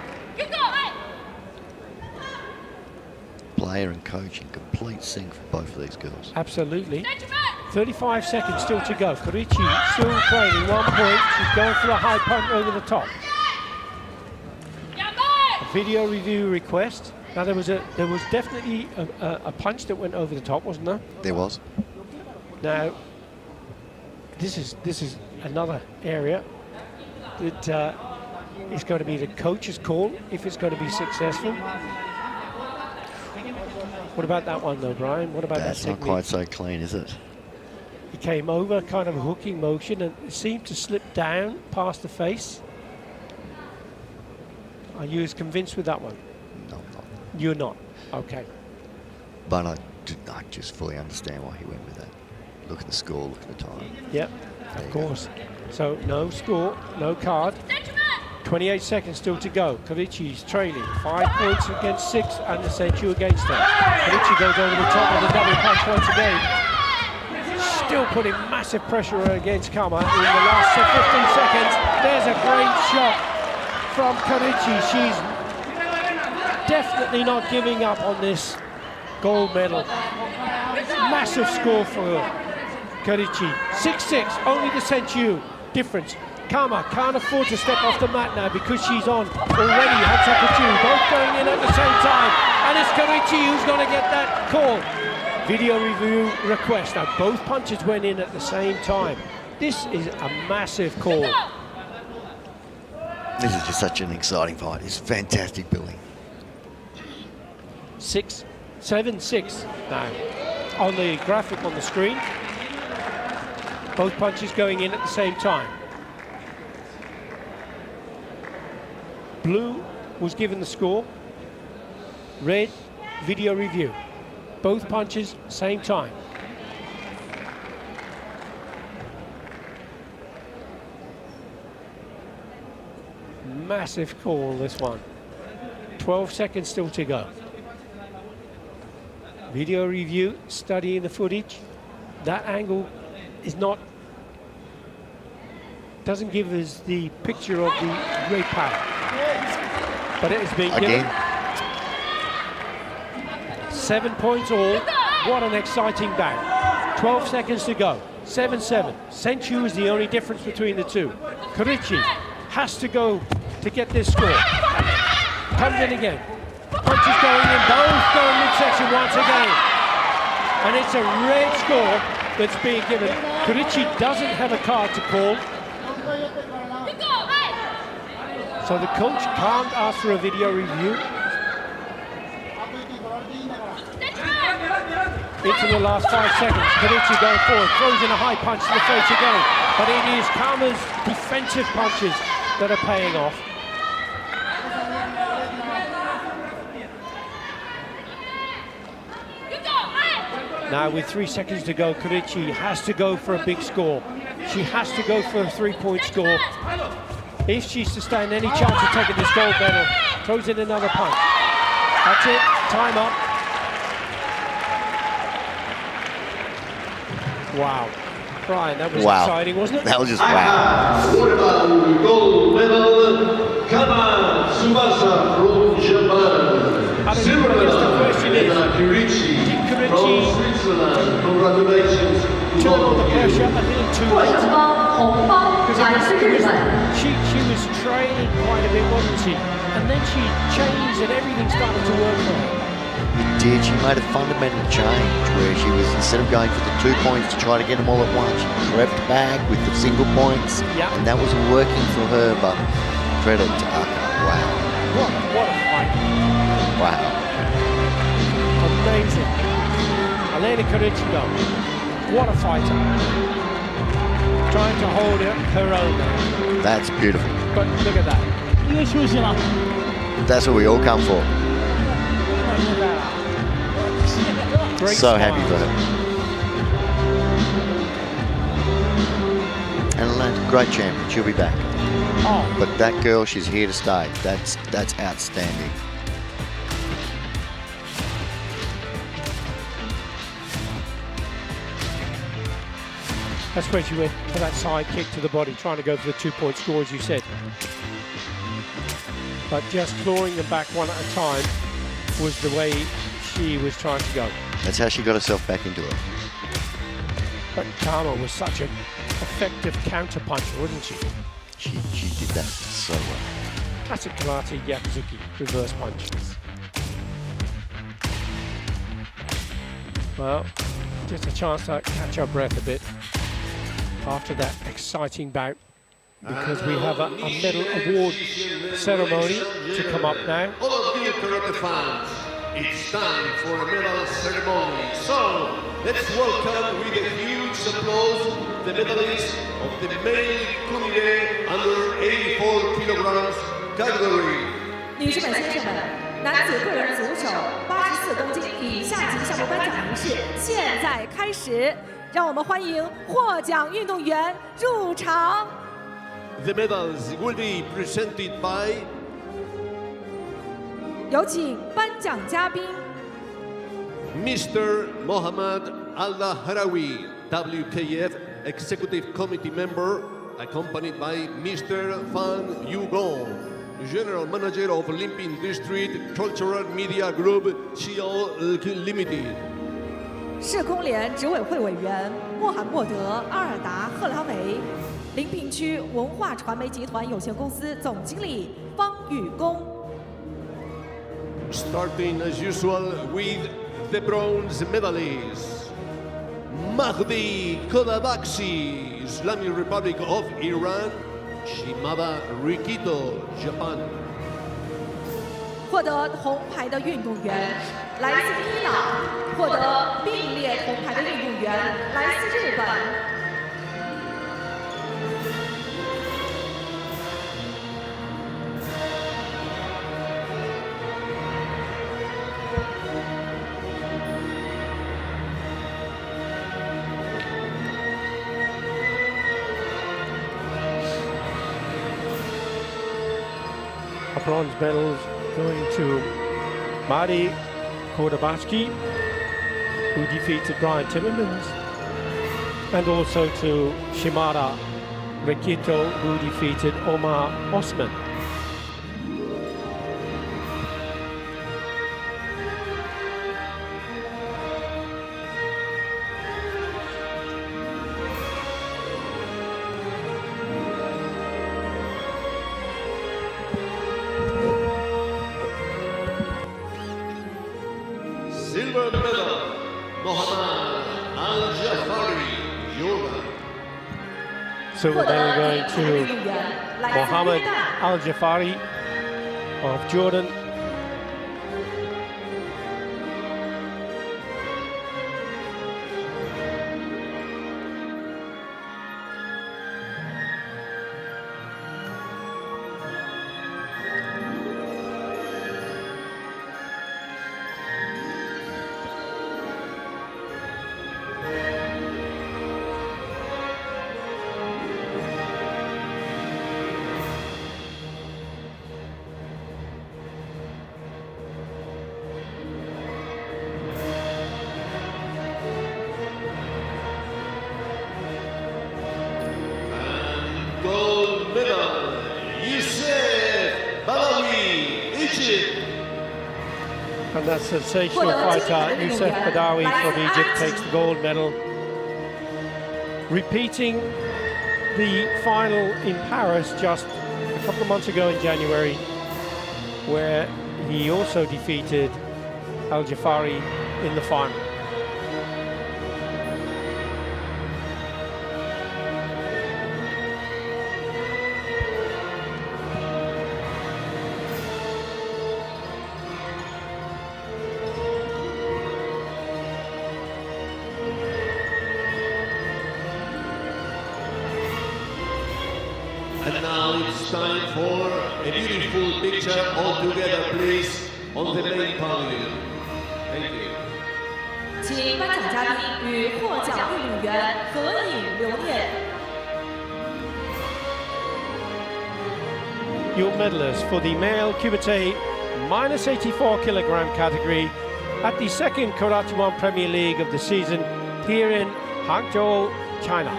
Player and coach in complete sync for both of these girls. Absolutely. 35 seconds still to go. Karichi still trailing 1 point. She's going for the high punch over the top. A video review request. Now there was definitely a punch that went over the top, wasn't there? There was. Now this is another area that is going to be the coach's call if it's going to be successful. What about that one though, Brian? What about that technique? That's not quite so clean, is it? He came over, kind of a hooking motion, and it seemed to slip down past the face. Are you as convinced with that one? No, I'm not. You're not? Okay. But I just fully understand why he went with that. Look at the score, look at the time. Yep, of course. So no score, no card. 28 seconds still to go. Karichi's trailing 5 points against 6 and the senchu against her. Karichi goes over the top with a double punch once again. Still putting massive pressure against Kama in the last 15 seconds. There's a great shot from Karichi. She's definitely not giving up on this gold medal. Massive score for Karichi. 6-6, only the senchu difference. Kama can't afford to step off the mat now because she's on already. Hatsakuchu both going in at the same time. And it's Karichi who's going to get that call. Video review request. Now both punches went in at the same time. This is a massive call. This is just such an exciting fight. It's fantastic building. 7-6 now on the graphic on the screen. Both punches going in at the same time. Blue was given the score. Red, video review. Both punches, same time. Massive call, this one. 12 seconds still to go. Video review, studying the footage. That angle is doesn't give us the picture of the great power. But it has been given. 7 points all. What an exciting bout. 12 seconds to go. 7-7. Senchu is the only difference between the two. Karichi has to go to get this score. Comes in again. Punches going in. Both going midsection once again. And it's a red score that's being given. Karichi doesn't have a card to call. So the coach can't ask for a video review. into the last 5 seconds. Konichi going forward, throws in a high punch to the face again. But it is Kama's defensive punches that are paying off. Now with 3 seconds to go, Konichi has to go for a big score. She has to go for a 3-point score. If she's to stand any chance of taking this gold medal, throws in another punch. That's it, time up. Wow. Brian, that was exciting, wasn't it? That was just wow. Gold medal, Kazumasa from Japan. Silver medal, Kirichi from Switzerland. Congratulations. Turn on the pressure a little too late. She was training quite a bit, wasn't she? And then she changed and everything started to work for her. It did. She made a fundamental change where she was, instead of going for the 2 points to try to get them all at once, she crept back with the single points. Yeah. And that was working for her, but credit to Aka. Wow. What a fight. Wow. Amazing. Elena Konichigo, what a fighter. Trying to hold her own there. That's beautiful. But look at that. That's what we all come for. Great So smile. happy for her. And Atlanta, great champion. She'll be back. Oh, But that girl, she's here to stay. That's outstanding. that's where she went for that side kick to the body, trying to go for the 2-point score, as you said. But just clawing them back one at a time was the way she was trying to go. That's how she got herself back into it. But Kama was such an effective counter-puncher, wasn't she? She did that so well. Classic karate, Yakuzuki, reverse punch. Well, just a chance to catch our breath a bit after that exciting bout, because we have a medal award ceremony to come up now. All of you karate fans, it's time for a medal ceremony. So, let's welcome with a huge applause the medalists of the male Kumite under 84 kilograms category. 女士们、先生们，男子个人足手84公斤以下级项目颁奖仪式现在开始，让我们欢迎获奖运动员入场。 The medals will be presented by 有请颁奖嘉宾 Mr. Mohammad Al-Harawi, WKF Executive Committee member, accompanied by Mr. Fan Yugong, General Manager of Limping District Cultural Media Group, Xiao Limited. 市空联执委会委员穆罕默德·阿尔达·赫拉维，临平区文化传媒集团有限公司总经理方宇公。 Starting as usual with the bronze medalists. Mahdi Kodabakshi, Islamic Republic of Iran, Shimada Rikito, Japan. 获得铜牌的运动员来自伊朗，获得并列铜牌的运动员来自日本。 A bronze medal going to Mahdi Kodabaski, who defeated Brian Timmermans, and also to Shimada Rikito, who defeated Omar Osman. Silver medal, Mohammad Al-Jafari, Jordan. Silver 获得 medal 银 going 牌的 to 运动员来自 Mohammad 约旦。 Al-Jafari of Jordan. And that sensational fighter, Youssef Badawi from Egypt, takes the gold medal. Repeating the final in Paris just a couple of months ago in January, where he also defeated Al Jafari in the final. And now it's time for a beautiful picture all together, please, on the main podium. Thank you. 请颁奖嘉宾与获奖运动员合影留念。 Your medalists for the male Kumite minus 84 kilogram category at the second Karate1 Premier League of the season here in Hangzhou, China.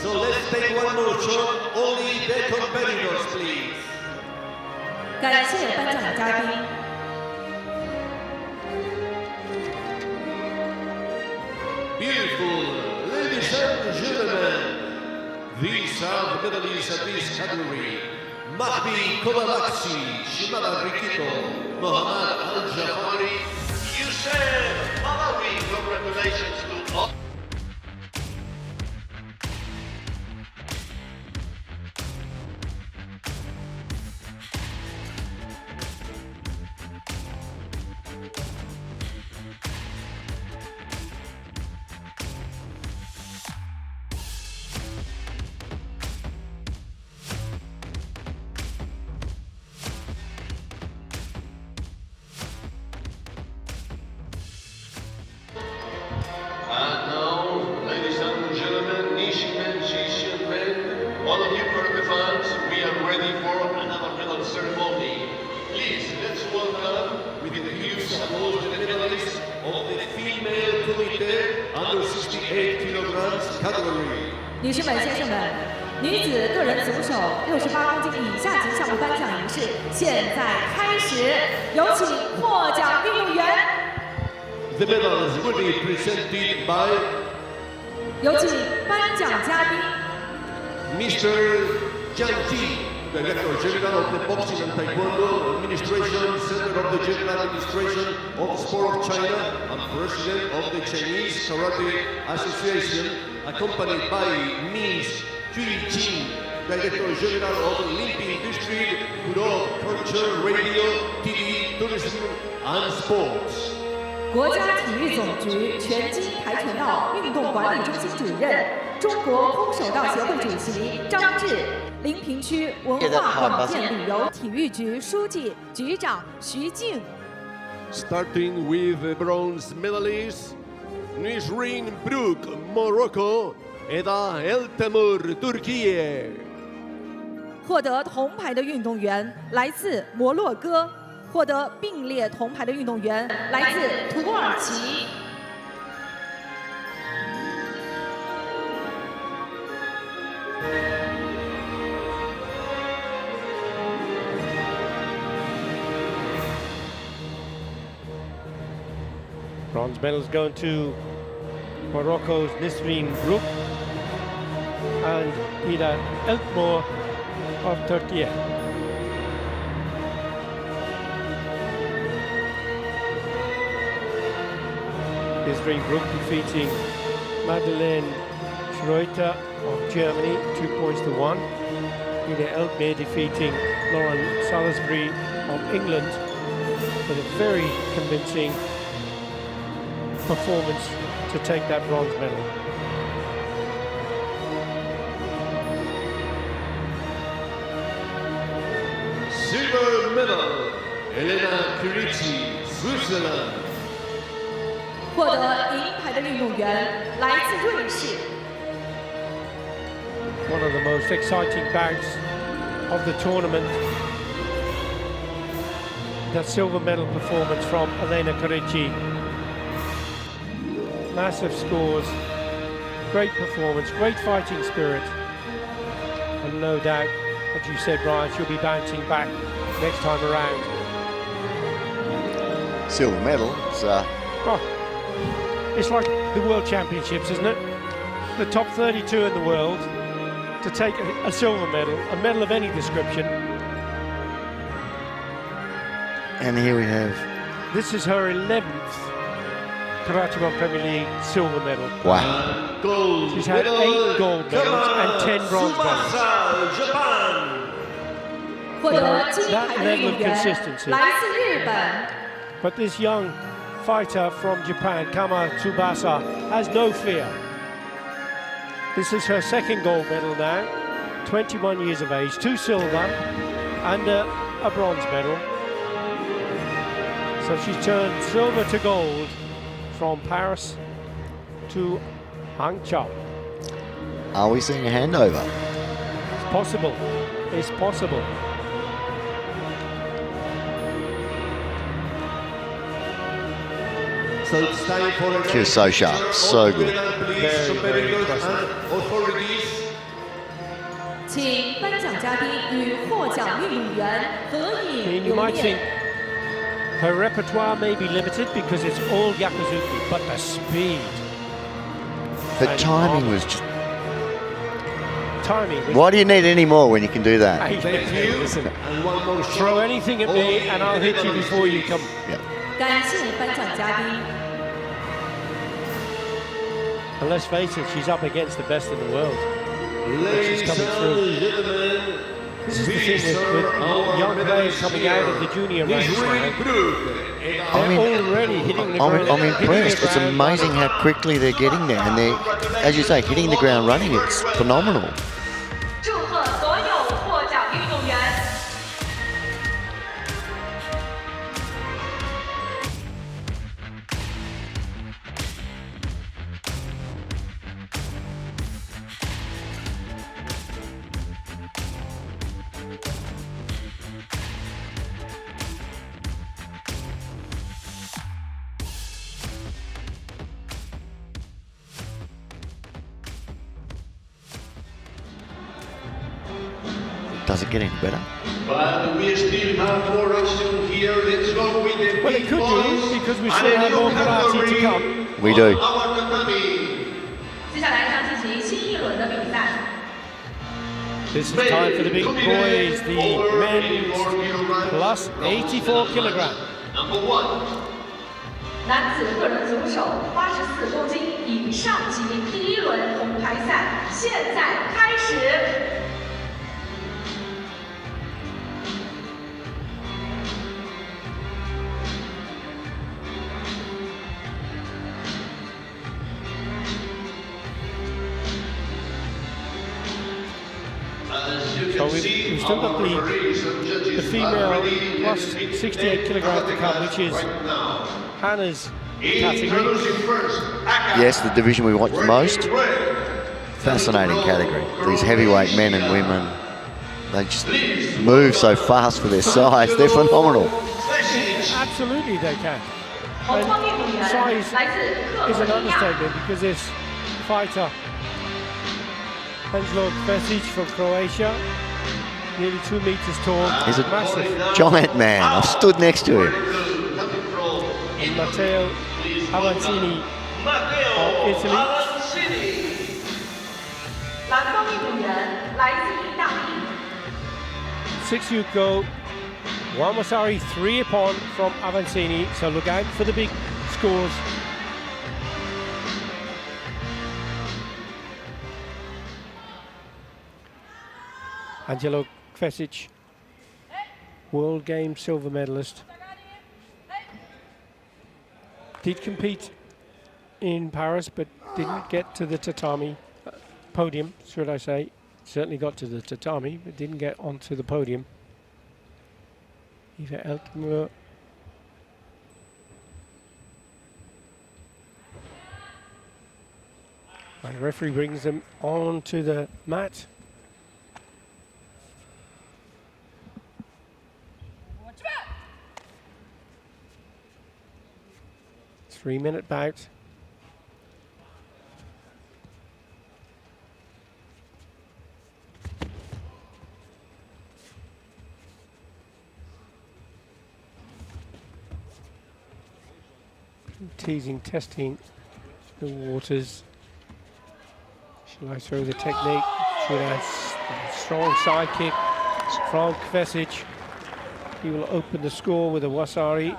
So let's take one more shot, only the competitors, please. 感谢颁奖嘉宾。 Beautiful, ladies and gentlemen, these are the medalists at this category. Mahdi Kovalatsi, Shimada Rikito, Mohammad Al-Jafari, Youssef Badawi. Congratulations to all. And now, ladies and gentlemen, Nishimen, Shishimen, all of you Karate fans, we are ready for another medal ceremony. Please, let's welcome with the huge applause the medalists of the female Kumite under 68 kilograms category. 女士们、先生们，女子个人组手68公斤以下级项目颁奖仪式现在开始，有请获奖运动员。 The medals will be presented by 有请颁奖嘉宾。 Mr. Jiang Ji, Director General of the Boxing and Taekwondo Administration, Center of the General Administration of Sport of China, and President of the Chinese Karate Association, accompanied by Ms. Julie Jin, Director General of Olympic District, Bureau of Culture, Radio, TV, Tourism and Sports. 国家体育总局拳击跆拳道运动管理中心主任，中国空手道协会主席张志，临平区文化广电旅游体育局书记、局长徐静。 Starting with the bronze medalist, Nisrin Brook, Morocco, Eda Eltemur, Turkey. 获得铜牌的运动员来自摩洛哥。 获得并列铜牌的运动员来自土耳其。 Bronze medals going to Morocco's Nisrin Brook and Ida Eltmor of Turkey. Nisrin Brook defeating Madeleine Schreuter of Germany, 2 points to 1. Ida Eltmor defeating Lauren Salisbury of England with a very convincing performance to take that bronze medal. Silver medal, Elena Curici, Switzerland. 获得银牌的运动员来自瑞士。 One of the most exciting bouts of the tournament. That silver medal performance from Elena Curici. Massive scores, great performance, great fighting spirit, and no doubt, as you said, Brian, she'll be bouncing back next time around. silver medal. It's like the World Championships, isn't it? The top 32 in the world to take a silver medal, a medal of any description. And here we have. This is her 11th Karate1 Premier League silver medal. Wow. She's had 8 gold medals and 10 bronze medals. That level of consistency. But this young fighter from Japan, Kazumasa, has no fear. This is her 2nd gold medal now, 21 years of age, 2 silver and a bronze medal. So she's turned silver to gold from Paris to Hangzhou. Are we seeing a handover? It's possible. It's possible. So it's time for She was so sharp, so good. Very, very impressive. authorities. 请颁奖嘉宾与获奖运动员合 I 影 mean, you 留 might 念 think。 her repertoire may be limited because it's all Yakuzuki, but the speed. But And timing marvelous. was just. Timing. was- Why do you need any more when you can do that? Hey, listen, And one more shot. throw anything at me and I'll hit you before you come. Yeah. 感谢颁奖嘉宾。 And let's face it, she's up against the best in the world. Ladies coming through. and gentlemen, This is the thing with young players coming out of the junior ranks now. They're already hitting the ground. I'm impressed. It's amazing how quickly they're getting there, and they're, as you say, hitting the ground running. It's phenomenal. 祝贺所有获奖运动员。 Does it get any better? but we still have more action here. Let's go with the Well, it big could boys. do, because we And still a have new more karate to category come. We do. on our tatami. 接下来将进行新一轮的比赛。 This is time for the big boys, the men's plus 84 kilogram. Number 1. 男子个人组手84公斤以上级第一轮铜牌赛现在开始。 So we've still got the female plus 68 kilogram to come, which is Hannah's category. Yes, the division we watch the most. Fascinating category. These heavyweight men and women, they just move so fast for their size. They're phenomenal. Absolutely they can. 红方运动员 Size 来自克 is 罗 an 地亚。 understatement because this fighter, Kazumasa from Croatia, nearly 2 meters tall, He's a massive. giant man. I've stood next to him. And Matteo Avanzini of Italy. 蓝方运动员来自意大利。 6 Yuko, 1 Masari, 3 upon from Avanzini, so look out for the big scores. Angelo Kvesic, World Games silver medalist. Did compete in Paris, but didn't get to the tatami podium, should I say. Certainly got to the tatami, but didn't get onto the podium. Eva Eltmer. And the referee brings them onto the mat. Three-minute bout. teasing, testing the waters. Shall I throw the technique? Should I? Strong side kick from Kvesic. He will open the score with a wasari.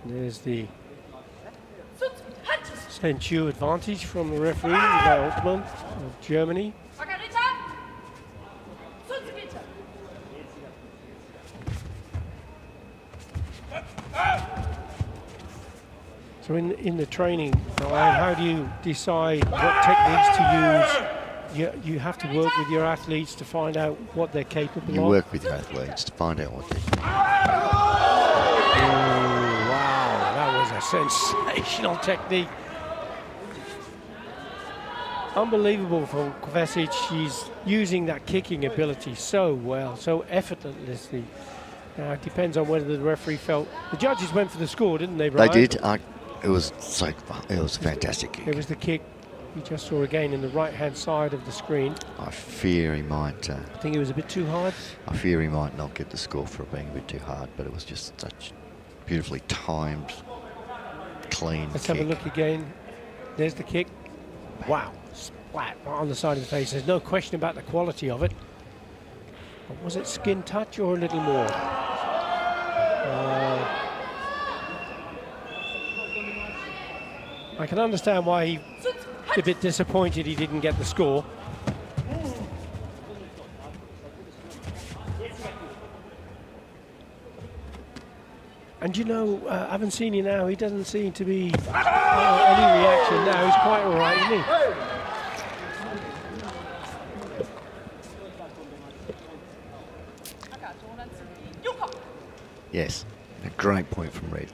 There's the Senchu advantage from the referee, Michael Altmann of Germany. So in the training, Brian, how do you decide what techniques to use? You have to work with your athletes to find out what they're capable of. You work with your athletes to find out what they can. Oh, wow, that was a sensational technique. Unbelievable from Kvesic. She's using that kicking ability so well, so effortlessly. Now it depends on whether the referee felt. The judges went for the score, didn't they, Brian? They did. It was a fantastic kick. It was the kick you just saw again in the right-hand side of the screen. I fear he might. I think it was a bit too hard. I fear he might not get the score for it being a bit too hard, but it was just such beautifully timed, clean Let's kick. have a look again. There's the kick. Wow, splat right on the side of the face. There's no question about the quality of it. But was it skin touch or a little more? I can understand why he's a bit disappointed he didn't get the score. And you know, I haven't seen him now. He doesn't seem to be any reaction now. He's quite all right, isn't he? Yes, a great point from Red.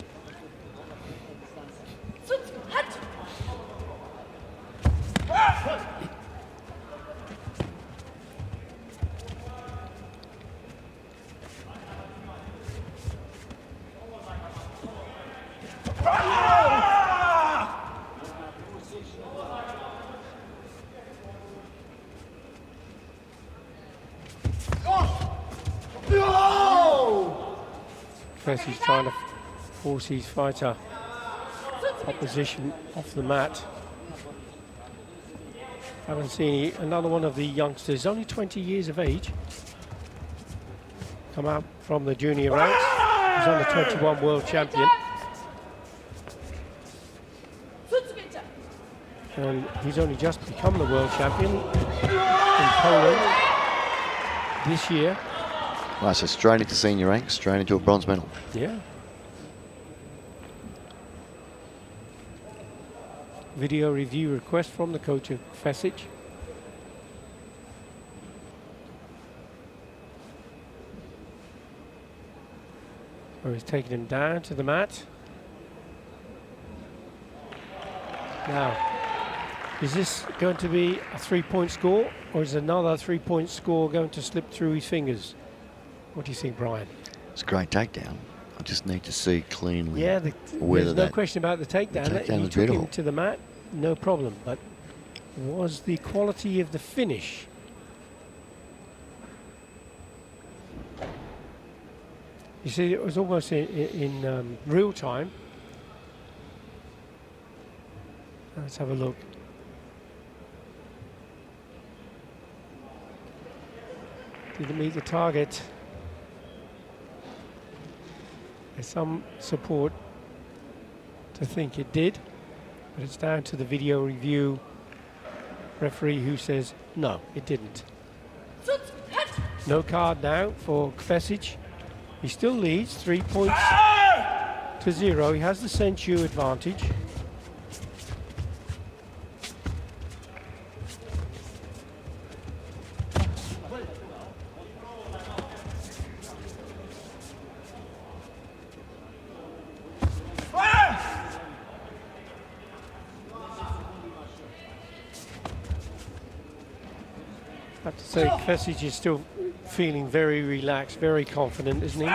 He's trying to force his fighter opposition off the mat. Haven't seen another one of the youngsters, only 20 years of age, come out from the junior ranks. He's under 21 world champion. And he's only just become the world champion in Poland this year. Right, so straight into senior ranks, straight into a bronze medal. Yeah. Video review request from the coach of Kvesic. So he's taking him down to the mat. Now, is this going to be a 3-point score, or is another 3-point score going to slip through his fingers? What do you think, Brian? It's a great takedown. I just need to see cleanly. Yeah, whether there's no question about the takedown. The takedown He was took him beautiful. to the mat, no problem. But was the quality of the finish? You see, it was almost in real time. Let's have a look. Did it meet the target? There's some support to think it did, but it's down to the video review referee who says no, it didn't. No card now for Kvesic. He still leads 3 points to 0. He has the Senchu advantage. I have to say, Kvesic is still feeling very relaxed, very confident, isn't he?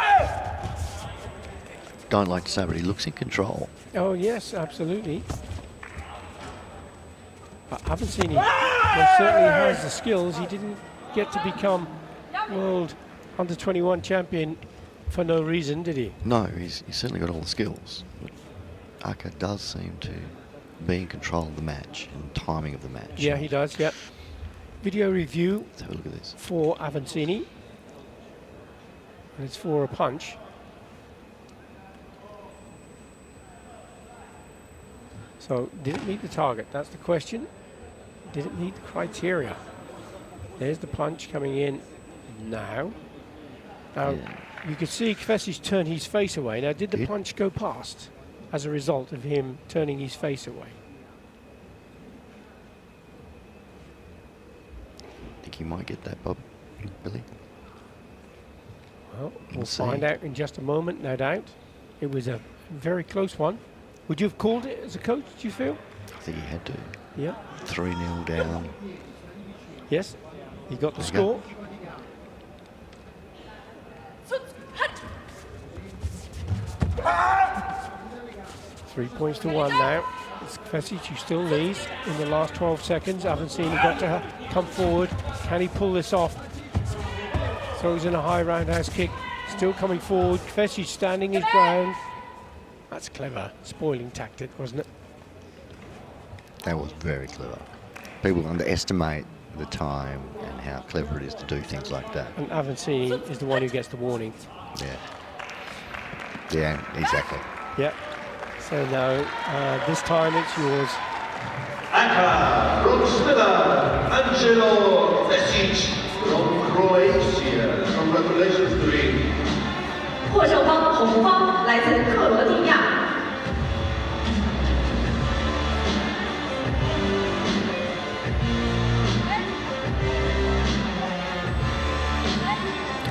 Don't like to say, but he looks in control. Oh, yes, absolutely. I haven't seen him. He certainly has the skills. He didn't get to become world under-21 champion for no reason, did he? No, he's certainly got all the skills. But Aka does seem to be in control of the match and timing of the match. Yeah, he does, yep. Video review Let's have a look at this. for Avancini. And it's for a punch. So, did it meet the target? That's the question. Did it meet the criteria? There's the punch coming in now. Now, you can see Kvesic turn his face away. Now, did the punch go past as a result of him turning his face away? Think he might get that, Bob? Billy? Well, we'll see. find out in just a moment, no doubt. It was a very close one. Would you have called it as a coach, do you feel? I think he had to. Yeah. 3-0 down. Yes, he got the There you score. Three points to one now. It's Kvesic who still leads in the last 12 seconds. Avancini got to come forward. Can he pull this off? Throws in a high roundhouse kick. Still coming forward. Kvesic standing his ground. That's clever. Spoiling tactic, wasn't it? That was very clever. People underestimate the time and how clever it is to do things like that. And Avancini is the one who gets the warning. Yeah. Yeah, exactly. Yep. So now, this time it's yours. Aka from Angelo Vesic from Croatia. Congratulations to him. 获胜方红方来自克罗地亚。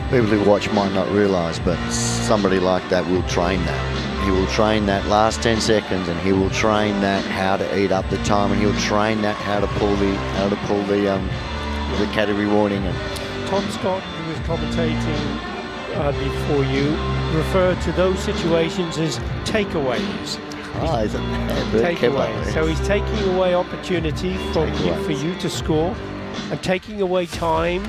People who watch might not realise, but somebody like that will train that. He will train that last 10 seconds, and he will train that how to eat up the time, and he'll train that how to pull the category warning. And Tom Scott, who was commentating before you, referred to those situations as takeaways. Takeaway. So he's taking away opportunity from you, for you to score, and taking away time.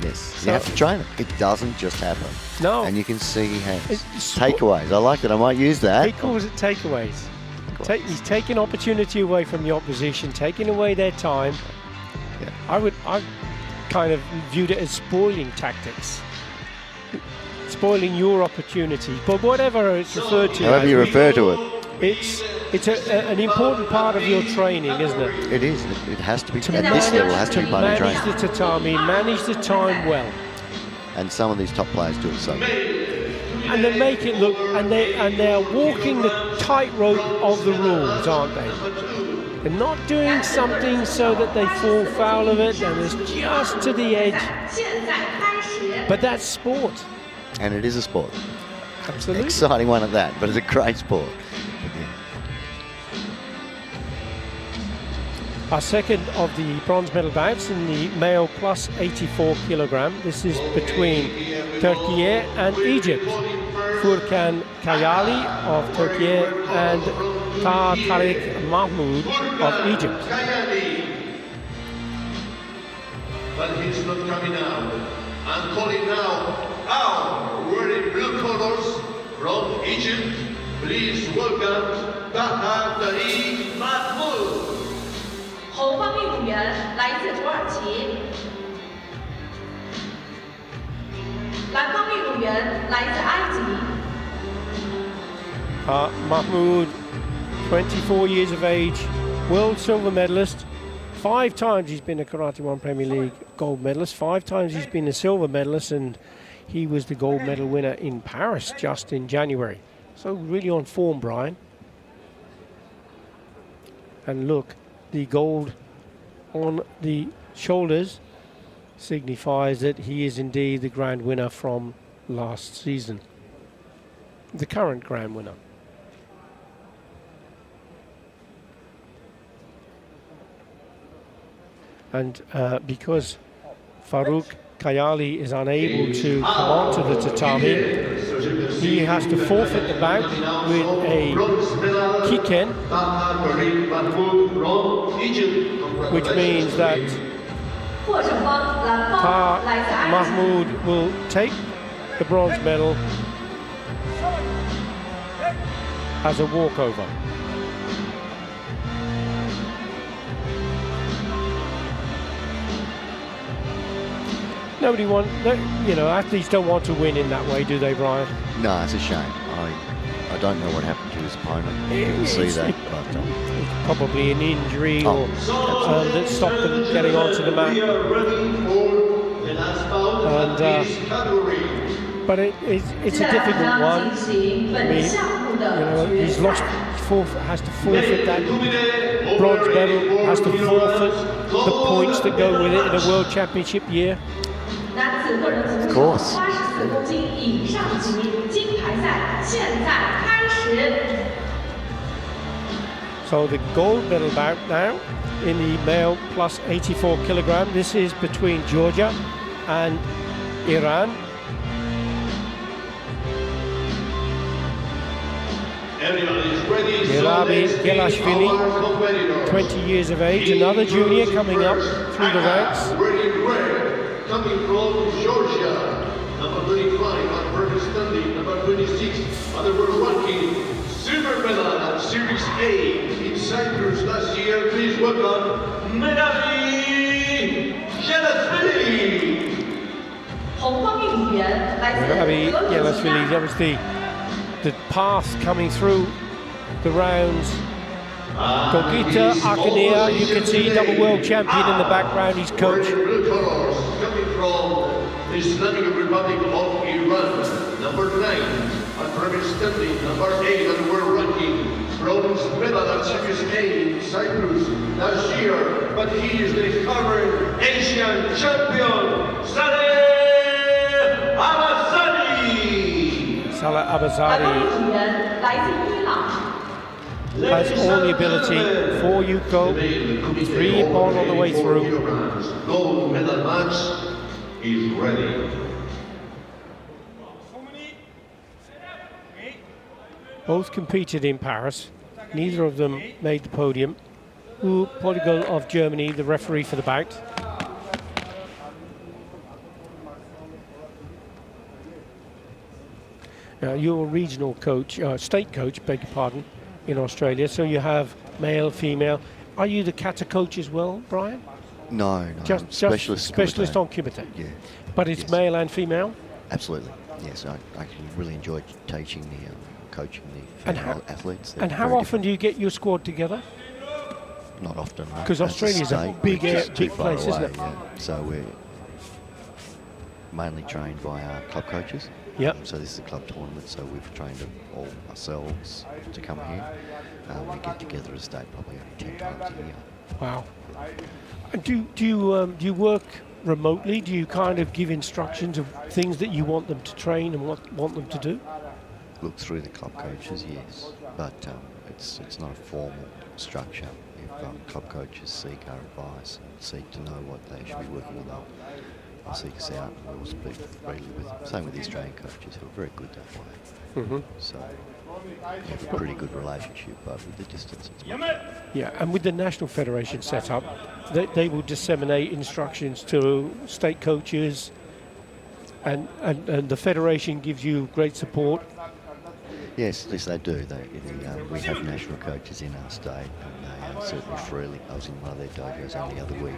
Yes, So- you have to train it. It doesn't just happen. No. And you can see he has. It's- Takeaways. I like that. I might use that. He calls it takeaways. He's taking opportunity away from the opposition, taking away their time. Yeah. I kind of viewed it as spoiling tactics, spoiling your opportunity. But whatever it's referred to, However as, you refer to it, it's an important part of your training, isn't it? it is. It has to be. At this level, it has to be part of manage training. the tatami, manage the time well, And some of these top players do it so. and they make it look, and they're walking the tightrope of the rules, aren't they? They're not doing something so that they fall foul of it, and it's just to the edge. 现在开始。 But that's sport. And it is a sport. Absolutely. Exciting one at that, but it's a great sport. Our second of the bronze medal bouts in the male plus 84 kilogram. This is between Turkey and Egypt. Furkan Kayali of Turkey and Tariq Mahmoud of Egypt. But he's not coming out. I'm calling now our wearing blue colors from Egypt. Please welcome Kata Mahmoud. 红方运动员来自土耳其，蓝方运动员来自埃及。 Mahmoud, 24 years of age, world silver medalist. 5 times he's been a Karate1 Premier League gold medalist. 5 times he's been a silver medalist, and he was the gold medal winner in Paris just in January. So really on form, Brian. And look, the gold on the shoulders signifies that he is indeed the grand winner from last season. The current grand winner. And because Farouk Kayali is unable to come onto the tatami, he has to forfeit the bout with a kicken, which means that 获胜方蓝方来自埃及。 Mahmoud will take the bronze medal as a walkover. Athletes don't want to win in that way, do they, Brian? No, it's a shame. I don't know what happened to his opponent. You can see that, but It's probably an injury or that stopped them getting onto the mat. But it's a difficult one. I mean, he's lost, has to forfeit that bronze medal, has to forfeit the points that go with it in a World Championship year. of course. 84公斤以上级金牌赛现在开始。 So the gold medal bout now in the male plus 84 kilogram. This is between Georgia and Iran. Irabi Gelashvili, 20 years of age, another junior coming up through the ranks. Coming from Georgia, number 25 on purpose standing, number 26 on the world ranking, silver medal at Series A in Cyprus last year. Please welcome Medali Gelashvili. 红方运动员来自 Irabi 俄罗斯 Gelashvili, that was the path coming through the rounds. Gogita Akania, you can see double world champion in the background, his coach. Coming from the Islamic Republic of Iran, number 9 on purpose standing, number 8 on the world ranking, bronze medal at Series A in Cyprus last year, but he is the current Asian champion, Saleh Abasadi. Salah 蓝方 Abazadi 运动员来自伊朗。 has all the ability. 4 Yuko, 3 Ippon on the way through. Gold medal match is ready. Both competed in Paris. Neither of them made the podium. Uwe Poligol of Germany, the referee for the bout. Now, you're a regional coach, state coach, beg your pardon, in Australia. So you have male, female. Are you the Kata coach as well, Brian? No, Just specialist specialist Kumite. on Kumite. Yeah. But it's Yes. male and female. Absolutely. Yes, I really enjoy teaching coaching the And female athletes. They're And how very often do you get your squad together? different. Not often. no. 'Cause As Australia's a state, big we're just too big far place, isn't away, it? Yeah. So we're mainly trained by our club coaches. Yep. So this is a club tournament, so we've trained them all ourselves to come here. We get together as a state probably only 10 times a year. Wow. And do you work remotely? Do you kind of give instructions of things that you want them to train and want them to do? Look through the club coaches, yes, but it's not a formal structure. If club coaches seek our advice and seek to know what they should be working on, they'll seek us out and we'll speak freely with them. Same with the Australian coaches, who are very good that way. Mm-hmm. So we have a pretty good relationship, but with the distance, it's much better. Yeah, and with the National Federation set up, they will disseminate instructions to state coaches, and the Federation gives you great support. Yes, they do. We have national coaches in our state, and they certainly freely. I was in one of their dojos only the other week,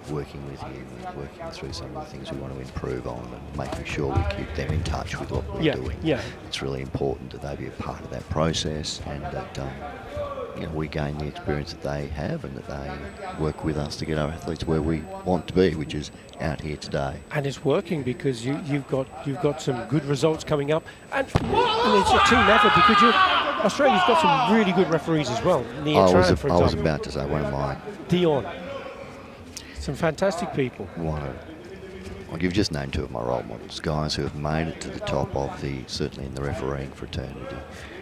working with him and working through some of the things we want to improve on and making sure we keep them in touch with what we're doing. Yeah. It's really important that they be a part of that process and that we gain the experience that they have and that they work with us to get our athletes where we want to be, which is out here today. And it's working because you've got some good results coming up, and it's a team effort because Australia's got some really good referees as well. Nia Tran, for example. I was about to say one of mine. Dion. Some fantastic people. You've just named two of my role models, guys who have made it to the top of certainly in the refereeing fraternity,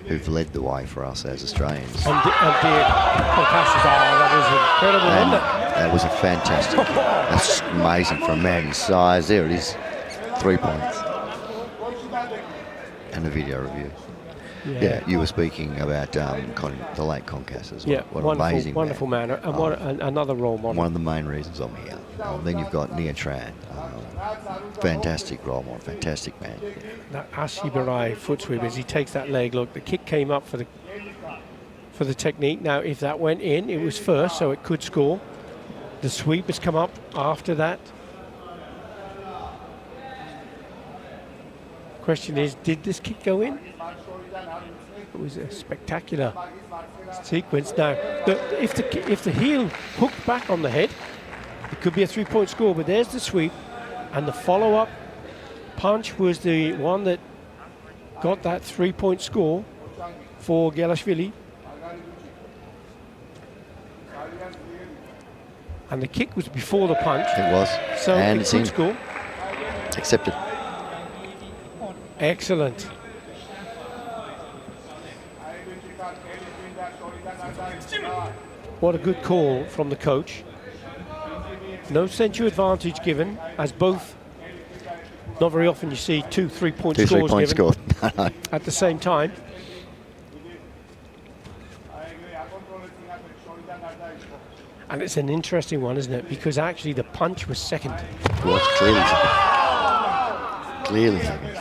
who've led the way for us as Australians. And that was incredible, wasn't it? That was a fantastic. That's amazing for a man his size. There it is, 3 points. And a video review. Yeah, you were speaking about the late Concas as well. Yeah, what wonderful, an amazing wonderful man, and what another role model. One of the main reasons I'm here. Then you've got Nia Tran, fantastic role model, fantastic man. Yeah. That Ashibarai foot sweep as he takes that leg. Look, the kick came up for the technique. Now, if that went in, it was first, so it could score. The sweep has come up after that. Question is, did this kick go in? It was a spectacular sequence. Now, if the heel hooked back on the head, it could be a 3-point score, but there's the sweep, and the follow-up punch was the one that got that 3-point score for Gelashvili. And the kick was before the punch. It was. So and it could score. Accepted. Excellent. What a good call from the coach. No sensu advantage given, as both, not very often you see two 3-point scores given at the same time. And it's an interesting one, isn't it? Because actually the punch was second. It was clearly second. Clearly second.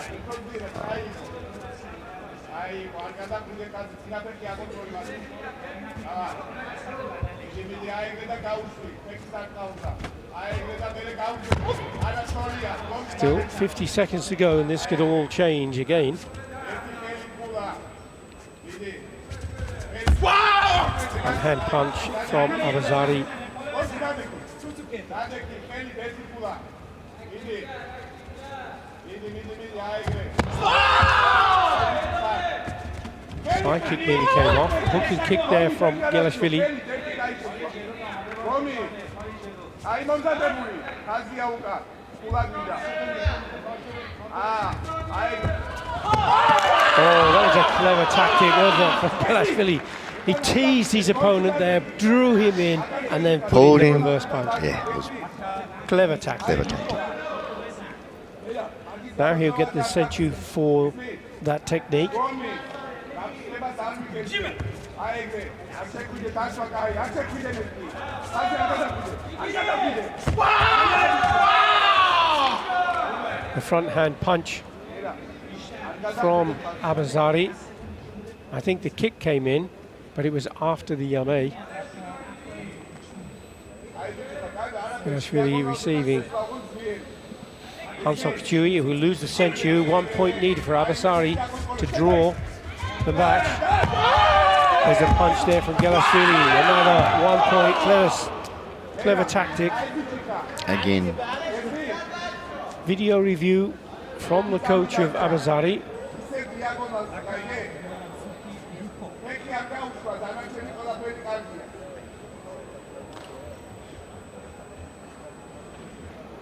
Still 50 seconds to go, and this could all change again. And hand punch from Abazari. Side kick nearly came off. Hooking kick there from Gelashvili. Oh, that was a clever tactic, wasn't it, from Gelashvili? He teased his opponent there, drew him in, and then pulled in the reverse punch. Yeah, it was clever tactic. Clever tactic. Now he'll get the senchu for that technique. The front hand punch from Abazari. I think the kick came in, but it was after the yame. That's really receiving Hansok Chui, who will lose the senchu. 1 point needed for Abazari to draw the match. There's a punch there from Gelashvili. Another 1 point, clever tactic. Again. Video review from the coach of Abazari.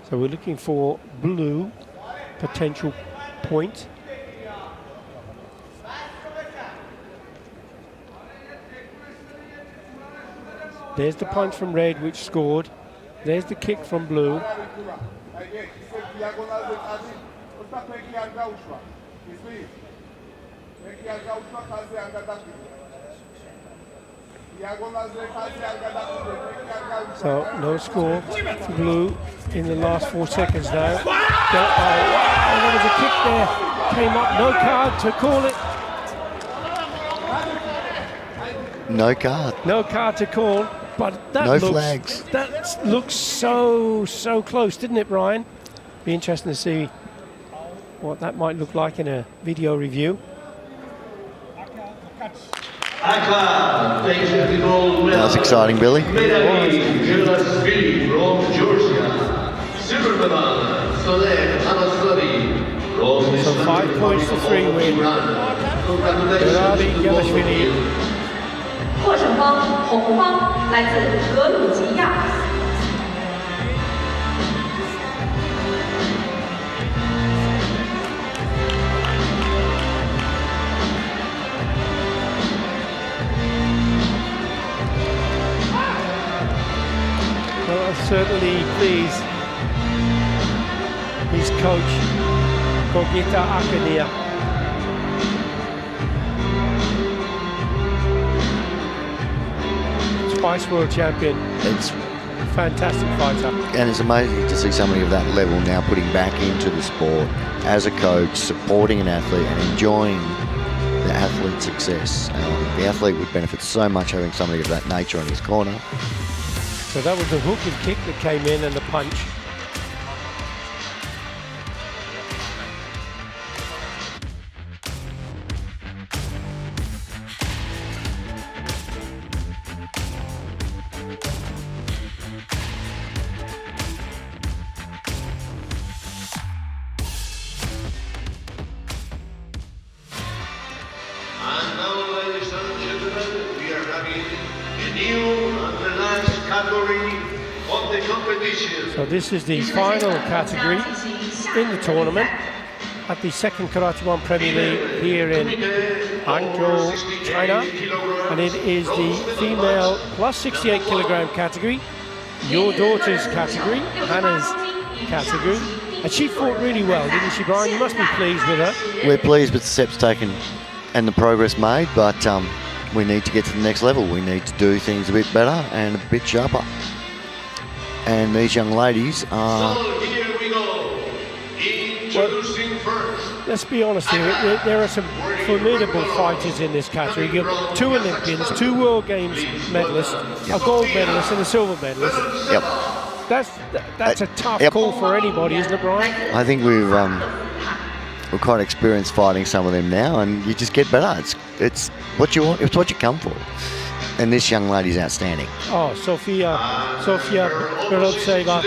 So we're looking for blue potential point. There's the punch from red which scored. There's the kick from blue. So no score for blue in the last 4 seconds now. Oh, there was a kick there. Came up, no card to call it. No card. No card to call, but that no flags. That looks so close, didn't it, Brian? Be interesting to see what that might look like in a video review. That was exciting, Billy. From Georgia. Silver medal, So 5 points to 3 win. Gelashvili. 获胜方红方来自格鲁吉亚。Well, I'm certainly pleased. His coach, Kogita Akania. twice world champion. It's Fantastic fighter. And it's amazing to see somebody of that level now putting back into the sport as a coach, supporting an athlete and enjoying the athlete's success. The athlete would benefit so much having somebody of that nature in his corner. So that was the hook and kick that came in and the punch. And now, ladies and gentlemen, we are having the new and the last category of the competition. So this is the final category in the tournament at the second Karate1 Premier League here in Hangzhou, China. And it is the female plus 68 kilogram category, your daughter's category, Hannah's category. And she fought really well, didn't she, Brian? You must be pleased with her. We're pleased with the steps taken and the progress made, but we need to get to the next level. We need to do things a bit better and a bit sharper. And these young ladies are... So here we go. Introducing first. Let's be honest here, there are some formidable fighters in this category. You've got 2 Olympians, 2 World Games medalists, a gold medalist and a silver medalist. Yep. That's a tough Yep. call for anybody, isn't it, Brian? I think we're quite experienced fighting some of them now, and you just get better. It's what you want. It's what you come for. And this young lady's outstanding. Oh, Sofia Berotseva,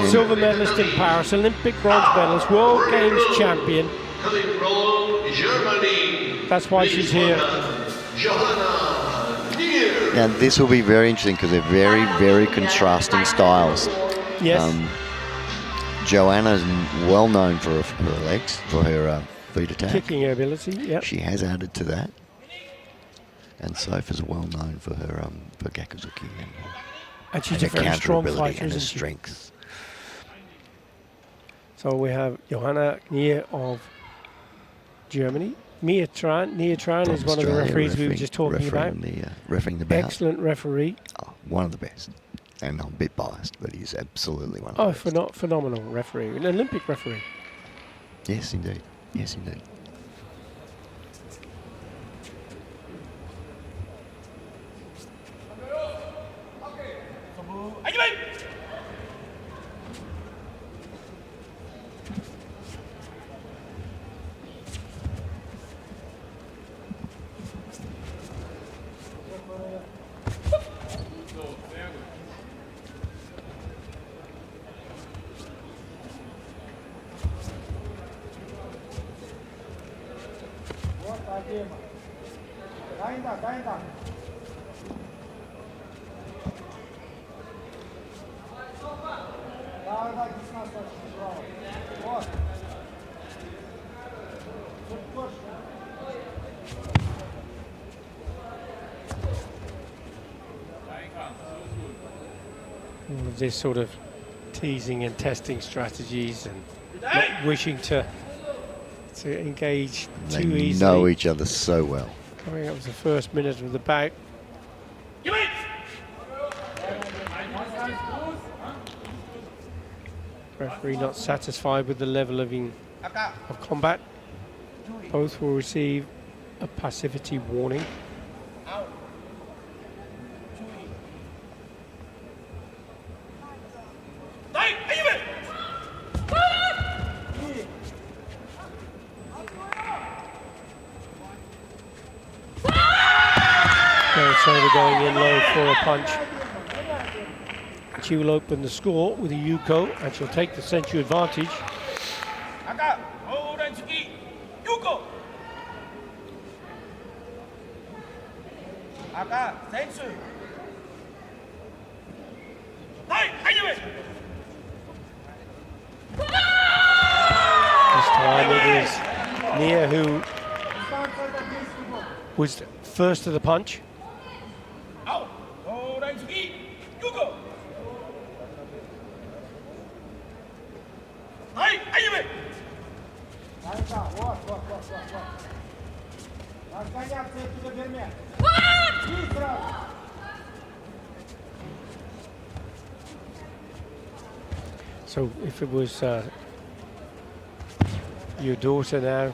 silver medalist in Paris, Olympic bronze medalist, World Games champion. Coming from Germany. That's why she's here. Johanna Nier. Now this will be very interesting because they're very, very contrasting styles. Yes. Joanna's well known for her legs, for her feet attack. Kicking ability, yeah. She has added to that. And Sofa's well known for her for Gakuzuki And she's and a her very strong counterability fighter, and her isn't she? strength. So we have Johanna Nier of Germany. Nia Tran is From one of the Australia, referees we were just talking about. Refereeing the bout. Excellent referee. Oh, one of the best. And I'm a bit biased, but he's absolutely one of Oh, the best. phenomenal referee. An Olympic referee. Yes, indeed. Yes, indeed. All of this sort of teasing and testing strategies and not wishing to engage They too easily. know each other so well. Coming up was the first minute of the bout. Referee not satisfied with the level of combat. Both will receive a passivity warning. Berotseva going in low for a punch. She will open the score with a Yuko, and she'll take the Senchu advantage. This time it is Nia who was first to the punch. So if it was your daughter now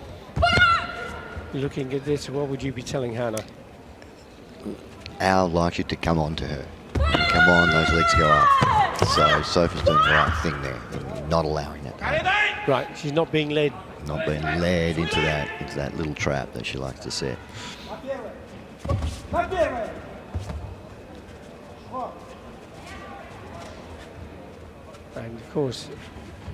looking at this, what would you be telling Hannah? Al likes you to come on to her. When you come on, those legs go up. So Sophie's doing the right thing there, in not allowing that to happen. Right, she's not being led. Not being led into that little trap that she likes to set. And of course,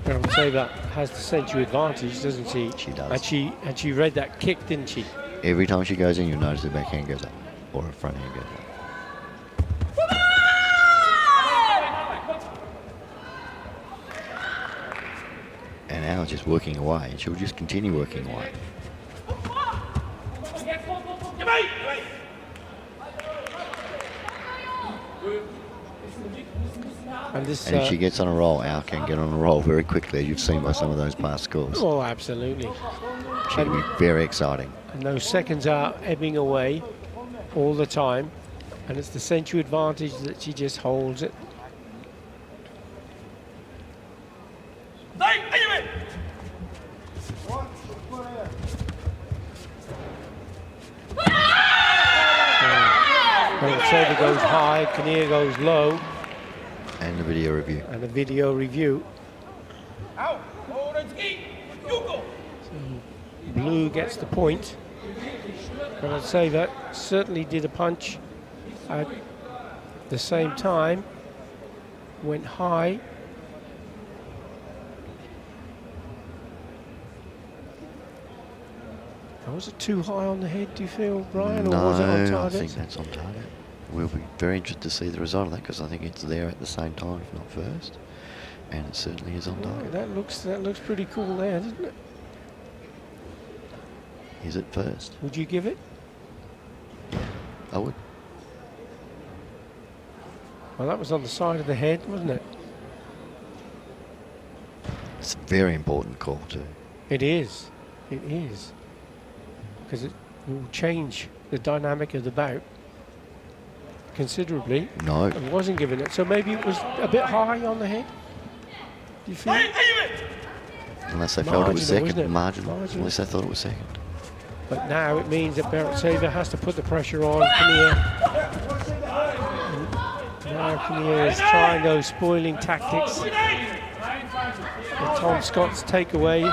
Karate1 has the century advantage, doesn't she? She does. And she read that kick, didn't she? Every time she goes in, you'll notice the backhand goes up, or her front hand goes up. And Al's just working away, and she'll just continue working away. And this. And if she gets on a roll, Al can get on a roll very quickly, as you've seen by some of those past scores. Oh, absolutely. She can be very exciting. And those seconds are ebbing away all the time, and it's the century advantage that she just holds it. Karate1 goes high, Kinnear goes low. And the video review. And the video review. So blue gets the point. Karate1 certainly did a punch at the same time. Went high. Was it too high on the head, do you feel, Brian, or was it on target? I think that's on target. We'll be very interested to see the result of that, because I think it's there at the same time, if not first. And it certainly is on target. That looks pretty cool there, doesn't it? Is it first? Would you give it? I would. Well, that was on the side of the head, wasn't it? It's a very important call too. It is. It is. Because it will change the dynamic of the bout considerably. No. It wasn't given it. So maybe it was a bit high on the head. Do you feel? Unless they felt it was second. Marginal. Unless they thought it was second. But now it means that Karate1 has to put the pressure on Kinnear. Now Kinnear is trying those spoiling tactics. The Tom Scott's takeaway.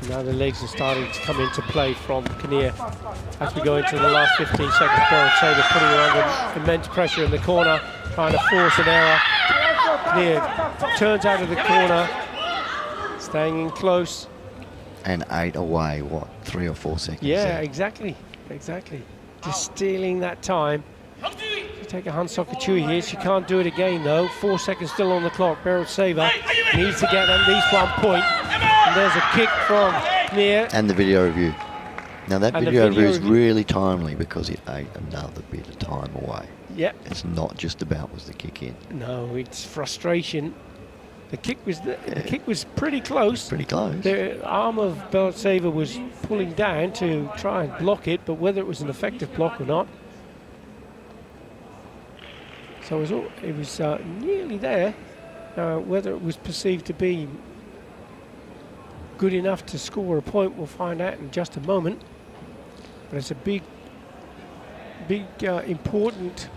Now the legs are starting to come into play from Kinnear as we go into the last 15 seconds. Karate1 putting her under immense pressure in the corner, trying to force an error. Kinnear turns out of the corner, staying in close. And 8 away, what, 3 or 4 seconds? Yeah, there. exactly. Just stealing that time. Take a Hansokachui here. She can't do it again though. 4 seconds still on the clock. Karate1 needs to get at least 1 point. And there's a kick from Kinnear. And the video review. Now that video review is really timely because it ate another bit of time away. Yep. It's not just about was the kick in. No, it's frustration. The kick was pretty close. Pretty close. The arm of Karate1 was pulling down to try and block it, but whether it was an effective block or not. So it was nearly there. Whether it was perceived to be good enough to score a point, we'll find out in just a moment. But it's a big, important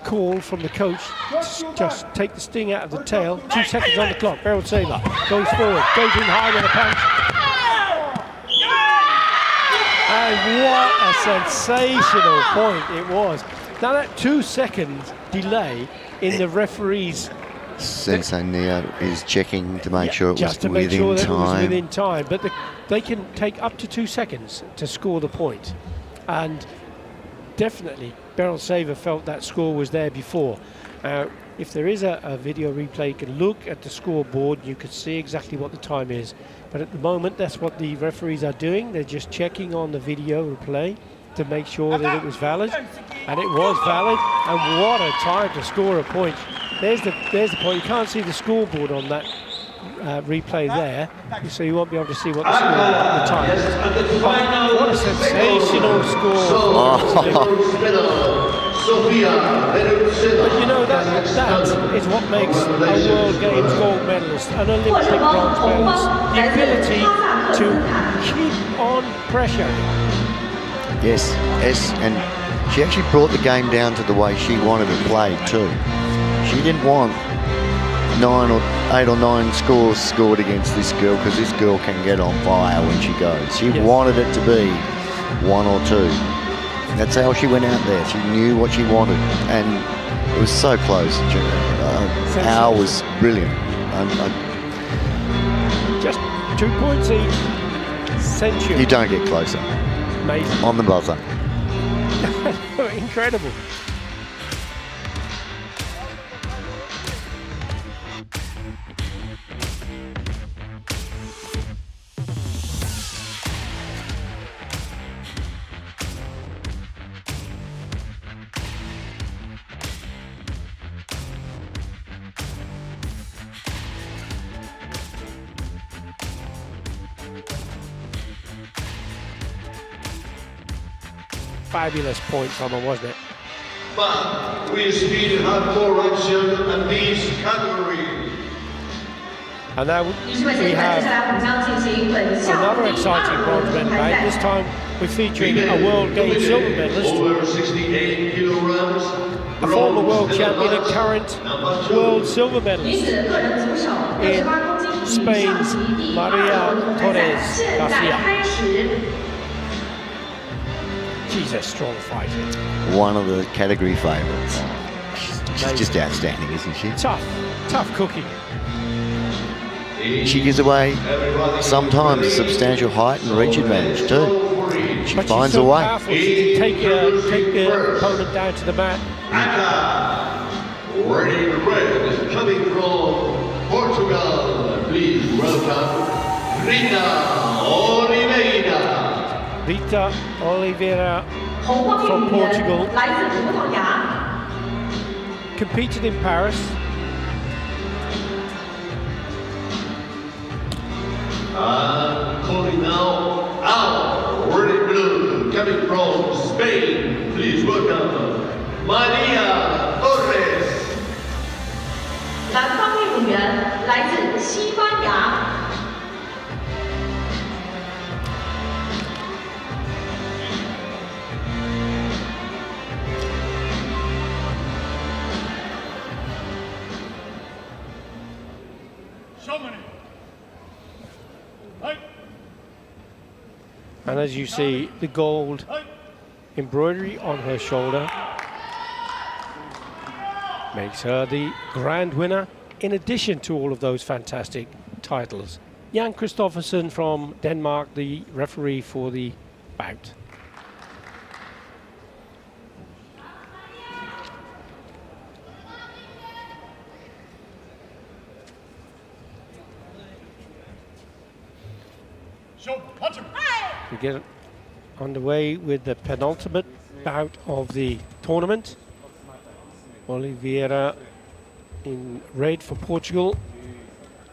call from the coach. Just take the sting out of the tail. 2 seconds on the clock. Karate1 goes forward, goes in high with a punch. And what a sensational point it was. Now that 2 seconds delay in the referee's Sensei Neo is checking to make sure it just was to make sure that it was within within time. But they can take up to 2 seconds to score the point. And definitely Karate1 felt that score was there before. If there is a video replay, you can look at the scoreboard, you can see exactly what the time is. But at the moment, that's what the referees are doing. They're just checking on the video replay to make sure that it was valid. And it was valid. And what a time to score a point. There's the point. You can't see the scoreboard on that replay there, so you won't be able to see what the score the time is. Oh, what a sensational score! But you know that is what makes a World Games gold medalist, an Olympic bronze medalist, the ability to keep on pressure. Yes, and she actually brought the game down to the way she wanted it played too. She didn't want 8 or 9 scores scored against this girl, because this girl can get on fire when she goes. She wanted it to be 1 or 2. That's how she went out there. She knew what she wanted, and it was so close. Our was brilliant. Just 2 points each. Century. You don't get closer. Amazing. On the buzzer. Incredible. Fabulous point, Thomas, wasn't it? But we still have more action in this category. And now we have another exciting bronze medal bout. This time we're featuring a World Games silver medalist, Over 68 kilograms, a former world champion and current world silver medalist in Spain's Maria Torres Garcia. She's a strong fighter. One of the category favourites. She's just outstanding, isn't she? Tough cookie. She gives away sometimes a substantial height and reach advantage too. She But finds she's so a way. powerful, she can take the opponent down to the mat. Kata, wearing red, coming from Portugal. Please welcome Rita Oliveira. Rita Oliveira from Portugal. Competed in Paris. Calling now our red blue, coming from Spain. Please welcome Maria Torres. 蓝方运动员来自西班牙。 And as you see, the gold embroidery on her shoulder makes her the grand winner, in addition to all of those fantastic titles. Jan Kristoffersen from Denmark, the referee for the bout. We get underway with the penultimate bout of the tournament. Oliveira in red for Portugal,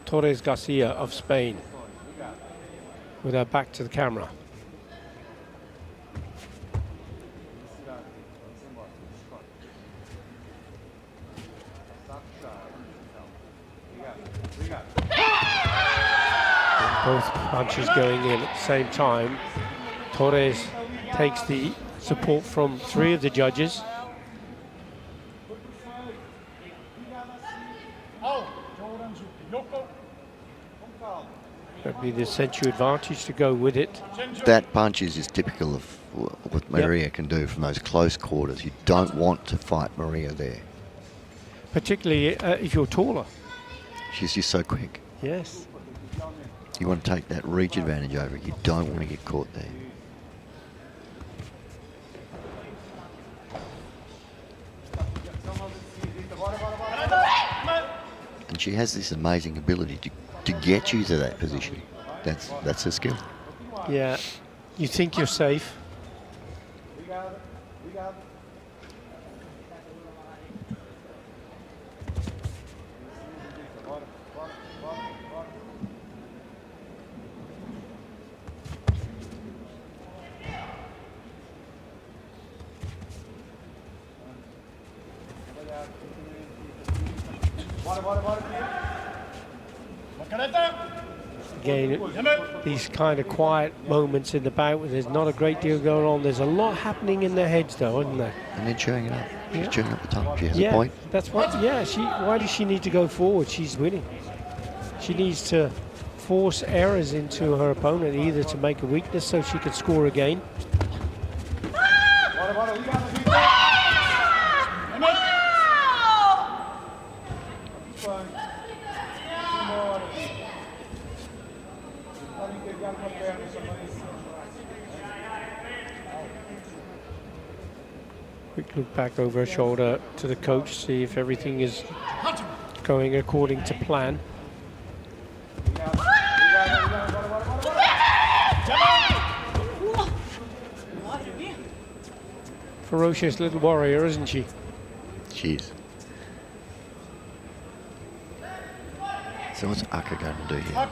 Torres Garcia of Spain, with her back to the camera. Both punches going in at the same time. Torres takes the support from 3 of the judges. That'd be the century advantage to go with it. That punch is typical of what Maria can do from those close quarters. You don't want to fight Maria there. Particularly if you're taller. She's just so quick. Yes. You want to take that reach advantage over. You don't want to get caught there. And she has this amazing ability to get you to that position. That's her skill. Yeah. You think you're safe. Again, these kind of quiet moments in the bout where there's not a great deal going on. There's a lot happening in their heads, though, isn't there? And they're chewing it up. She's Yeah. chewing up the top. She has Yeah, a point. that's what. Yeah, why does she need to go forward? She's winning. She needs to force errors into her opponent, either to make a weakness so she can score again. Quick look back over her shoulder to the coach, see if everything is going according to plan. Ferocious little warrior, isn't she? Jeez. So what's Aka going to do here?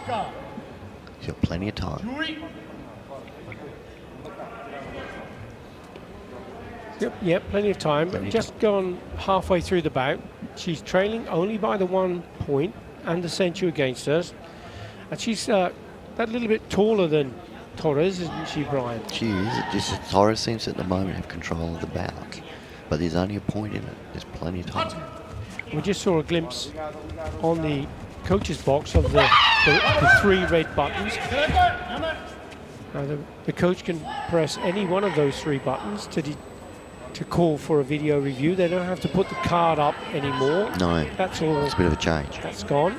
She's got plenty of time. Yep, plenty of time. Plenty of Just gone halfway through the bout. She's trailing only by the 1 point and the century against us. And she's that little bit taller than Torres, isn't she, Brian? She is. It just Torres seems to at the moment have control of the bout. But there's only a point in it. There's plenty of time. We just saw a glimpse on the coach's box of the 3 red buttons. Now the coach can press any one of those 3 buttons to call for a video review. They don't have to put the card up anymore. No, That's all. it's a bit of a change. That's gone.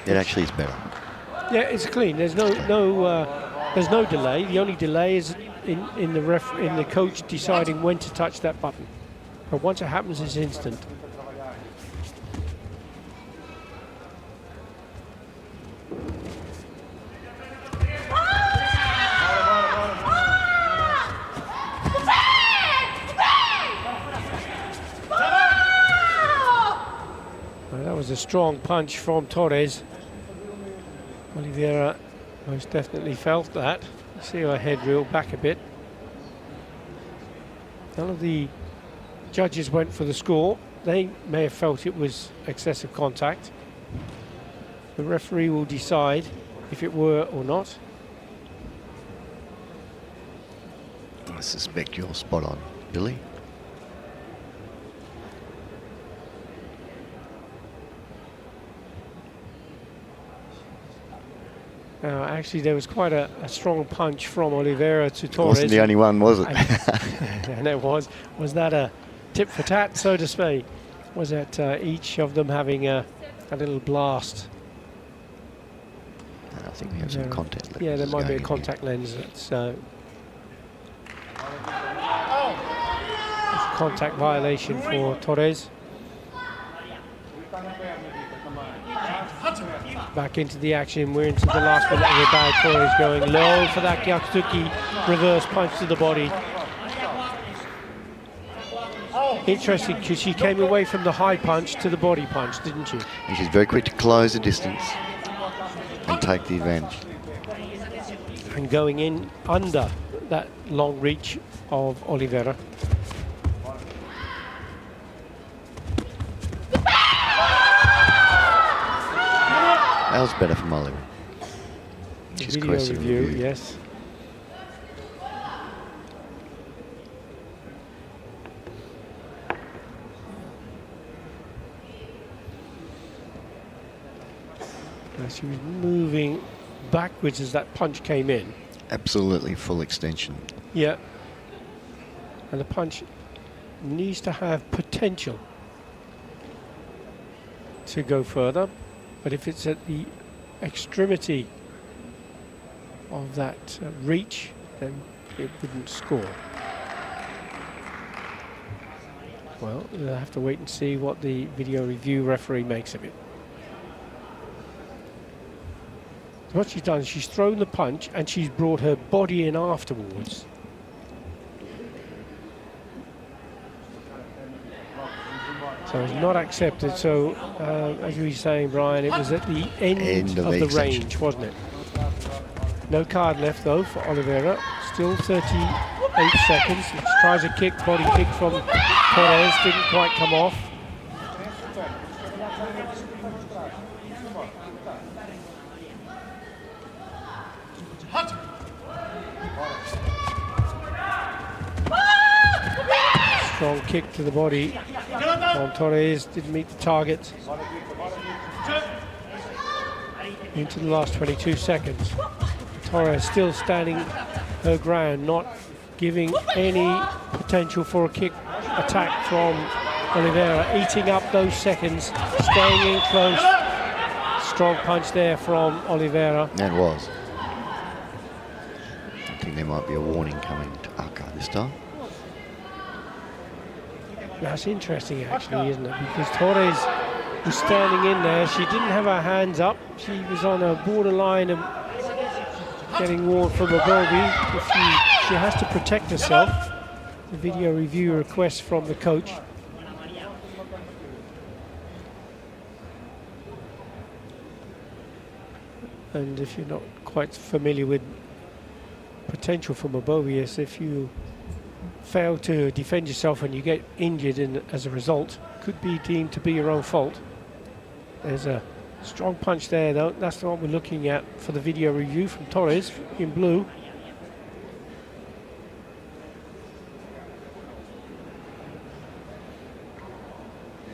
It actually is better. Yeah, it's clean. There's no delay. The only delay is in the coach deciding when to touch that button. But once it happens, it's instant. Well, that was a strong punch from Torres. Oliveira most definitely felt that. See her head reel back a bit. None of the judges went for the score. They may have felt it was excessive contact. The referee will decide if it were or not. I suspect you're spot on, Billy. Actually, there was quite a strong punch from Oliveira to Torres. Wasn't the only one, was it? And it was that a tit for tat, so to speak? Was that each of them having a little blast? And I think we have some contact lenses. Yeah, there might be a going in contact lens. That's a contact violation for Torres. Back into the action. We're into the last minute of the bout. Torres going low for that Gyatsuki reverse punch to the body. Interesting, because she came away from the high punch to the body punch, didn't she? And she's very quick to close the distance and take the advantage. And going in under that long reach of Oliveira. That was better for Molly. She's Video requested a review, review. yes. She was moving backwards as that punch came in. Absolutely full extension. Yeah. And the punch needs to have potential to go further. But if it's at the extremity of that reach, then it wouldn't score. Well, we'll have to wait and see what the video review referee makes of it. So what she's done, she's thrown the punch and she's brought her body in afterwards. So it's not accepted. So as you were saying, Brian, it was at the end of the range, wasn't it? No card left though for Oliveira. Still 38 seconds. She tries a kick, body kick from Torres, didn't quite come off. Strong kick to the body from Torres, didn't meet the target. Into the last 22 seconds. Torres still standing her ground, not giving any potential for a kick attack from Oliveira, eating up those seconds, staying in close. Strong punch there from Oliveira. That was. I think there might be a warning coming to Aka this time. That's interesting actually, isn't it? Because Torres was standing in there. She didn't have her hands up. She was on a borderline of getting warned from a bogey. She has to protect herself. The video review request from the coach. And if you're not quite familiar with potential from a bogey, is if you fail to defend yourself and you get injured as a result, could be deemed to be your own fault. There's a strong punch there though. That's what we're looking at for the video review from Torres in blue.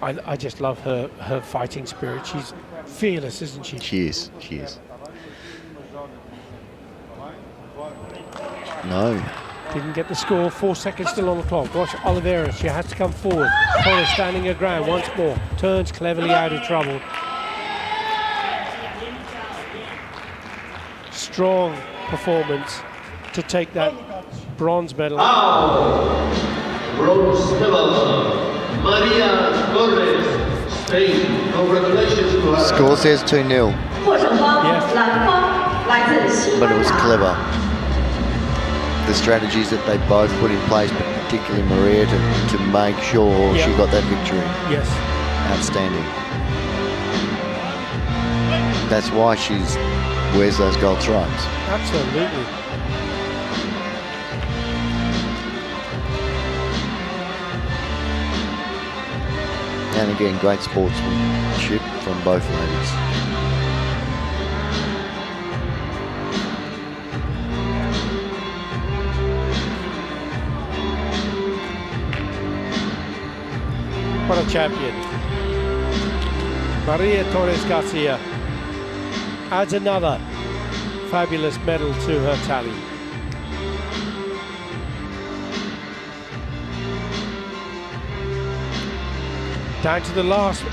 I just love her fighting spirit. She's fearless, isn't she? She is, she is. No. Didn't get the score, 4 seconds still on the clock. Watch Oliveira, she has to come forward. Torres standing her ground once more. Turns cleverly out of trouble. Strong performance to take that bronze medal. Bronze medal, Maria Torres, Spain. Congratulations to her. Score says 2-0. But it was clever. The strategies that they both put in place, particularly Maria, to make sure she got that victory. Yes. Outstanding. That's why she's wears those gold stripes. Absolutely. And again, great sportsmanship from both ladies. What a champion. Maria Torres Garcia adds another fabulous medal to her tally. Down to the last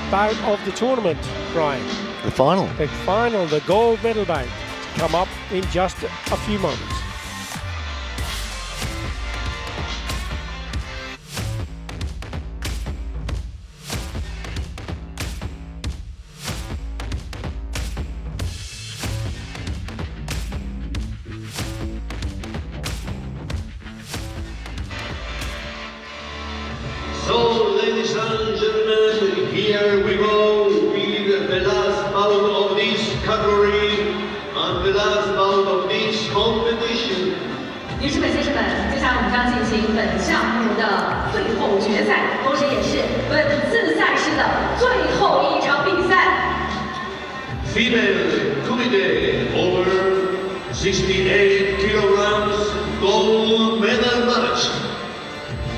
bout of the tournament, Brian. The final. The final, the gold medal bout, to come up in just a few moments. So, ladies and gentlemen, here we go with the last bout of this category and the last bout of this competition. 女士们、先生们，接下来我们将进行本项目的最后决赛，同时也是本次赛事的最后一场比赛。Female Kumite over 68 kilograms gold medal match.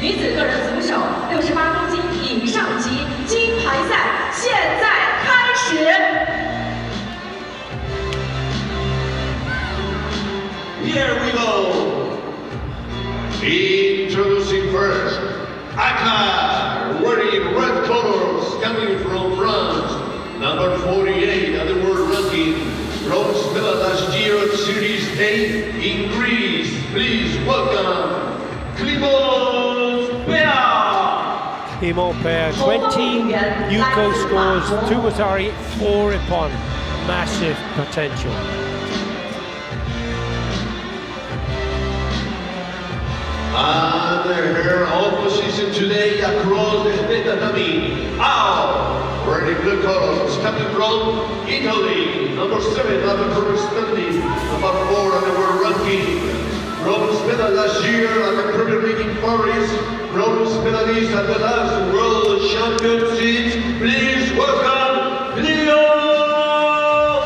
女子个人足手68公斤以上级金牌赛现在开始。Here we go. Introducing first, Aka, wearing red colors, coming from France, number 48 at the world ranking, bronze medal last year at Series A in Greece. Please welcome Climont Pair. Climont Pair, 20 Yuko scores, 2 Watari, 4 Ippon. Massive potential. And her opposition today across the tatami, Ao, wearing blue colors, coming from Italy, number 7 at the current standing, number 4 at the world ranking, bronze medal last year at the Premier League in Paris, bronze medalist at the last World Championships. Please welcome Leo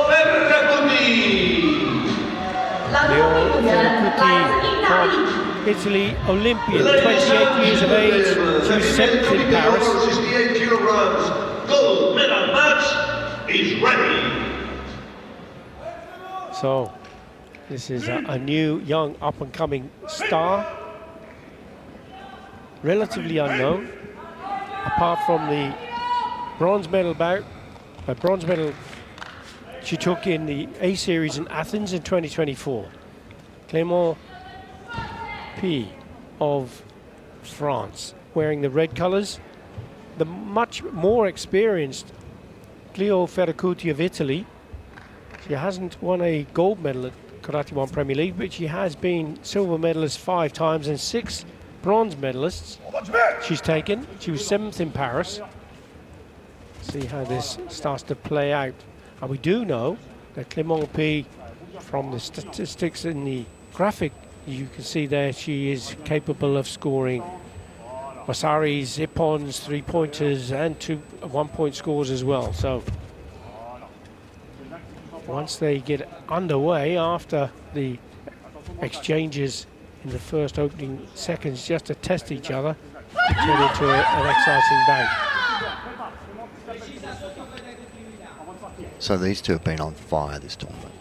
Ferragutti. Leo Ferragutti from Italy Olympian, 28 years of age. She was 7th in Paris. 68 kilograms, gold medal match is ready. So, this is a new, young, up-and-coming star. Relatively unknown, apart from the bronze medal bout. A bronze medal she took in the A Series in Athens in 2024. Clément P of France, wearing the red colours. The much more experienced Clio Ferracuti of Italy. She hasn't won a gold medal at Karate1 Premier League, but she has been silver medalist 5 times and 6 bronze medalists she's taken. She was 7th in Paris. See how this starts to play out. And we do know that Clément P, from the statistics in the graphic, you can see there she is capable of scoring Wasaris, Ippons, 3-pointers, and 2 one-point scores as well. So once they get underway after the exchanges in the first opening seconds just to test each other, it turn into an exciting bout. So these two have been on fire this tournament.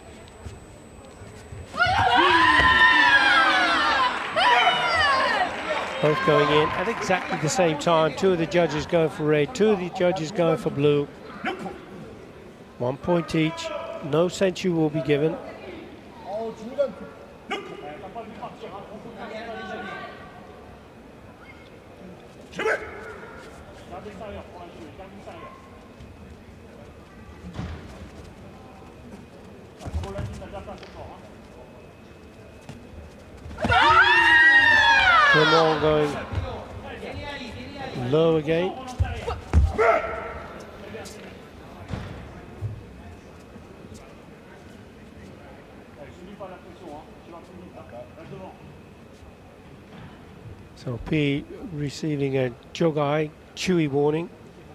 Both going in at exactly the same time. 2 of the judges going for red, 2 of the judges going for blue. 1 point each. No senchu will be given. Clément going low again. So P receiving a Jogai Chewy warning,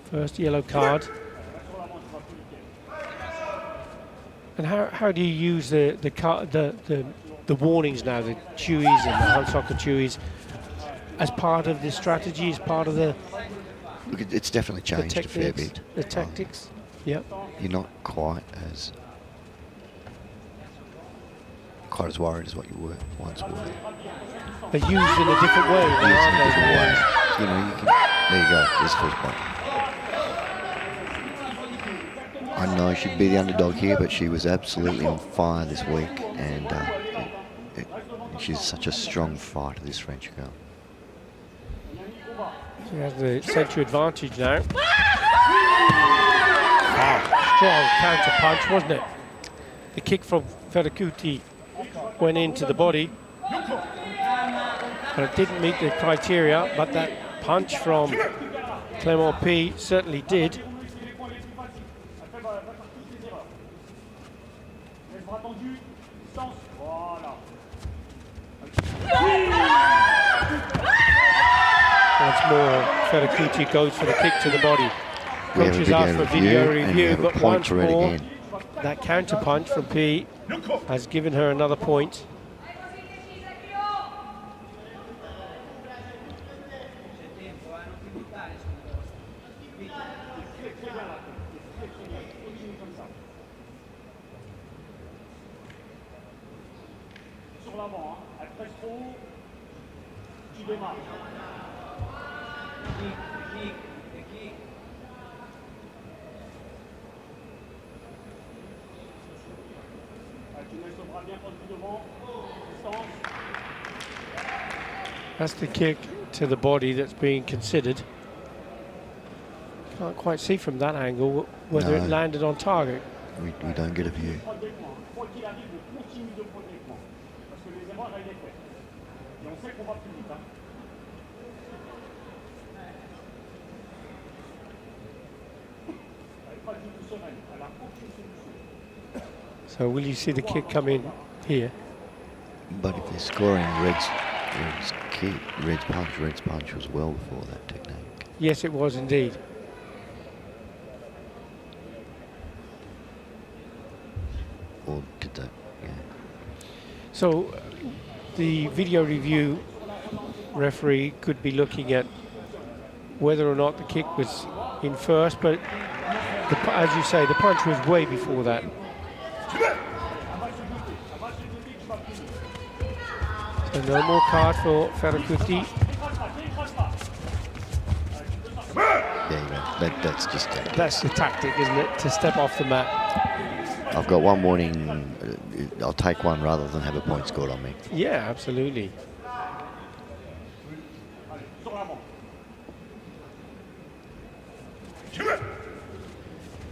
first yellow card. And how do you use the warnings now, the Chewies and the Hansoka Chewies, as part of the strategy, as part of the Look, it's definitely changed a fair bit. The tactics, yep. You're not quite as worried as what you were once were. They're used in a different way. Used in a different way. You know, you can. There you go. There's first point. I know she'd be the underdog here, but she was absolutely on fire this week, and she's such a strong fighter, this French girl. She has the century advantage now. Wow, strong counter punch, wasn't it? The kick from Ferracuti went into the body, but it didn't meet the criteria, but that punch from Clément P certainly did. Once more, Ferracuti goes for the kick to the body. Coaches asked for video review, but once more, that counter punch from P has given her another point. That's the kick to the body that's being considered. Can't quite see from that angle whether it landed on target. We don't get a view. So will you see the kick come in here? But if they're scoring Red's kick, Red's punch was well before that technique. Yes, it was indeed. Or did that, yeah. So the video review referee could be looking at whether or not the kick was in first, but as you say, the punch was way before that. So no more card for Ferakuti. Yeah, that's just it. That's the tactic, isn't it? To step off the mat. I've got one warning. I'll take one rather than have a point scored on me. Yeah, absolutely.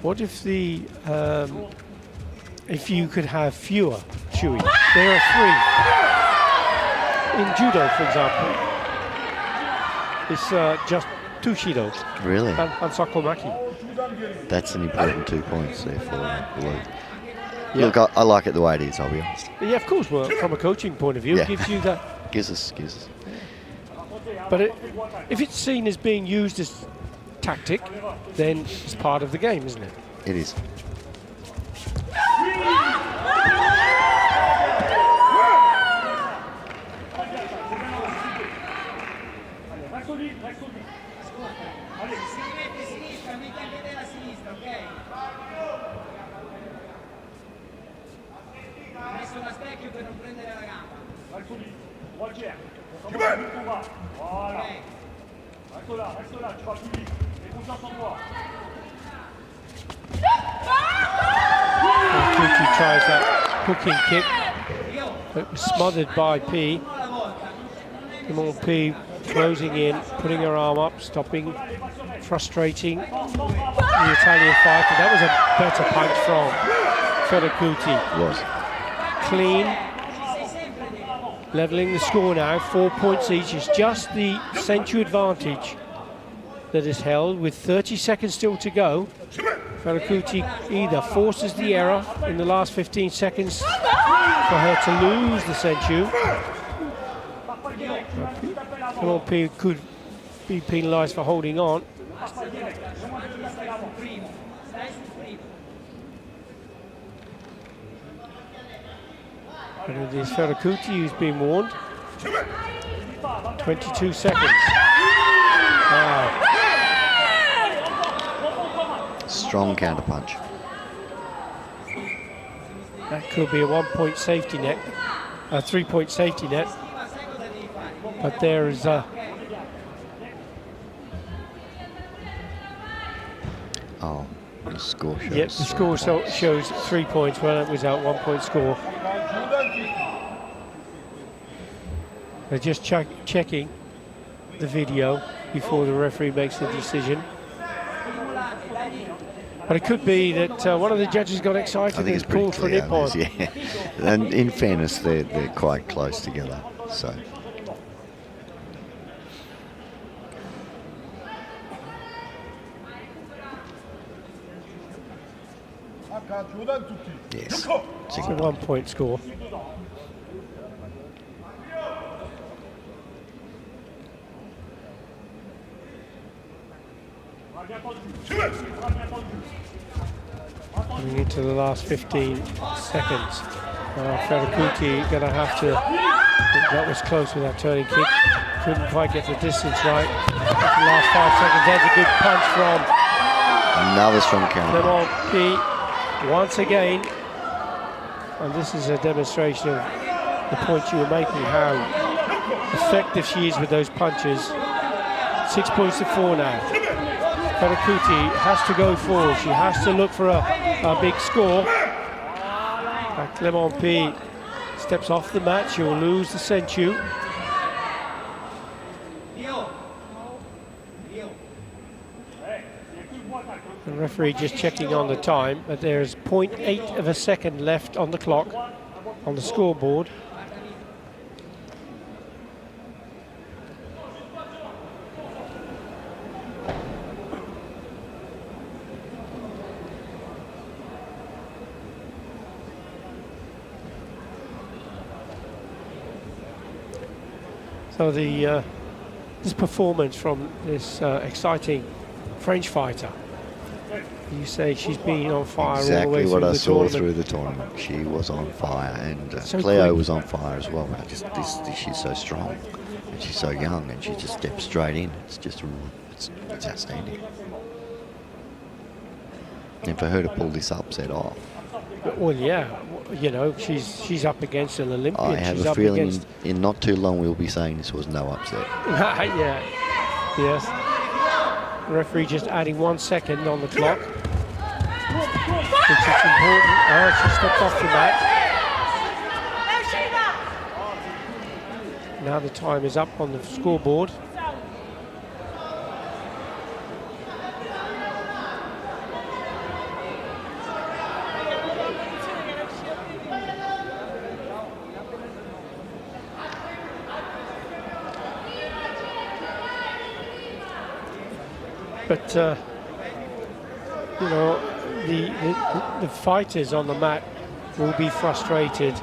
What if the if you could have fewer Chui? There are 3. In judo, for example, it's just 2 Shido Really? and Sakomaki. That's an important 2 points there for Blue. Yeah. Look, I like it the way it is, I'll be honest. Yeah, of course. Well, from a coaching point of view, Yeah. it gives you that. Gives us. But if it's seen as being used as tactic, then it's part of the game, isn't it? It is. Kuki tries that hooking kick, but was smothered by P. Limon P closing in, putting her arm up, stopping, frustrating the Italian fighter. That was a better punch from Ferakuti. Was. Clean, leveling the score now, 4 points each. It's just the Senchu advantage that is held with 30 seconds still to go. Ferakuti either forces the error in the last 15 seconds for her to lose the Senchu. P could be penalised for holding on. And it is Ferakuti who's been warned. 22 seconds. Wow. Strong counter punch. That could be a 1 point safety net, a 3 point safety net. But there is a. Oh, the score shows. Yep, the score shows 3 points. Well, it was a 1 point score. They're just checking the video before the referee makes the decision. But it could be that one of the judges got excited I think and it's pretty called for an clear. ippon. Yeah. And in fairness, they're quite close together. So. Yes. It's a 1 point score. Coming into the last 15 seconds. Ferakuti going to have to. That was close with that turning kick. Couldn't quite get the distance right. The last 5 seconds. There's a good punch from Another strong counter. Limon P once again. And this is a demonstration of the point you were making, how effective she is with those punches. 6 points to 4 now. Ferakuti has to go forward. She has to look for a big score. Limon P steps off the mat. She'll lose the Senchu. The referee just checking on the time, but there's 0.8 of a second left on the clock, on the scoreboard. So this performance from this exciting French fighter, you say she's been on fire all the way Exactly through what I the saw tournament. through the tournament. She was on fire, and So Cleo quick. was on fire as well. She's so strong. And she's so young, and she just steps straight in. It's just, it's outstanding. And for her to pull this upset off, Well, yeah, you know, she's up against an Olympian. I have she's a up feeling against... in not too long we'll be saying this was no upset. Yeah, yes. The referee just adding 1 second on the clock, which is important. Oh, she stepped off the mat. Now the time is up on the scoreboard. But you know, the fighters on the mat will be frustrated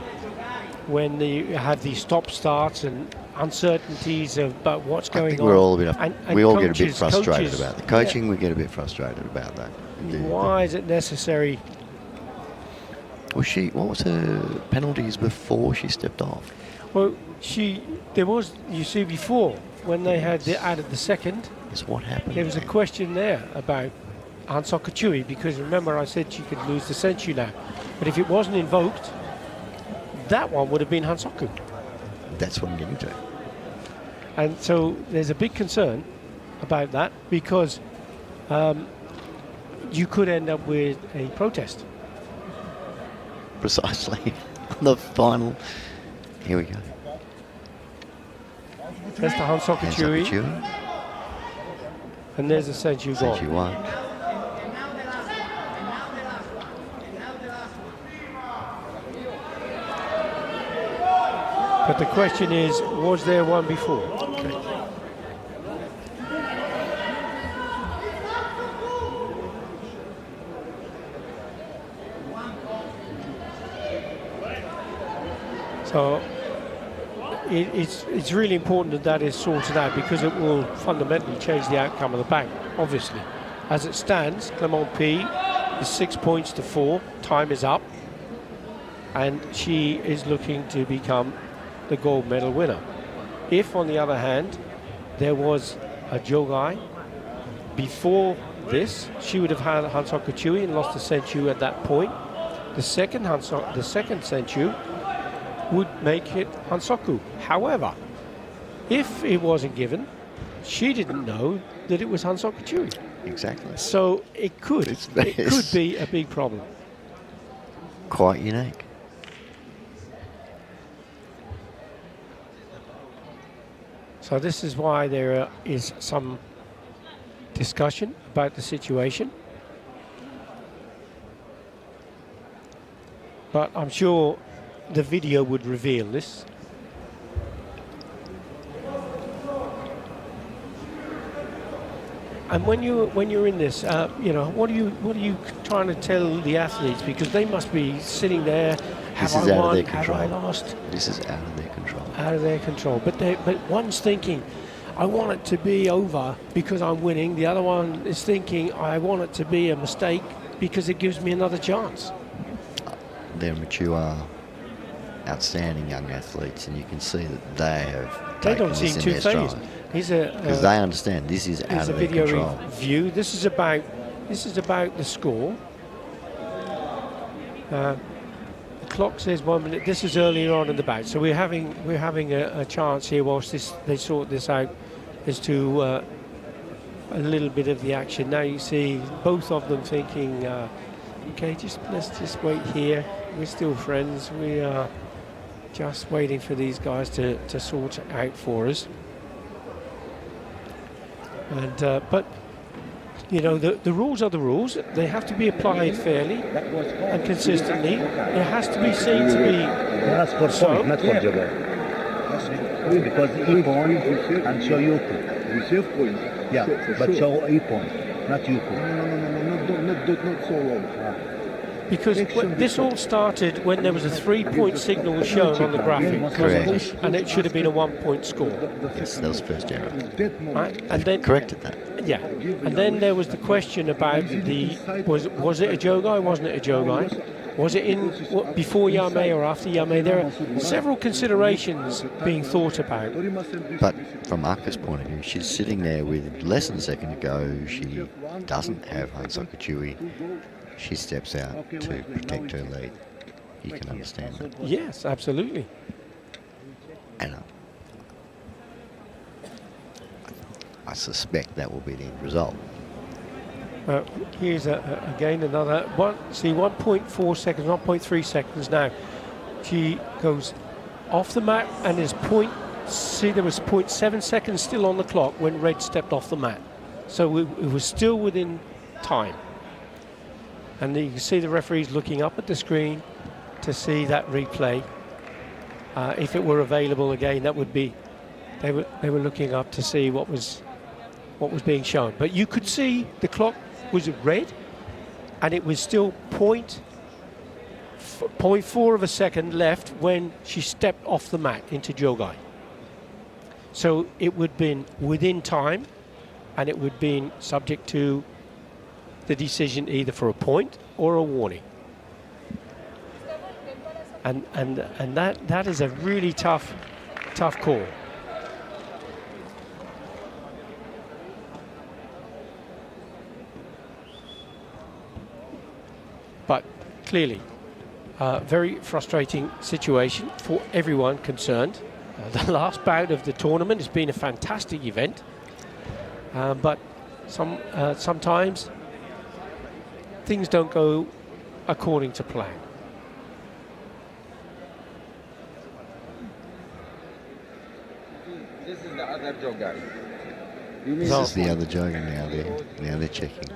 when you have these stop starts and uncertainties about what's going I think on. we're all a bit. And we all coaches, get a bit frustrated coaches, about the coaching. We get a bit frustrated about that. Why is it necessary? Was she? What was her penalties before she stepped off? Well, there was, you see, before when they had added the second. Is what happened? There was a question there about Hansoku Chui, because remember I said she could lose the Senchu now. But if it wasn't invoked, that one would have been Hansoku. That's what I'm getting to. And so there's a big concern about that, because you could end up with a protest. Precisely. On the final. Here we go. There's the Hansoku Chui. And there's the Senchu gone. Senchu won. But the question is, was there one before? Okay. So it's really important that that is sorted out, because it will fundamentally change the outcome of the bout, obviously. As it stands, Clement P is 6 points to 4. Time is up. And she is looking to become the gold medal winner. If, on the other hand, there was a Jogai before this, she would have had Hansoku Chui and lost the Senchu at that point. The second Senchu would make it Hansoku. However, if it wasn't given, she didn't know that it was Hansoku Chui. Exactly. So it could be a big problem. Quite unique. So this is why there is some discussion about the situation. But I'm sure the video would reveal this. And when you're in this, you know, what are you trying to tell the athletes? Because they must be sitting there. This Have is I out won? of their control. Have I lost? This is out of their control. Out of their control. But one's thinking, I want it to be over because I'm winning. The other one is thinking, I want it to be a mistake because it gives me another chance. They're mature, outstanding young athletes, and you can see that they have They taken don't this seem in too their phased. stride. Because They understand this is out Here's a of their video control. review. This is about the score. The clock says 1 minute. This is earlier on in the bout, so we're having a chance here whilst they sort this out as to a little bit of the action. Now you see both of them thinking, okay, let's just wait here. We're still friends. We are just waiting for these guys to sort it out for us. And but you know, the rules are the rules. They have to be applied fairly and consistently. It has to be seen to be That's for point, not for Jogai. Because E point and show you point. Receive point. Yeah, but show E point, not you point. Not so long. because this all started when there was a 3-point signal shown on the graphic, Correct. and it should have been a 1-point score. Yes, that was first error. Right? And then Corrected that. yeah, and then there was the question about was it a Jogai? Wasn't it a Jogai? Was it in before Yame or after Yame? There are several considerations being thought about. But from Aka's point of view, she's sitting there with less than a second to go. She doesn't have Hangzhou Chui. She steps out to protect her lead. You can understand that. Yes, absolutely. And I suspect that will be the end result. Here's again another 1.4 seconds, 1.3 seconds now. She goes off the mat and is there was 0.7 seconds still on the clock when Red stepped off the mat. So it was still within time. And you can see the referees looking up at the screen to see that replay. If it were available again, that would be, they were looking up to see what was being shown. But you could see the clock was red, and it was still 0.4 of a second left when she stepped off the mat into Jogai. So it would have been within time, and it would have been subject to the decision either for a point or a warning. And that is a really tough call. But clearly, very frustrating situation for everyone concerned. The last bout of the tournament has been a fantastic event, but sometimes things don't go according to plan. This is the other jogger. This is the other jogger now they're checking.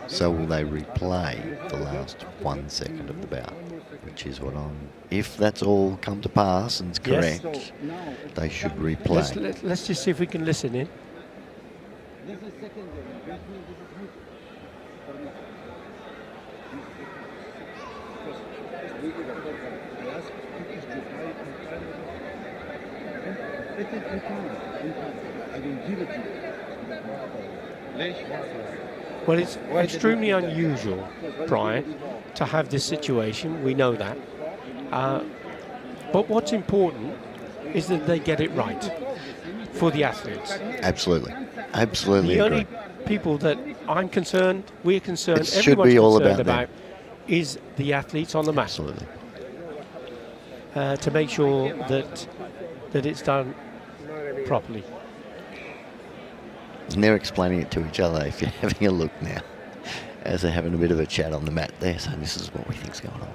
So will they replay the last 1 second of the bout, which is what if that's all come to pass and it's correct, yes, they should replay. Let's just see if we can listen in. Well, it's extremely unusual, Brian, to have this situation. We know that. But what's important is that they get it right for the athletes. Absolutely. Absolutely. The only people that I'm concerned, we're concerned, it should be all about is the athletes on the mat. Absolutely. To make sure that it's done properly. And they're explaining it to each other. If you're having a look now, as they're having a bit of a chat on the mat, they're saying this is what we think's going on.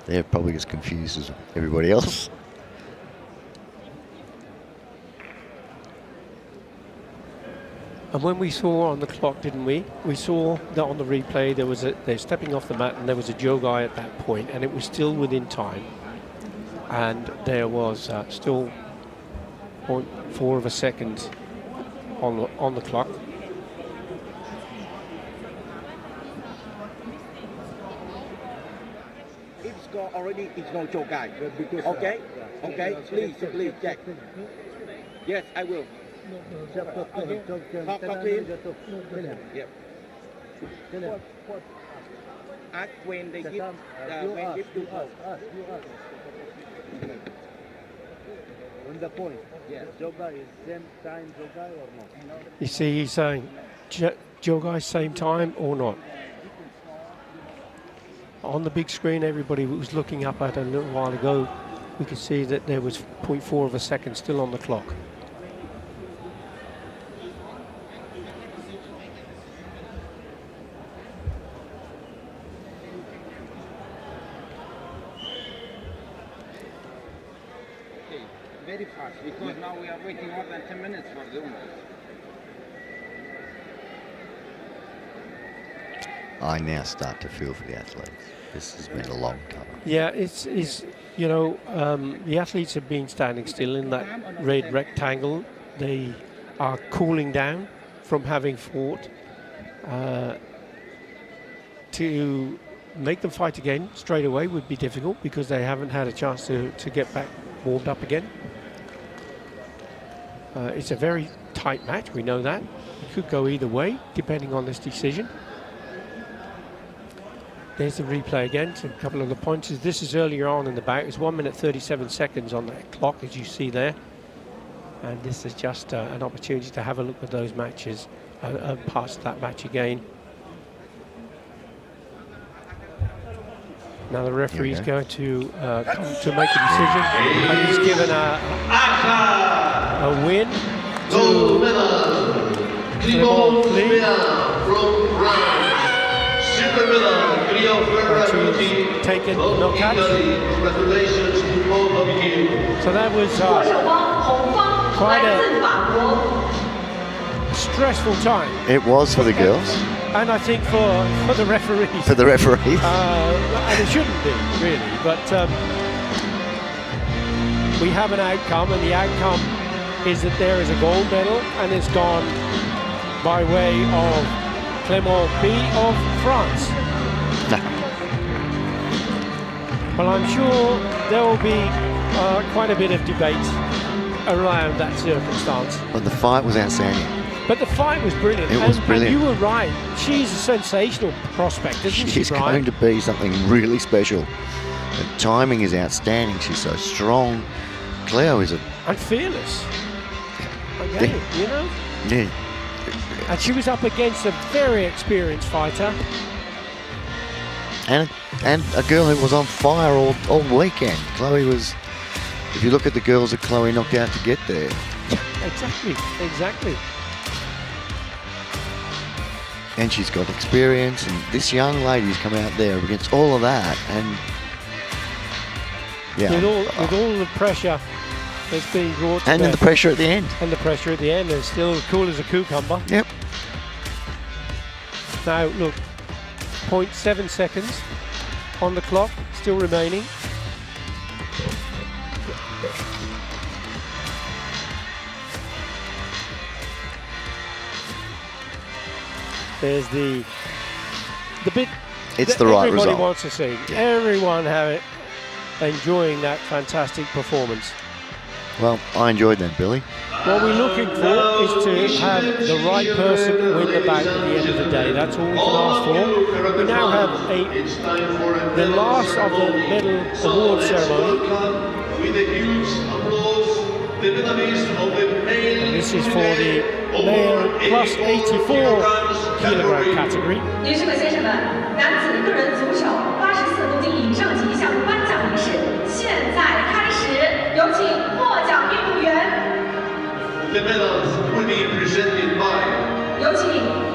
They're probably as confused as everybody else. And when we saw on the clock, didn't we? We saw that on the replay they're stepping off the mat and there was a Jogai at that point, and it was still within time. And there was still 0.4 of a second on the clock. It's got already, it's no Jogai. Okay? Okay, please check. Yes, I will. Talk to him. Yep. Ask when they give to us. On the point, yes. Jogai is same time Jogai or not? You see, he's saying Jogai same time or not. On the big screen, everybody was looking up at a little while ago. We could see that there was 0.4 of a second still on the clock. Very fast, because now we are waiting more than 10 minutes for the women. I now start to feel for the athletes. This has been a long time. Yeah, it's you know, the athletes have been standing still in that red rectangle. They are cooling down from having fought. To make them fight again straight away would be difficult because they haven't had a chance to get back warmed up again. It's a very tight match, we know that. It could go either way, depending on this decision. There's the replay again, to a couple of the pointers. This is earlier on in the bout. It's 1 minute 37 seconds on the clock, as you see there. And this is just an opportunity to have a look at those matches, parts of that match again. Now the referee's going to come to make a decision, and he's given a win to Clement Lee. She's taken knockout. Congratulations to both of you. So that was quite a stressful time. It was for the girls. And I think for the referees. For the referees. And it shouldn't be, really. But we have an outcome, and the outcome is that there is a gold medal, and it's gone by way of Clement P of France. Well, I'm sure there will be quite a bit of debate around that circumstance. But the fight was outstanding. But the fight was brilliant. It was brilliant. And you were right. She's a sensational prospect, isn't she, She's Brian? going to be something really special. The timing is outstanding. She's so strong. Cleo is and fearless. Again, you know? Yeah. And she was up against a very experienced fighter. And a girl who was on fire all weekend. Chloe was, if you look at the girls that Chloe knocked out to get there. Exactly. And she's got experience, and this young lady's come out there against all of that, and yeah. With all the pressure that's being brought to and then the pressure at the end. And the pressure at the end is still cool as a cucumber. Yep. Now look, 0.7 seconds on the clock, still remaining. There's the bit it's the right everybody result. wants to see. Yeah. Everyone enjoying that fantastic performance. Well, I enjoyed that, Billy. What we're looking for is to have the right person win the bout at the end of the day. That's all we can ask for. We now have the last of the medal award ceremony. With a huge applause, the medalist of the male. This is for the male plus 84 kilogram category. 女士们、先生们，男子个人足球84公斤以上级项目颁奖仪式现在开始，有请获奖运动员。 The medals will be presented by 有请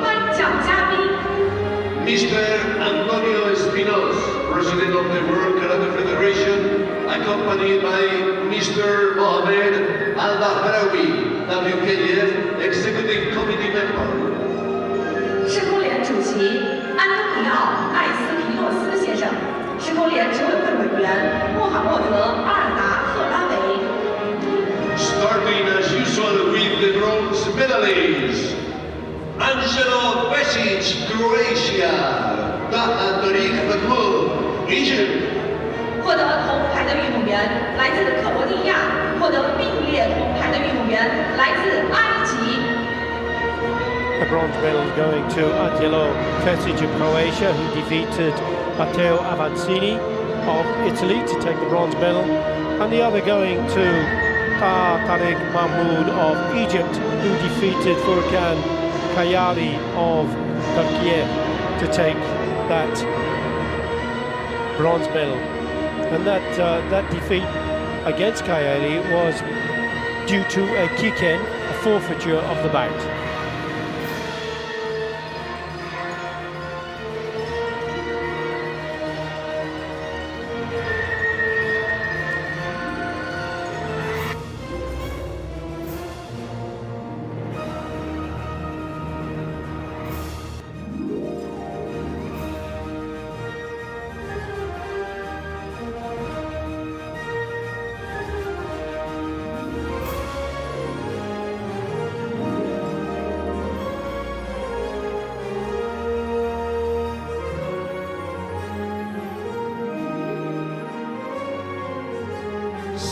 颁奖嘉宾 Mr. Antonio Espinos, President of the World Karate Federation, accompanied by Mr. Mohamed Al-Bahraoui, WKF Executive Committee Member. 世空联主席安东尼奥·艾斯皮诺斯先生，世空联执委会委员穆罕默德·阿尔达·赫拉维。 Starting as usual with the bronze medalists. Angelo Besic, Croatia. Kata Egypt. 获得铜牌的运动员来自克罗地亚，获得并列铜牌的运动员来自埃及。 The bronze medal going to Angelo Besic of Croatia, who defeated Matteo Avancini of Italy to take the bronze medal, and the other going to Tariq Mahmoud of Egypt, who defeated Furkan Kayali of Turkey to take that bronze medal. And that defeat against Kayali was due to a kick-in, a forfeiture of the bout.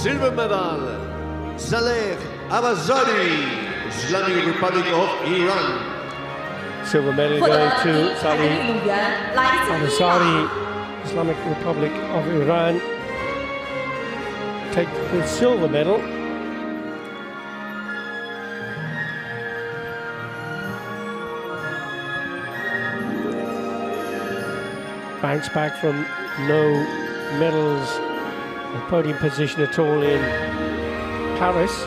Silver medal, Saleh Abazari, Islamic Republic of Iran. Silver medal 获 going 得 to 银牌的运 Sali 动员来自伊 Abasari, 朗。 Islamic Republic of Iran. Take the silver medal. Bounce back from no medals and podium position at all in Paris.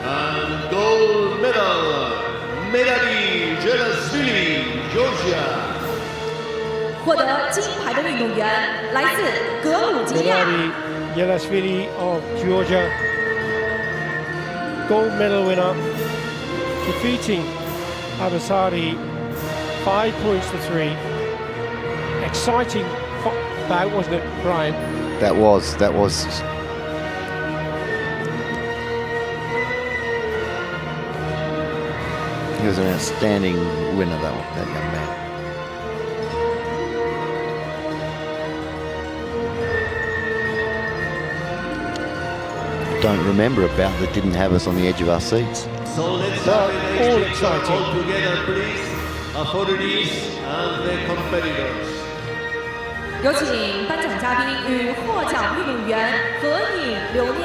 And gold medal, MEDALS, Georgia. 获得金牌的运动员来自格鲁吉亚。 Gennady Yelasvili of Georgia, gold medal winner, defeating Abasari 5 points to 3. Exciting bout, wasn't it, Brian? That was. He was an outstanding winner, that young man. Don't remember a bout that didn't have us on the edge of our seats. So let's Well, have an all extra shot exciting. all together, please. Authorities and the competitors. 有请颁奖嘉宾与获奖运动员合影留念。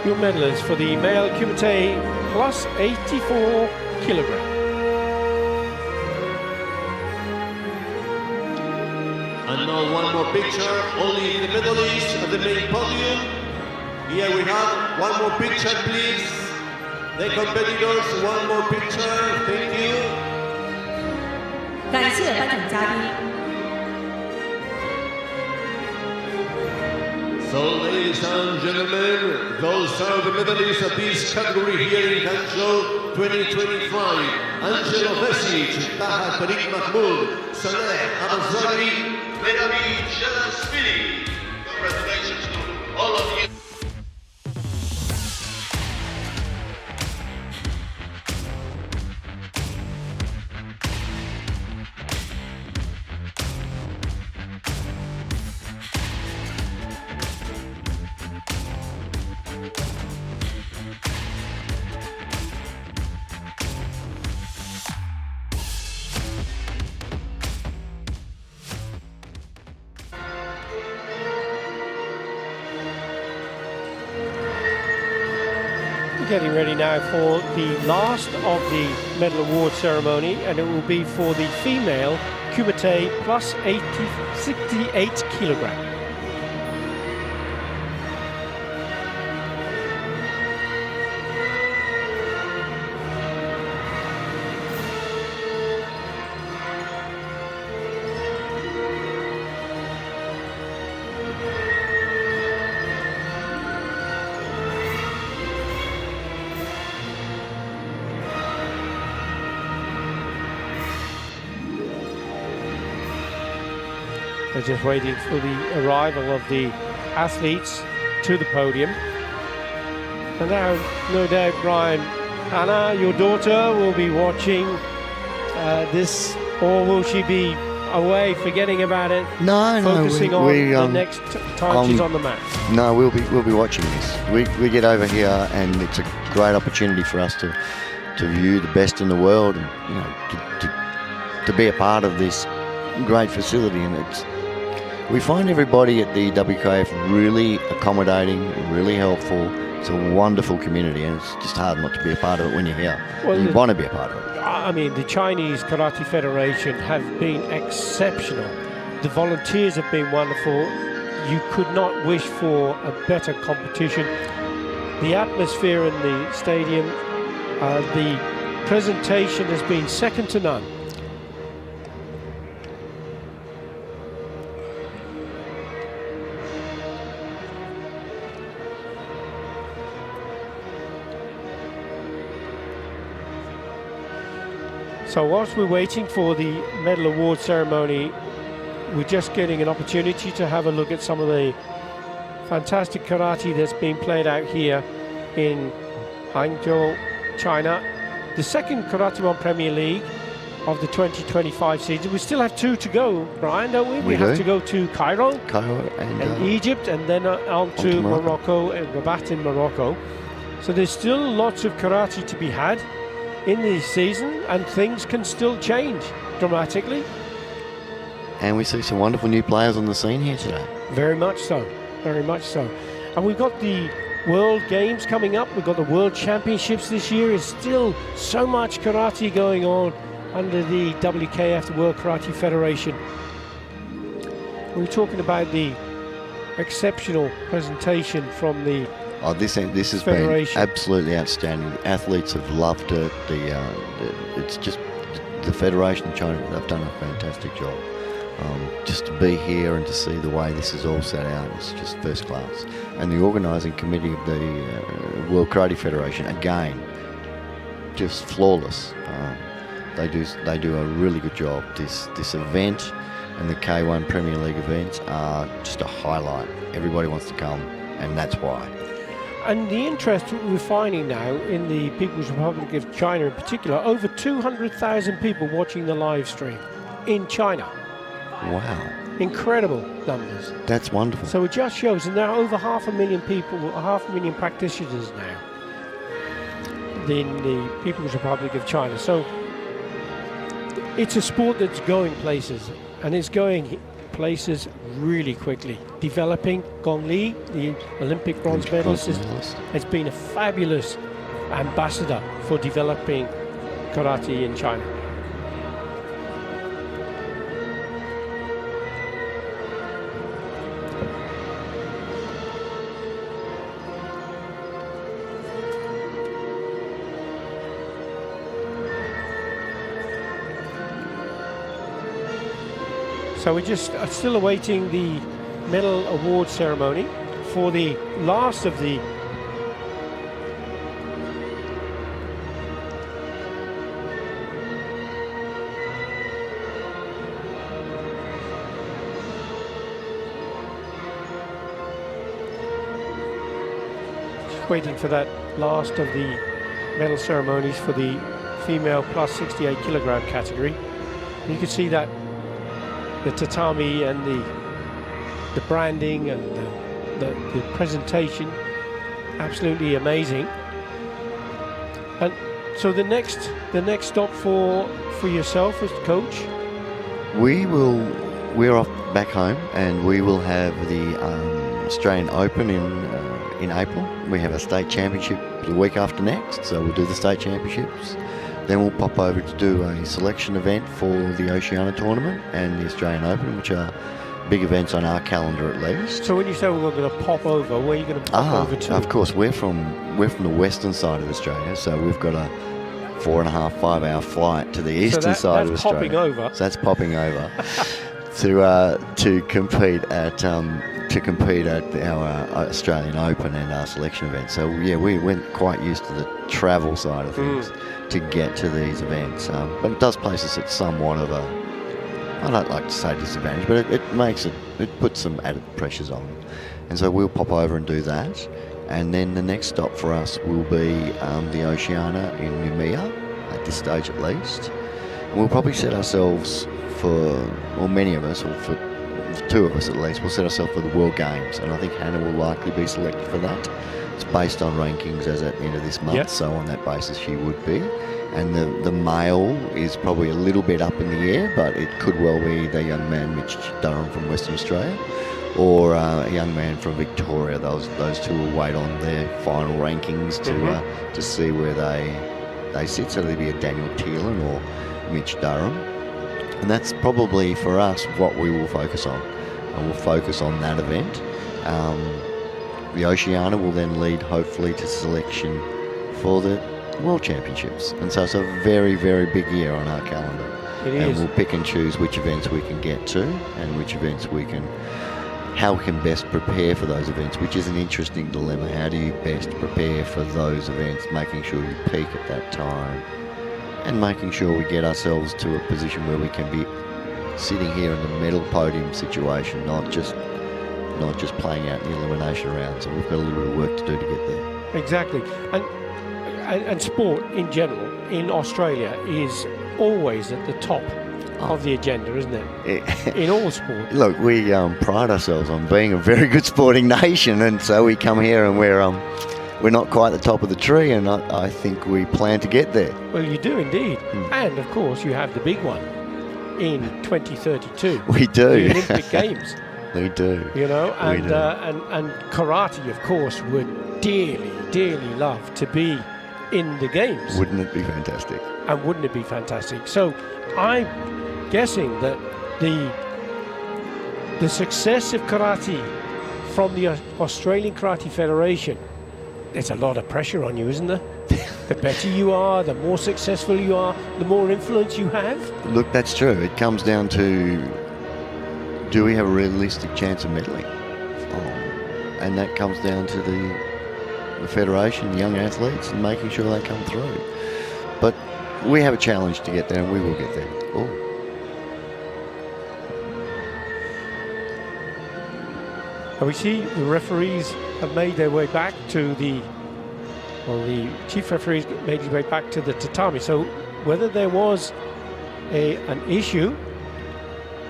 Your medalist for the male Kumite plus 84 kilogram. And now one more picture, only the medalists at the main podium. Here we have one more picture, please. The competitors, one more picture, thank you. 感谢颁奖嘉宾。 So ladies and gentlemen, those are the medalists of this category here in Hangzhou 2025. Angelo Vesic, Taha Tariq Mahmoud, Saleh Abazari, Medali Jelasvili. Congratulations to all of you. Getting ready now for the last of the medal award ceremony, and it will be for the female Kumite plus 68 kilogram. They're just waiting for the arrival of the athletes to the podium. And now, no doubt, Brian, Anna, your daughter, will be watching this, or will she be away, forgetting about it, No, focusing on the next time she's on the mat? No, we'll be watching this. We get over here, and it's a great opportunity for us to view the best in the world, and to be a part of this great facility. And we find everybody at the WKF really accommodating, really helpful. It's a wonderful community, and it's just hard not to be a part of it when you're here. Well, you want to be a part of it. I mean, the Chinese Karate Federation have been exceptional. The volunteers have been wonderful. You could not wish for a better competition. The atmosphere in the stadium, the presentation has been second to none. So whilst we're waiting for the medal award ceremony, we're just getting an opportunity to have a look at some of the fantastic karate that's being played out here in Hangzhou, China. The second Karate1 Premier League of the 2025 season. We still have 2 to go, Brian, don't we? We have to go to Cairo and Egypt, and then on to Morocco and Rabat in Morocco. So there's still lots of karate to be had in this season, and things can still change dramatically. And we see some wonderful new players on the scene here today. Very much so, very much so. And we've got the World Games coming up. We've got the World Championships this year. There's still so much karate going on under the WKF, the World Karate Federation. We're talking about the exceptional presentation from the this has Federation. Been absolutely outstanding. The athletes have loved it. It's just the Federation in China, they've done a fantastic job. Just to be here and to see the way this is all set out is just first class. And the organising committee of the World Karate Federation, again, just flawless. They do a really good job. This event and the K1 Premier League events are just a highlight. Everybody wants to come, and that's why. And the interest we're finding now in the People's Republic of China in particular, over 200,000 people watching the live stream in China. Wow. Incredible numbers. That's wonderful. So it just shows, and there are over 500,000 people, 500,000 practitioners now in the People's Republic of China. So it's a sport that's going places, and it's going places really quickly. Developing. Gong Li, the Olympic bronze medalist, has been a fabulous ambassador for developing karate in China. So we're just still awaiting the medal award ceremony for the last of the waiting for that last of the medal ceremonies for the female plus 68 kilogram category. And you can see that the tatami and the branding and the presentation, absolutely amazing. And so the next stop for yourself as coach? We're off back home, and we will have the Australian Open in April. We have a state championship the week after next, so we'll do the state championships. Then we'll pop over to do a selection event for the Oceania tournament and the Australian Open, which are big events on our calendar at least. So when you say we're going to pop over, where are you going to pop over to? Of course, we're from the western side of Australia, so we've got a 4.5-5 hour flight to the eastern side of Australia. Popping over. So that's popping over to compete at our Australian Open and our selection event. So yeah, we went quite used to the travel side of things to get to these events. But it does place us at somewhat of a, I don't like to say disadvantage, but it puts some added pressures on. And so we'll pop over and do that. And then the next stop for us will be the Oceania in Noumea, at this stage at least. And we'll probably set ourselves or many of us, or for 2 of us at least, we'll set ourselves for the World Games. And I think Hannah will likely be selected for that. It's based on rankings as at the end of this month, so on that basis she would be. And the male is probably a little bit up in the air, but it could well be the young man Mitch Durham from Western Australia, or a young man from Victoria. Those 2 will wait on their final rankings to see where they sit. So there'll be a Daniel Thielen or Mitch Durham. And that's probably for us what we will focus on. And we'll focus on that event. The Oceania will then lead hopefully to selection for the World Championships. And so it's a very, very big year on our calendar. And we'll pick and choose which events we can get to and which events how we can best prepare for those events, which is an interesting dilemma. How do you best prepare for those events, making sure you peak at that time and making sure we get ourselves to a position where we can be sitting here in the medal podium situation, not just not just playing out in the elimination round. So we've got a little bit of work to do to get there. Exactly. And sport in general in Australia is always at the top of the agenda, isn't it? In all sport. Look, we pride ourselves on being a very good sporting nation, and so we come here and we're not quite at the top of the tree, and I think we plan to get there. Well, you do indeed. And of course, you have the big one in 2032. We do. The Olympic Games. We do. You know, and, We do. and karate, of course, would dearly, dearly love to be in the games. Wouldn't it be fantastic? And wouldn't it be fantastic? So I'm guessing that the success of karate from the Australian Karate Federation, there's a lot of pressure on you, isn't there? The better you are, the more successful you are, the more influence you have. Look, that's true. It comes down to, do we have a realistic chance of medaling? And that comes down to the federation, young athletes, and making sure they come through. But we have a challenge to get there, and we will get there. Oh. And we see the referees have made their way back to the chief referee's made his way back to the tatami. So whether there was an issue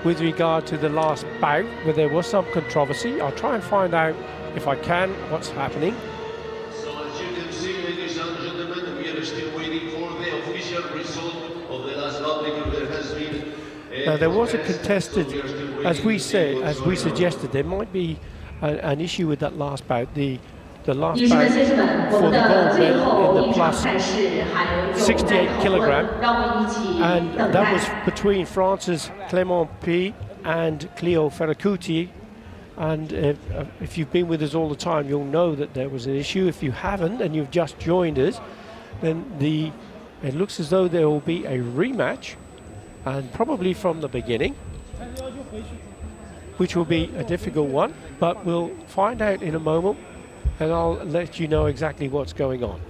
with regard to the last bout, where there was some controversy, I'll try and find out, if I can, what's happening. So as you can see, ladies and gentlemen, we are still waiting for the official result of the last bout because there has been... Now there was a contested, as we suggested, there might be an issue with that last bout. The last bout for the gold medal in the plus 68 kilogram, and that was between France's Clément P and Cleo Ferracuti. And if you've been with us all the time, you'll know that there was an issue. If you haven't and you've just joined us, then it looks as though there will be a rematch, and probably from the beginning, which will be a difficult one, but we'll find out in a moment, and I'll let you know exactly what's going on.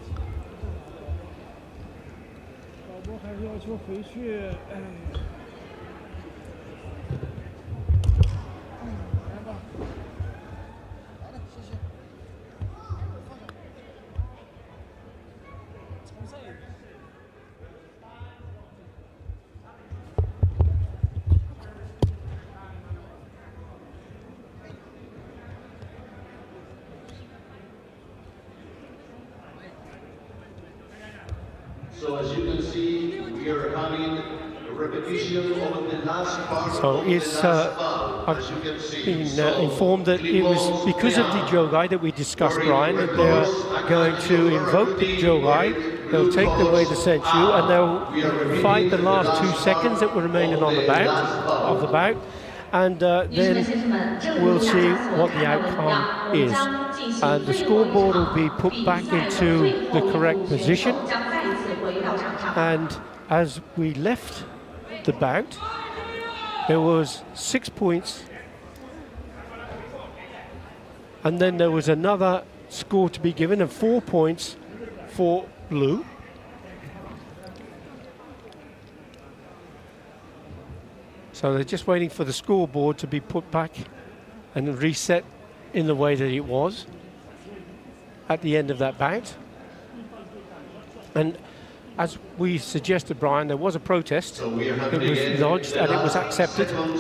So as you can see, we are having a repetition of the last part. So it's, I've been informed that it was because of the Jogai that we discussed, Brian, that they're going to invoke the Jogai. They'll take away the Senchu, and they'll fight the last 2 seconds that were remaining on the bout, and then we'll see what the outcome is. And the scoreboard will be put back into the correct position. And as we left the bout, there was 6 points, and then there was another score to be given, and 4 points for blue. So they're just waiting for the scoreboard to be put back and reset in the way that it was at the end of that bout. And as we suggested, Brian, there was a protest. So we are it was lodged and it was accepted. And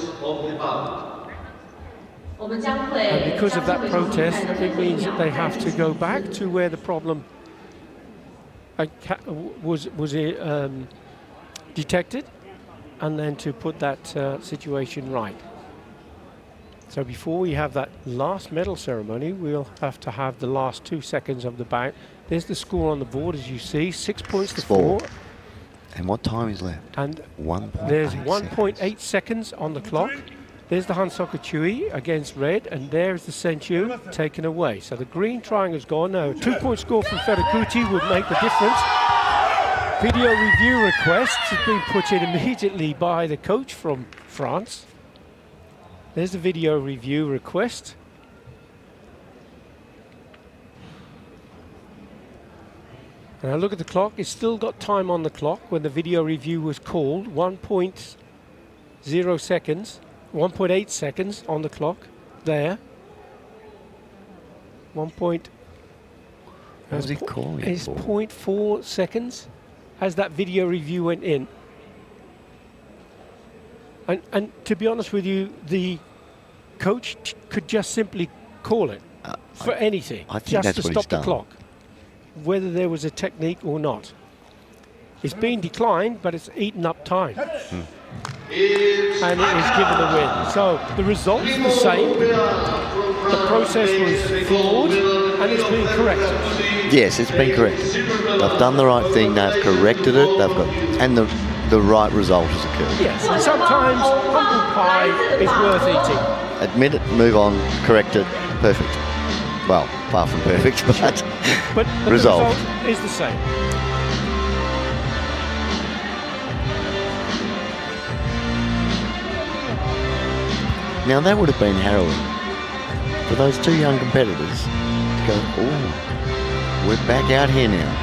because of that protest, it means that they have to go back to where the problem was detected, and then to put that situation right. So before we have that last medal ceremony, we'll have to have the last 2 seconds of the bout. There's the score on the board, as you see, 6 points to 4. And what time is left? And 1.8 there's 1.8 seconds on the clock. There's the Hansoku Chui against red, and there's the Senchu taken away. So the green triangle's gone now. 2-point score from Ferracuti would make the difference. Video review request has been put in immediately by the coach from France. There's the video review request. And I look at the clock, it's still got time on the clock when the video review was called. 1.0 seconds, 1.8 seconds on the clock there. 1 point. What was he calling It's for? 0.4 seconds as that video review went in. And to be honest with you, the coach could just simply call it for anything, I think just that's to what stop he's the done. clock, whether there was a technique or not. It's been declined, but it's eaten up time. And it is given the win. So the result's the same. The process was flawed, and it's been corrected. Yes, it's been corrected. They've done the right thing. They've corrected it. They've got, and the right result has occurred. Yes, and sometimes humble pie is worth eating. Admit it, move on, correct it, perfect. Well, far from perfect, but The resolved. result is the same. Now that would have been harrowing for those two young competitors to go, oh, we're back out here now.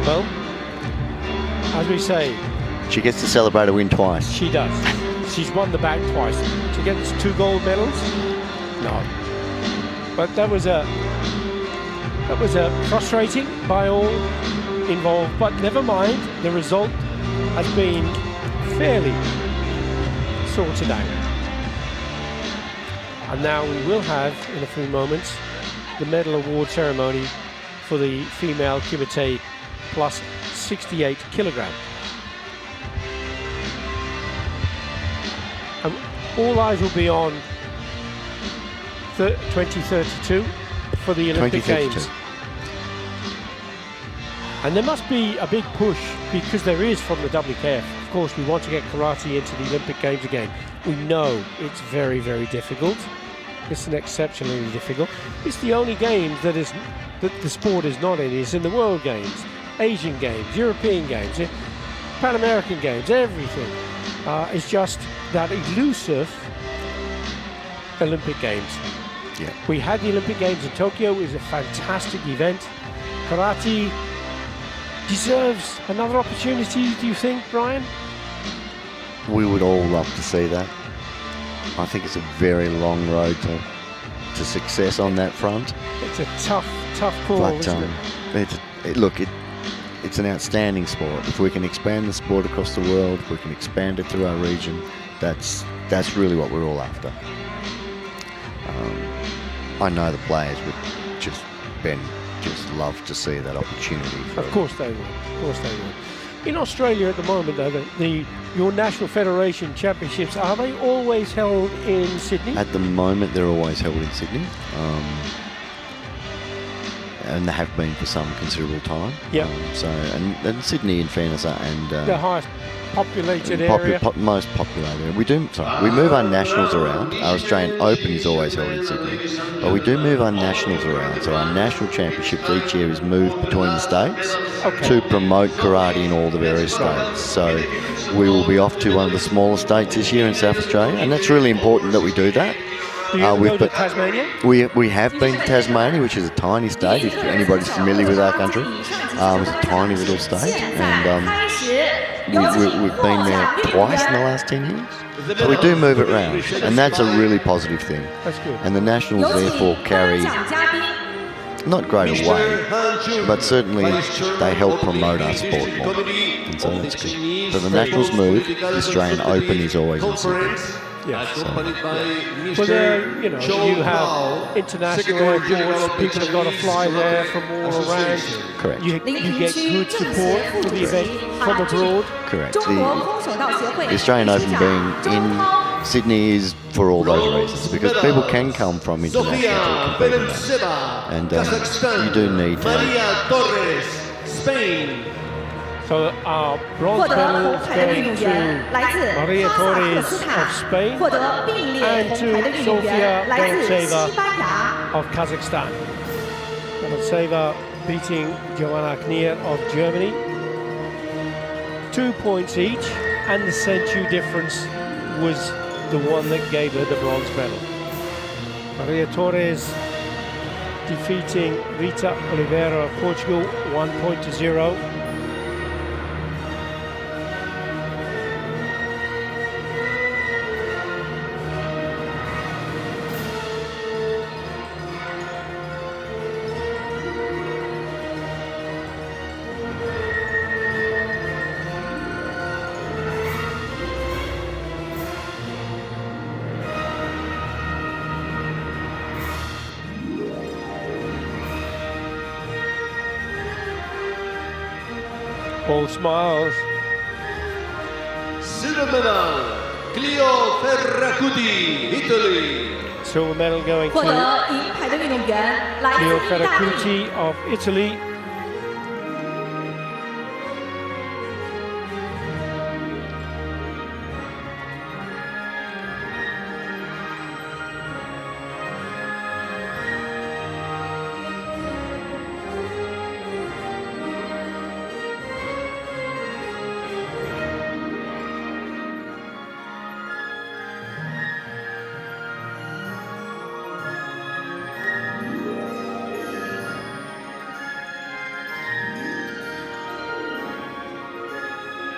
Well, as we say, She gets to celebrate a win twice. she does. She's won the bag twice. She gets 2 gold medals? No. But that was a frustrating by all involved. But never mind, the result has been fairly sorted out. And now we will have, in a few moments, the medal award ceremony for the female Kumite plus 68 kilogram. And all eyes will be on 2032 for the Olympic 2032. Games. And there must be a big push, because there is from the WKF. Of course, we want to get karate into the Olympic Games again. We know it's very, very difficult. It's an exceptionally difficult. It's the only game that the sport is not in. It's in the World Games, Asian Games, European Games, Pan American Games, everything. It's just that elusive Olympic Games. Yeah. We had the Olympic Games in Tokyo. It was a fantastic event. Karate deserves another opportunity, do you think, Brian? We would all love to see that. I think it's a very long road to success on that front. It's a tough call, But isn't it? it's an outstanding sport. If we can expand the sport across the world, if we can expand it through our region, that's really what we're all after. I know the players would just love to see that opportunity. Of course they would. Of course they would. In Australia at the moment, though, your National Federation Championships, are they always held in Sydney? At the moment, they're always held in Sydney. And they have been for some considerable time. Yeah. And Sydney, in fairness, and The highest populated area. most populated. We move our nationals around. Our Australian Open is always held in Sydney, but we do move our nationals around. So our national championships each year is moved between the states to promote karate in all the various states. So we will be off to one of the smaller states this year in South Australia, and that's really important that we do that. Do you go to Tasmania? We have been to Tasmania, which is a tiny state, if anybody's familiar with our country. It's a tiny little state, and we've been there twice in the last 10 years. So we do move it around, and that's a really positive thing. That's good. And the nationals therefore carry not greater weight, but certainly they help promote our sport more. And so that's good. So the nationals move, the Australian Open is always in Sydney. Yeah. Well, there, you have international airports. People have got to fly there from all around. Correct. You get good support for the event from abroad. Correct. The Australian Open being in Sydney is for all those reasons, because people can come from international to compete in that. And you do need Spain. So our bronze medal is going to Maria Torres of Spain and to Sofia Dontseva of Kazakhstan. Dontseva beating Joanna Knier of Germany. 2 points each, and the century difference was the one that gave her the bronze medal. Maria Torres defeating Rita Oliveira of Portugal 1-0. All smiles. Silver medal, Clio Ferracuti, Italy. Silver medal going 获 to 得银牌的运动员来自 Leo 意大利。 Ferracuti of Italy.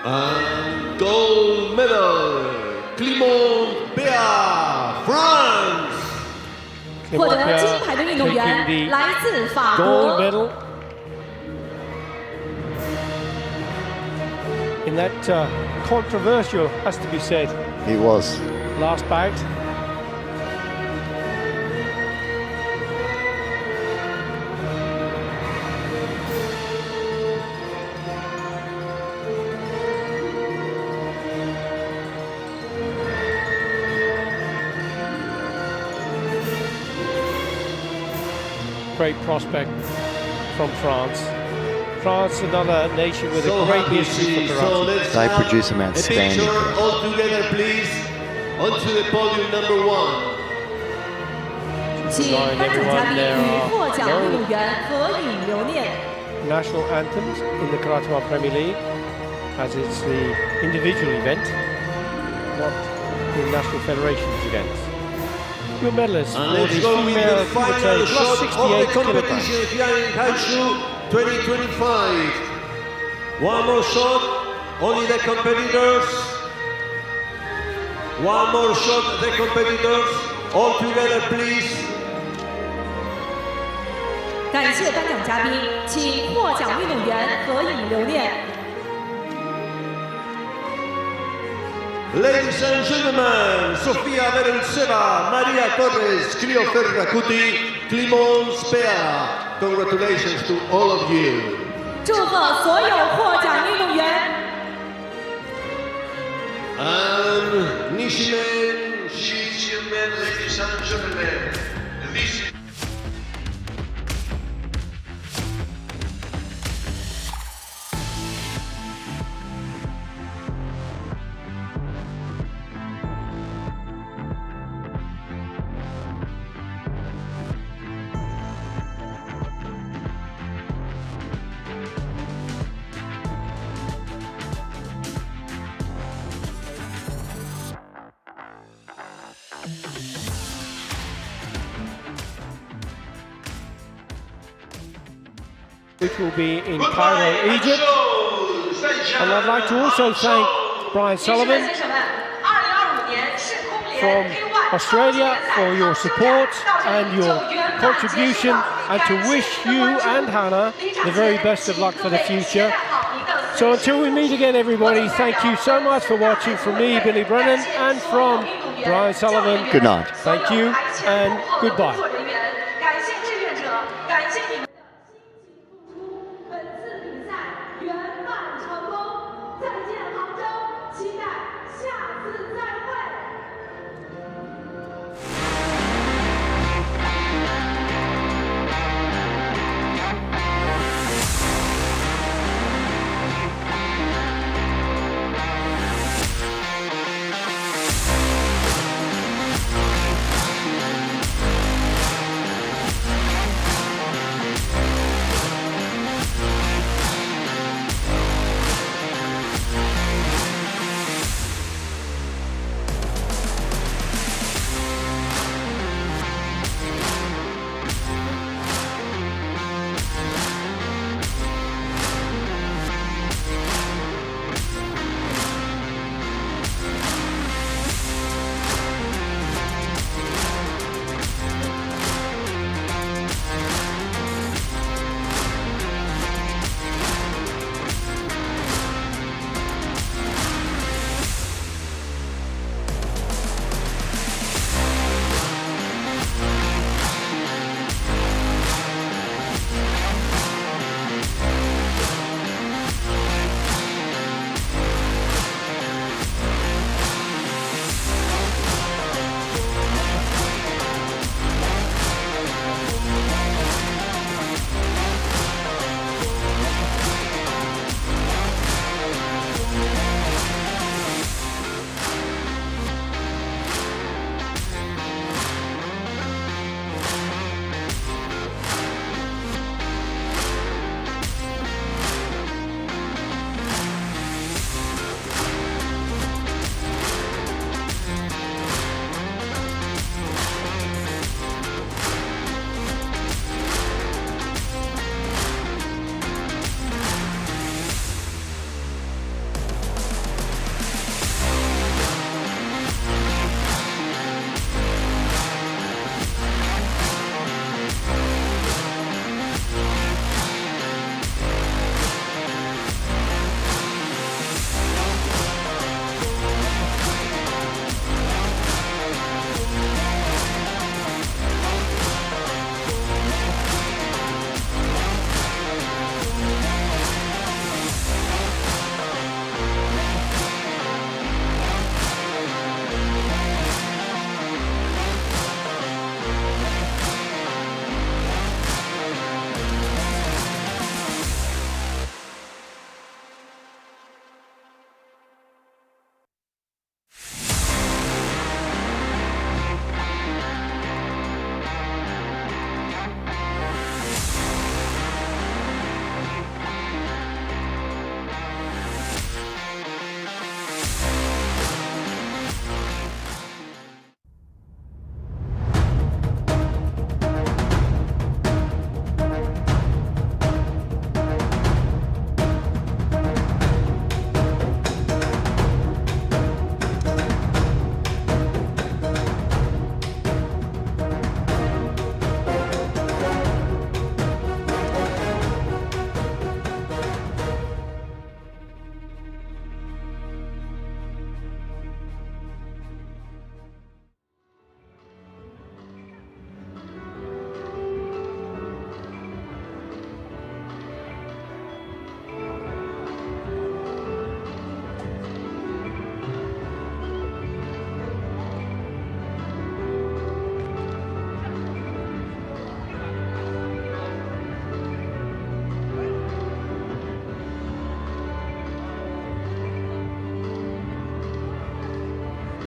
And gold medal, Clément Béat, France. 获得金牌的运动员 taking 来自法 the gold 国。 medal. In that controversial, has to be said, He was. last bout. Great prospect from France. France, another nation with So a great happy to history see. for So karate. let's They have produce a man a standing. picture all together, please. Onto the podium number 1. 请颁奖嘉宾与获奖运动员合影留念。 National anthems in the Karate1 Premier League, as it's the individual event, not the National Federation's events. Your medalists And for let's the go with female the final Kumite shot plus of the 68 kilograms. competition here in Hangzhou 2025. One more shot, only the competitors. One more shot, the competitors. All together, please. 感谢颁奖嘉宾，请获奖运动员合影留念。 Ladies and gentlemen, Sofia Berentseva, Maria Torres, Clio Ferracuti, Clément Béat. Congratulations to all of you. 祝贺所有获奖运动员。 And Nishimen, Shichimen, ladies and gentlemen, this is which will be in Cairo, Egypt. And I'd like to also thank Brian Sullivan from Australia for your support and your contribution, and to wish you and Hannah the very best of luck for the future. So until we meet again, everybody, thank you so much for watching from me, Billy Brennan, and from Brian Sullivan. Good night. Thank you and goodbye.